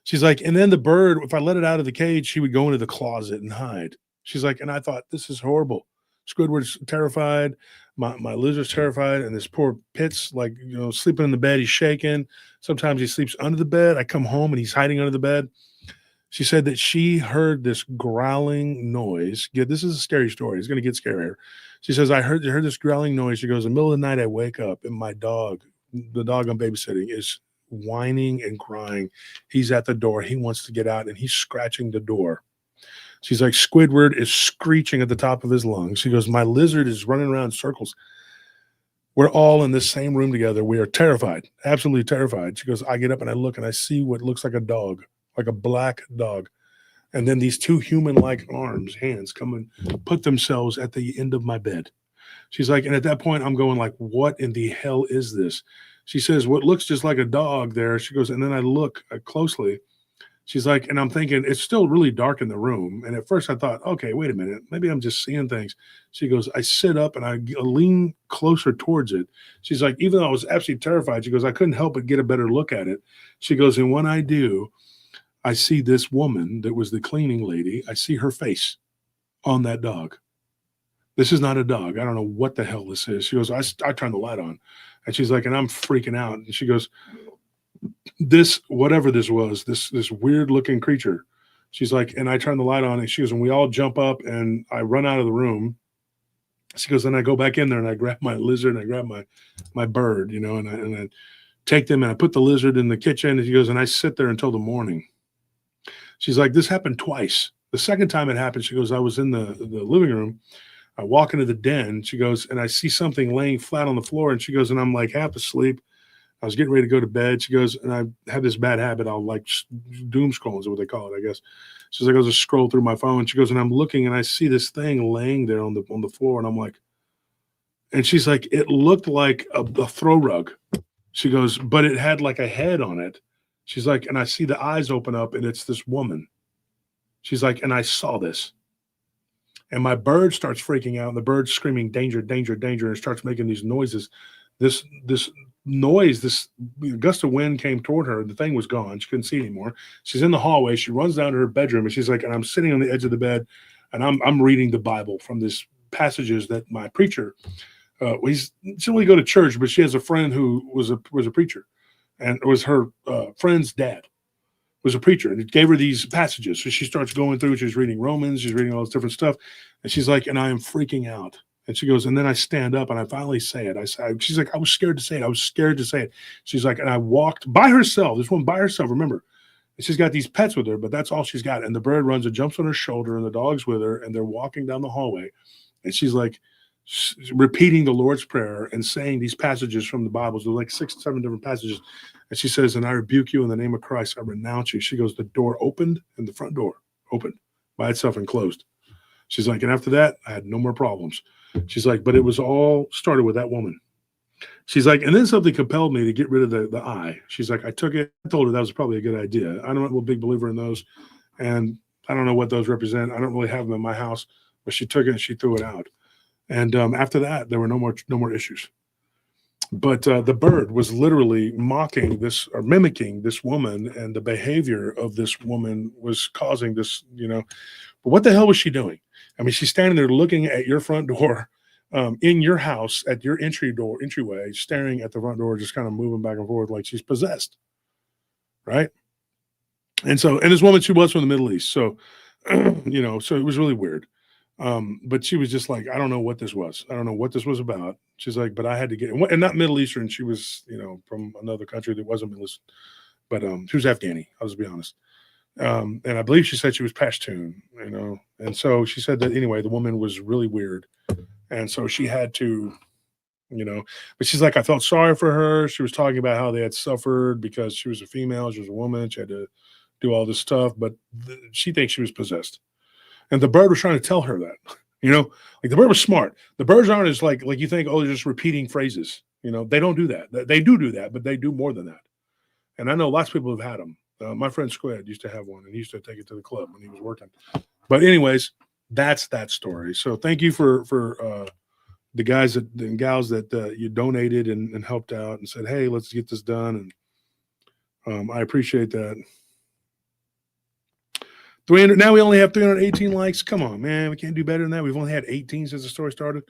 She's like, and then the bird, if I let it out of the cage, she would go into the closet and hide. She's like, and I thought, this is horrible. Squidward's terrified. My lizard's terrified. And this poor Pitt's like, sleeping in the bed. He's shaking. Sometimes he sleeps under the bed. I come home and he's hiding under the bed. She said that she heard this growling noise. Yeah, this is a scary story. It's going to get scarier. She says, I heard this growling noise. She goes, in the middle of the night, I wake up and my dog, the dog I'm babysitting, is whining and crying. He's at the door. He wants to get out, and he's scratching the door. She's like, Squidward is screeching at the top of his lungs. She goes, my lizard is running around in circles. We're all in this same room together. We are terrified, absolutely terrified. She goes, I get up and I look and I see what looks like a dog, like a black dog. And then these two human-like arms, hands, come and put themselves at the end of my bed. She's like, and at that point, I'm going like, what in the hell is this? She says, what looks just like a dog there. She goes, and then I look closely. She's like, and I'm thinking, it's still really dark in the room. And at first I thought, okay, wait a minute. Maybe I'm just seeing things. She goes, I sit up and I lean closer towards it. She's like, even though I was absolutely terrified, she goes, I couldn't help but get a better look at it. She goes, and when I do, I see this woman that was the cleaning lady. I see her face on that dog. This is not a dog. I don't know what the hell this is. She goes, I turned the light on. And she's like, and I'm freaking out. And she goes, this, whatever this was, this weird looking creature. She's like, and I turn the light on, and she goes, and we all jump up and I run out of the room. She goes, and I go back in there and I grab my lizard and I grab my bird, you know, and I take them and I put the lizard in the kitchen. And she goes, and I sit there until the morning. She's like, this happened twice. The second time it happened, she goes, I was in the living room. I walk into the den. She goes, and I see something laying flat on the floor. And she goes, and I'm like half asleep. I was getting ready to go to bed. She goes, and I have this bad habit. I'll like doom scroll is what they call it, I guess. She's like, I was just scroll through my phone. She goes, and I'm looking and I see this thing laying there on the floor. And I'm like, and she's like, it looked like a throw rug. She goes, but it had like a head on it. She's like, and I see the eyes open up and it's this woman. She's like, and I saw this. And my bird starts freaking out, and the bird's screaming, danger, danger, danger, and starts making these noises. This noise, this gust of wind came toward her. The thing was gone. She couldn't see anymore. She's in the hallway. She runs down to her bedroom, and she's like, and I'm sitting on the edge of the bed, and I'm reading the Bible from these passages that my preacher, she didn't really go to church, but she has a friend who was a preacher, and it was her friend's dad was a preacher, and it gave her these passages. So she starts going through, she's reading Romans, she's reading all this different stuff. And she's like, and I am freaking out. And she goes, and then I stand up and I finally say it. She's like, I was scared to say it. I was scared to say it. She's like, and I walked by herself, this woman by herself, remember, and she's got these pets with her, but that's all she's got. And the bird runs and jumps on her shoulder, and the dog's with her, and they're walking down the hallway. And she's like, repeating the Lord's Prayer and saying these passages from the Bible. There's like 6 or 7 different passages. And she says, and I rebuke you in the name of Christ. I renounce you. She goes, the door opened, and the front door opened by itself and closed. She's like, and after that, I had no more problems. She's like, but it was all started with that woman. She's like, and then something compelled me to get rid of the eye. She's like, I took it. I told her that was probably a good idea. I'm not a big believer in those. And I don't know what those represent. I don't really have them in my house, but she took it and she threw it out. And after that, there were no more issues. But the bird was literally mocking this or mimicking this woman, and the behavior of this woman was causing this, you know. But what the hell was she doing? I mean, she's standing there looking at your front door in your house at your entryway, staring at the front door, just kind of moving back and forth like she's possessed. Right. And this woman, she was from the Middle East. So, you know, so it was really weird. But she was just like, I don't know what this was. I don't know what this was about. She's like, but I had to get it. And not Middle Eastern. She was, you know, from another country that wasn't Middle Eastern, but she was Afghani. I'll just be honest. And I believe she said she was Pashtun, you know. And so she said that anyway, the woman was really weird. And so she had to, you know, but she's like, I felt sorry for her. She was talking about how they had suffered because she was a female. She was a woman. She had to do all this stuff, but she thinks she was possessed. And the bird was trying to tell her that, you know, like the bird was smart. The birds aren't as like you think, oh, they're just repeating phrases. You know, they don't do that. They do that, but they do more than that. And I know lots of people have had them. My friend Squid used to have one, and he used to take it to the club when he was working. But anyways, that's that story. So thank you for the guys and gals that you donated and helped out and said, hey, let's get this done. And I appreciate that. 300. Now we only have 318 likes. Come on, man. We can't do better than that. We've only had 18 since the story started.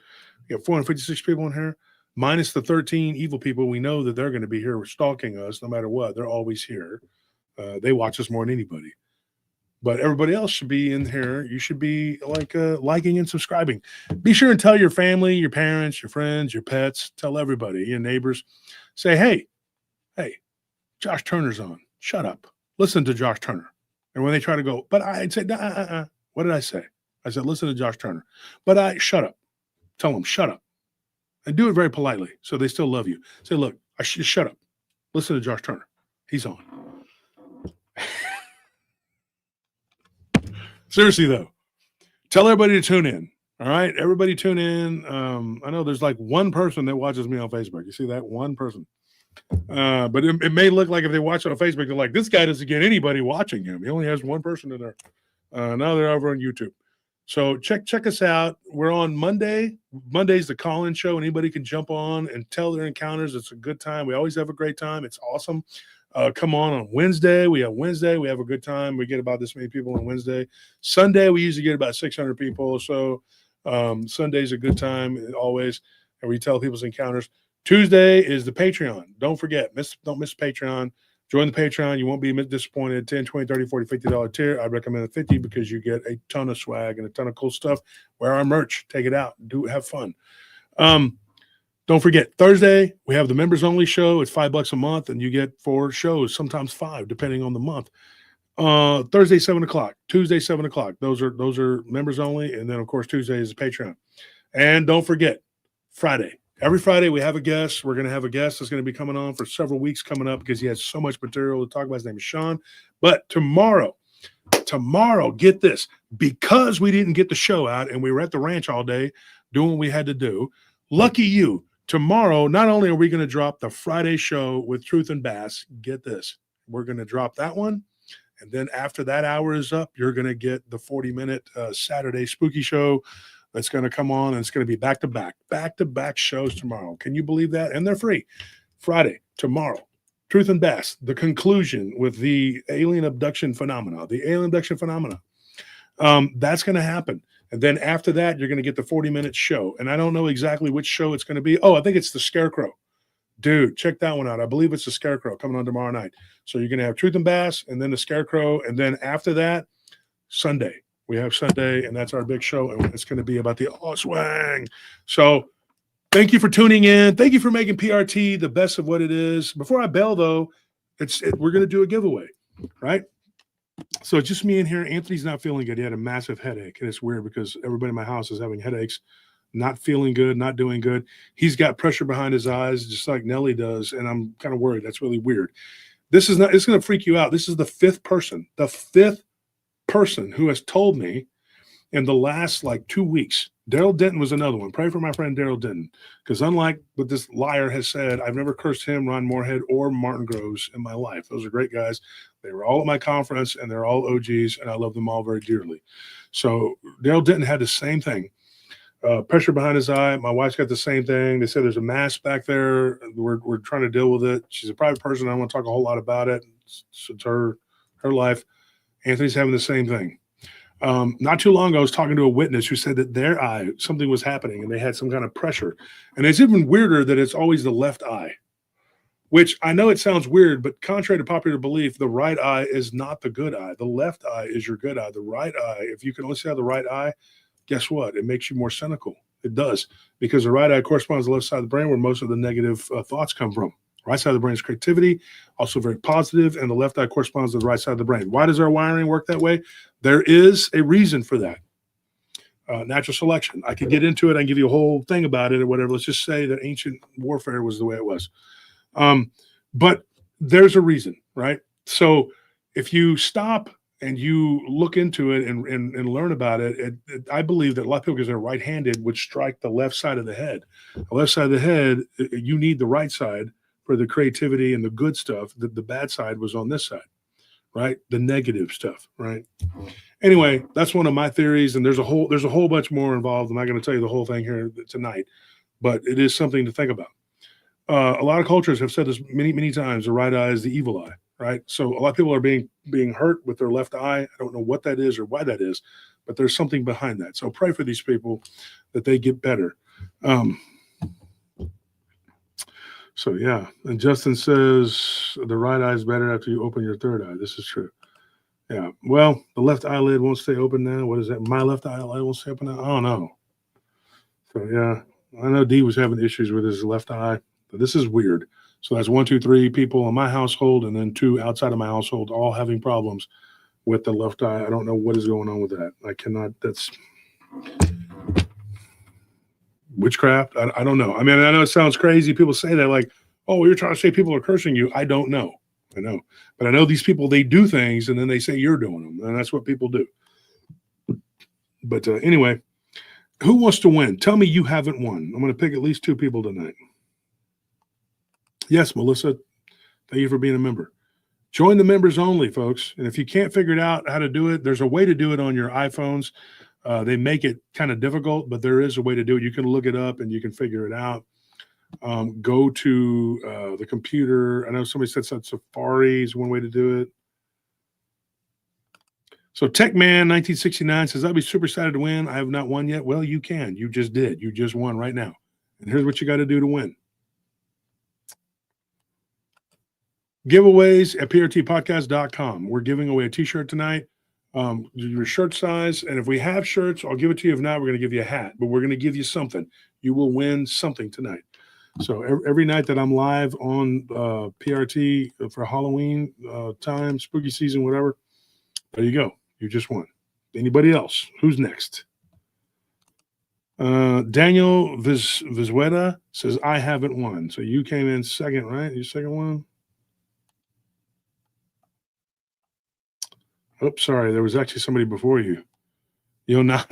We got 456 people in here, minus the 13 evil people. We know that they're going to be here stalking us no matter what. They're always here. They watch us more than anybody. But everybody else should be in here. You should be like liking and subscribing. Be sure and tell your family, your parents, your friends, your pets. Tell everybody, your neighbors. Say, hey, Josh Turner's on. Shut up. Listen to Josh Turner. And when they try to go, but I'd say, what did I say? I said, listen to Josh Turner. But shut up. Tell them, shut up. And do it very politely so they still love you. Say, look, shut up. Listen to Josh Turner. He's on. Seriously, though, tell everybody to tune in. All right? Everybody tune in. I know there's like one person that watches me on Facebook. You see that? One person. But it may look like if they watch it on Facebook, they're like, this guy doesn't get anybody watching him. He only has one person in there. Now they're over on YouTube. So check us out. We're on Monday. Monday's the call-in show. Anybody can jump on and tell their encounters. It's a good time. We always have a great time. It's awesome. Come on Wednesday. We have a good time. We get about this many people on Wednesday. Sunday, we usually get about 600 people. So Sunday's a good time always. And we tell people's encounters. Tuesday is the Patreon. Don't forget, don't miss Patreon. Join the Patreon. You won't be disappointed. $10, $20, $30, $40, $50 tier. I recommend a 50 because you get a ton of swag and a ton of cool stuff. Wear our merch. Take it out. Have fun. Don't forget, Thursday, we have the members only show. It's $5 a month, and you get 4 shows, sometimes 5, depending on the month. Thursday, 7 o'clock. Tuesday, 7 o'clock. Those are members only. And then, of course, Tuesday is Patreon. And don't forget, Friday. Every Friday, we have a guest. We're going to have a guest that's going to be coming on for several weeks coming up because he has so much material to talk about. His name is Sean. But tomorrow, get this, because we didn't get the show out and we were at the ranch all day doing what we had to do, lucky you, tomorrow, not only are we going to drop the Friday show with Truth and Bass, get this, we're going to drop that one. And then after that hour is up, you're going to get the 40-minute Saturday spooky show that's going to come on, and it's going to be back-to-back shows tomorrow. Can you believe that? And they're free. Friday, tomorrow, Truth and Bass, the conclusion with the alien abduction phenomena. That's going to happen. And then after that, you're going to get the 40-minute show. And I don't know exactly which show it's going to be. Oh, I think it's the Scarecrow. Dude, check that one out. I believe it's the Scarecrow coming on tomorrow night. So you're going to have Truth and Bass, and then the Scarecrow. And then after that, Sunday. We have Sunday, and that's our big show, and it's going to be about the swang. So thank you for tuning in. Thank you for making PRT the best of what it is. Before I bail, though, we're going to do a giveaway, right? So it's just me in here. Anthony's not feeling good. He had a massive headache, and it's weird because everybody in my house is having headaches, not feeling good, not doing good. He's got pressure behind his eyes, just like Nelly does, and I'm kind of worried. That's really weird. It's going to freak you out. This is the fifth person who has told me in the last 2 weeks. Daryl Denton was another one. Pray for my friend Daryl Denton, because unlike what this liar has said, I've never cursed him, Ron Moorhead, or Martin Groves in my life. Those are great guys. They were all at my conference, and they're all OGs, and I love them all very dearly. So Daryl Denton had the same thing. Pressure behind his eye. My wife's got the same thing. They said there's a mass back there. We're trying to deal with it. She's a private person. I don't want to talk a whole lot about it. It's her life. Anthony's having the same thing. Not too long ago, I was talking to a witness who said that their eye, something was happening, and they had some kind of pressure. And it's even weirder that it's always the left eye, which I know it sounds weird, but contrary to popular belief, the right eye is not the good eye. The left eye is your good eye. The right eye, if you can only see out the right eye, guess what? It makes you more cynical. It does, because the right eye corresponds to the left side of the brain where most of the negative thoughts come from. Right side of the brain is creativity, also very positive, and the left eye corresponds to the right side of the brain. Why does our wiring work that way? There is a reason for that. Natural selection. I could get into it. I can give you a whole thing about it or whatever. Let's just say that ancient warfare was the way it was. But there's a reason, right? So if you stop and you look into it and learn about it, I believe that a lot of people, because they're right-handed, would strike the left side of the head. The left side of the head, you need the right side for the creativity and the good stuff. The bad side was on this side, right? The negative stuff, right? Anyway, that's one of my theories, and there's a whole bunch more involved. I'm not going to tell you the whole thing here tonight, but it is something to think about. A lot of cultures have said this many times: the right eye is the evil eye, right? So a lot of people are being hurt with their left eye. I don't know what that is or why that is, but there's something behind that. So pray for these people that they get better. So yeah, and Justin says the right eye is better after you open your third eye. This is true. Yeah. Well, the left eyelid won't stay open now. What is that? My left eyelid won't stay open now. I don't know. So yeah, I know D was having issues with his left eye, but this is weird. So that's 1, 2, 3 people in my household, and then 2 outside of my household, all having problems with the left eye. I don't know what is going on with that. I cannot. That's witchcraft. I don't know. I mean, I know it sounds crazy. People say that like, oh, you're trying to say people are cursing you. I don't know. I know. But I know these people, they do things and then they say you're doing them. And that's what people do. But anyway, who wants to win? Tell me you haven't won. I'm going to pick at least 2 people tonight. Yes, Melissa. Thank you for being a member. Join the members only, folks. And if you can't figure it out how to do it, there's a way to do it on your iPhones. They make it kind of difficult, but there is a way to do it. You can look it up and you can figure it out. Go to the computer. I know somebody said Safari is one way to do it. So Techman 1969 says, I'll be super excited to win. I have not won yet. Well, you can. You just did. You just won right now. And here's what you got to do to win. Giveaways at prtpodcast.com. We're giving away a t-shirt tonight. Your shirt size. And if we have shirts, I'll give it to you. If not, we're going to give you a hat. But we're going to give you something. You will win something tonight. So every night that I'm live on PRT for Halloween time, spooky season, whatever, there you go. You just won. Anybody else? Who's next? Daniel Vizueta says, I haven't won. So you came in second, right? Your second one? Oops, sorry. There was actually somebody before you. You'll not.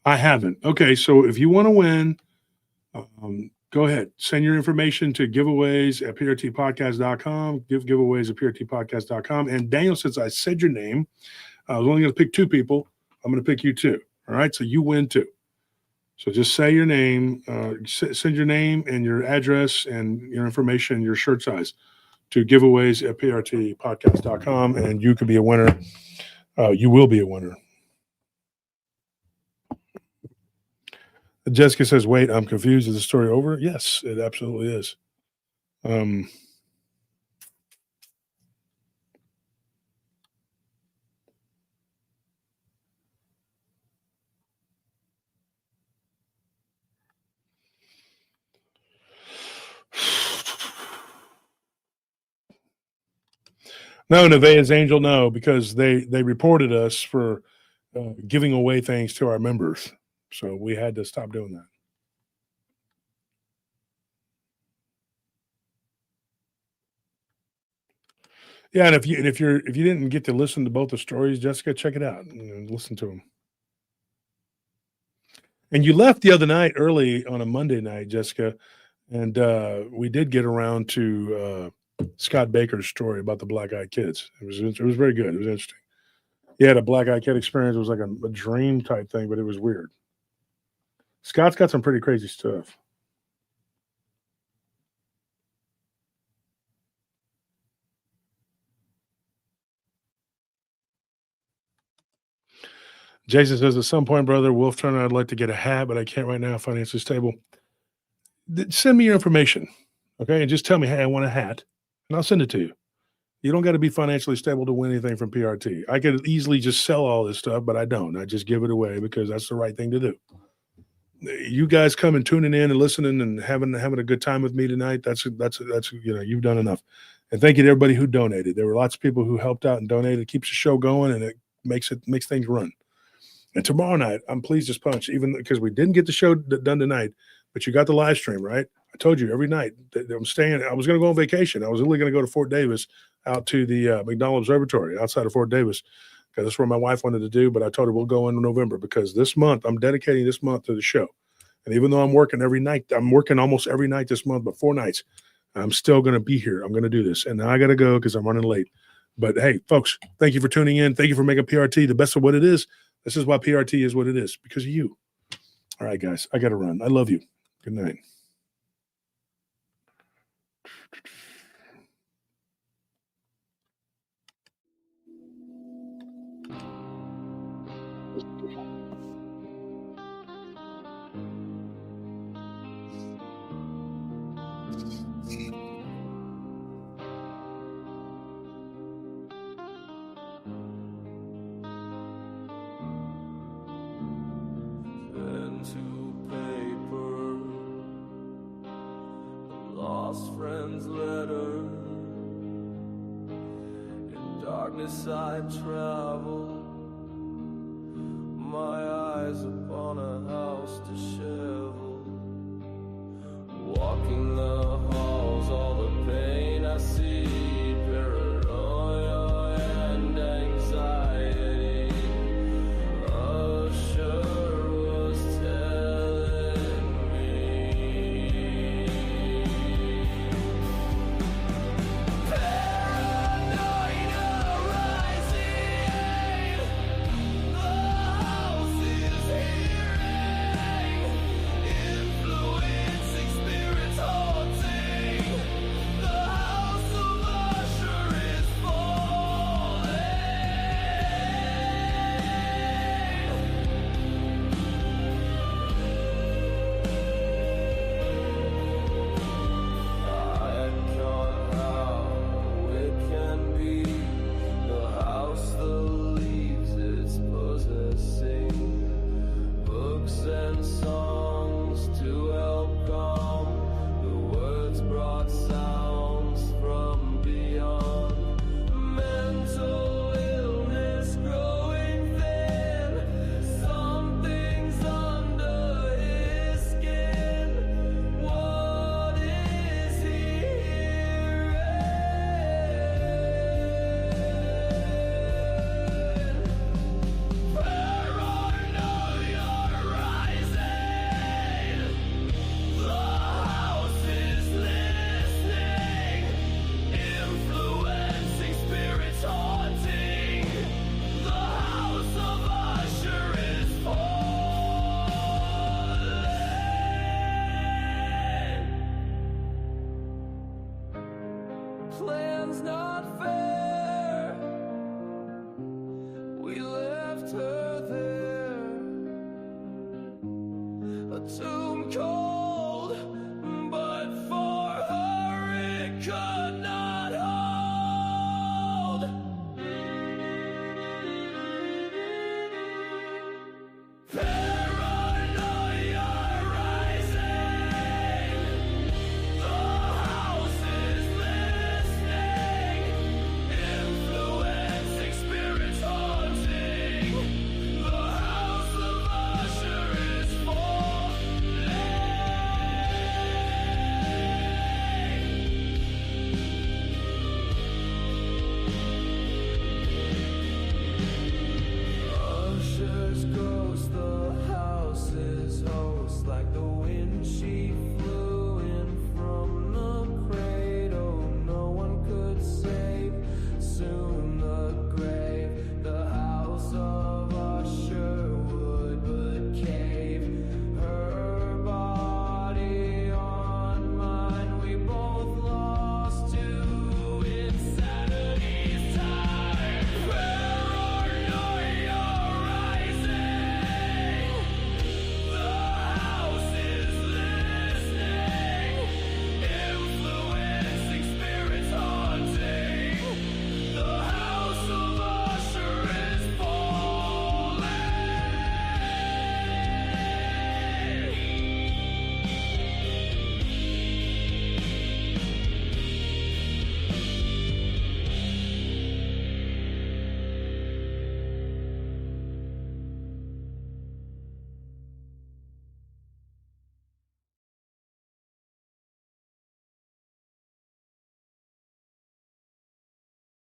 I haven't. Okay, so if you want to win, go ahead. Send your information to giveaways at prtpodcast.com. Giveaways at prtpodcast.com. And Daniel, since I said your name, I was only going to pick 2 people. I'm going to pick you 2. All right, so you win 2. So just say your name, send your name and your address and your information, your shirt size to giveaways at prtpodcast.com, and you could be a winner. You will be a winner. Jessica says, wait, I'm confused. Is the story over? Yes, it absolutely is. No, Nevaeh's Angel, no, because they reported us for giving away things to our members. So we had to stop doing that. Yeah, and if you didn't get to listen to both the stories, Jessica, check it out and listen to them. And you left the other night early on a Monday night, Jessica, and we did get around to Scott Baker's story about the black-eyed kids. It was very good. It was interesting. He had a black-eyed kid experience. It was like a dream type thing, but it was weird. Scott's got some pretty crazy stuff. Jason says, at some point, brother, Wolf Turner, I'd like to get a hat, but I can't right now, financially stable. Send me your information, okay? And just tell me, hey, I want a hat, and I'll send it to you. You don't got to be financially stable to win anything from PRT. I could easily just sell all this stuff, but I don't. I just give it away because that's the right thing to do. You guys coming, tuning in and listening and having a good time with me tonight. That's you've done enough. And thank you to everybody who donated. There were lots of people who helped out and donated. It keeps the show going and it makes things run. And tomorrow night, I'm pleased as punch, even because we didn't get the show done tonight, but you got the live stream, right? I told you every night that I'm staying. I was going to go on vacation. I was only going to go to Fort Davis, out to the McDonnell Observatory outside of Fort Davis, because that's where my wife wanted to do. But I told her we'll go in November because this month, I'm dedicating this month to the show. And even though I'm working every night, I'm working almost every night this month, but 4 nights, I'm still going to be here. I'm going to do this. And now I got to go because I'm running late. But hey, folks, thank you for tuning in. Thank you for making PRT the best of what it is. This is why PRT is what it is, because of you. All right, guys, I got to run. I love you. Good night. Pen to paper, lost friends. darkness I travel.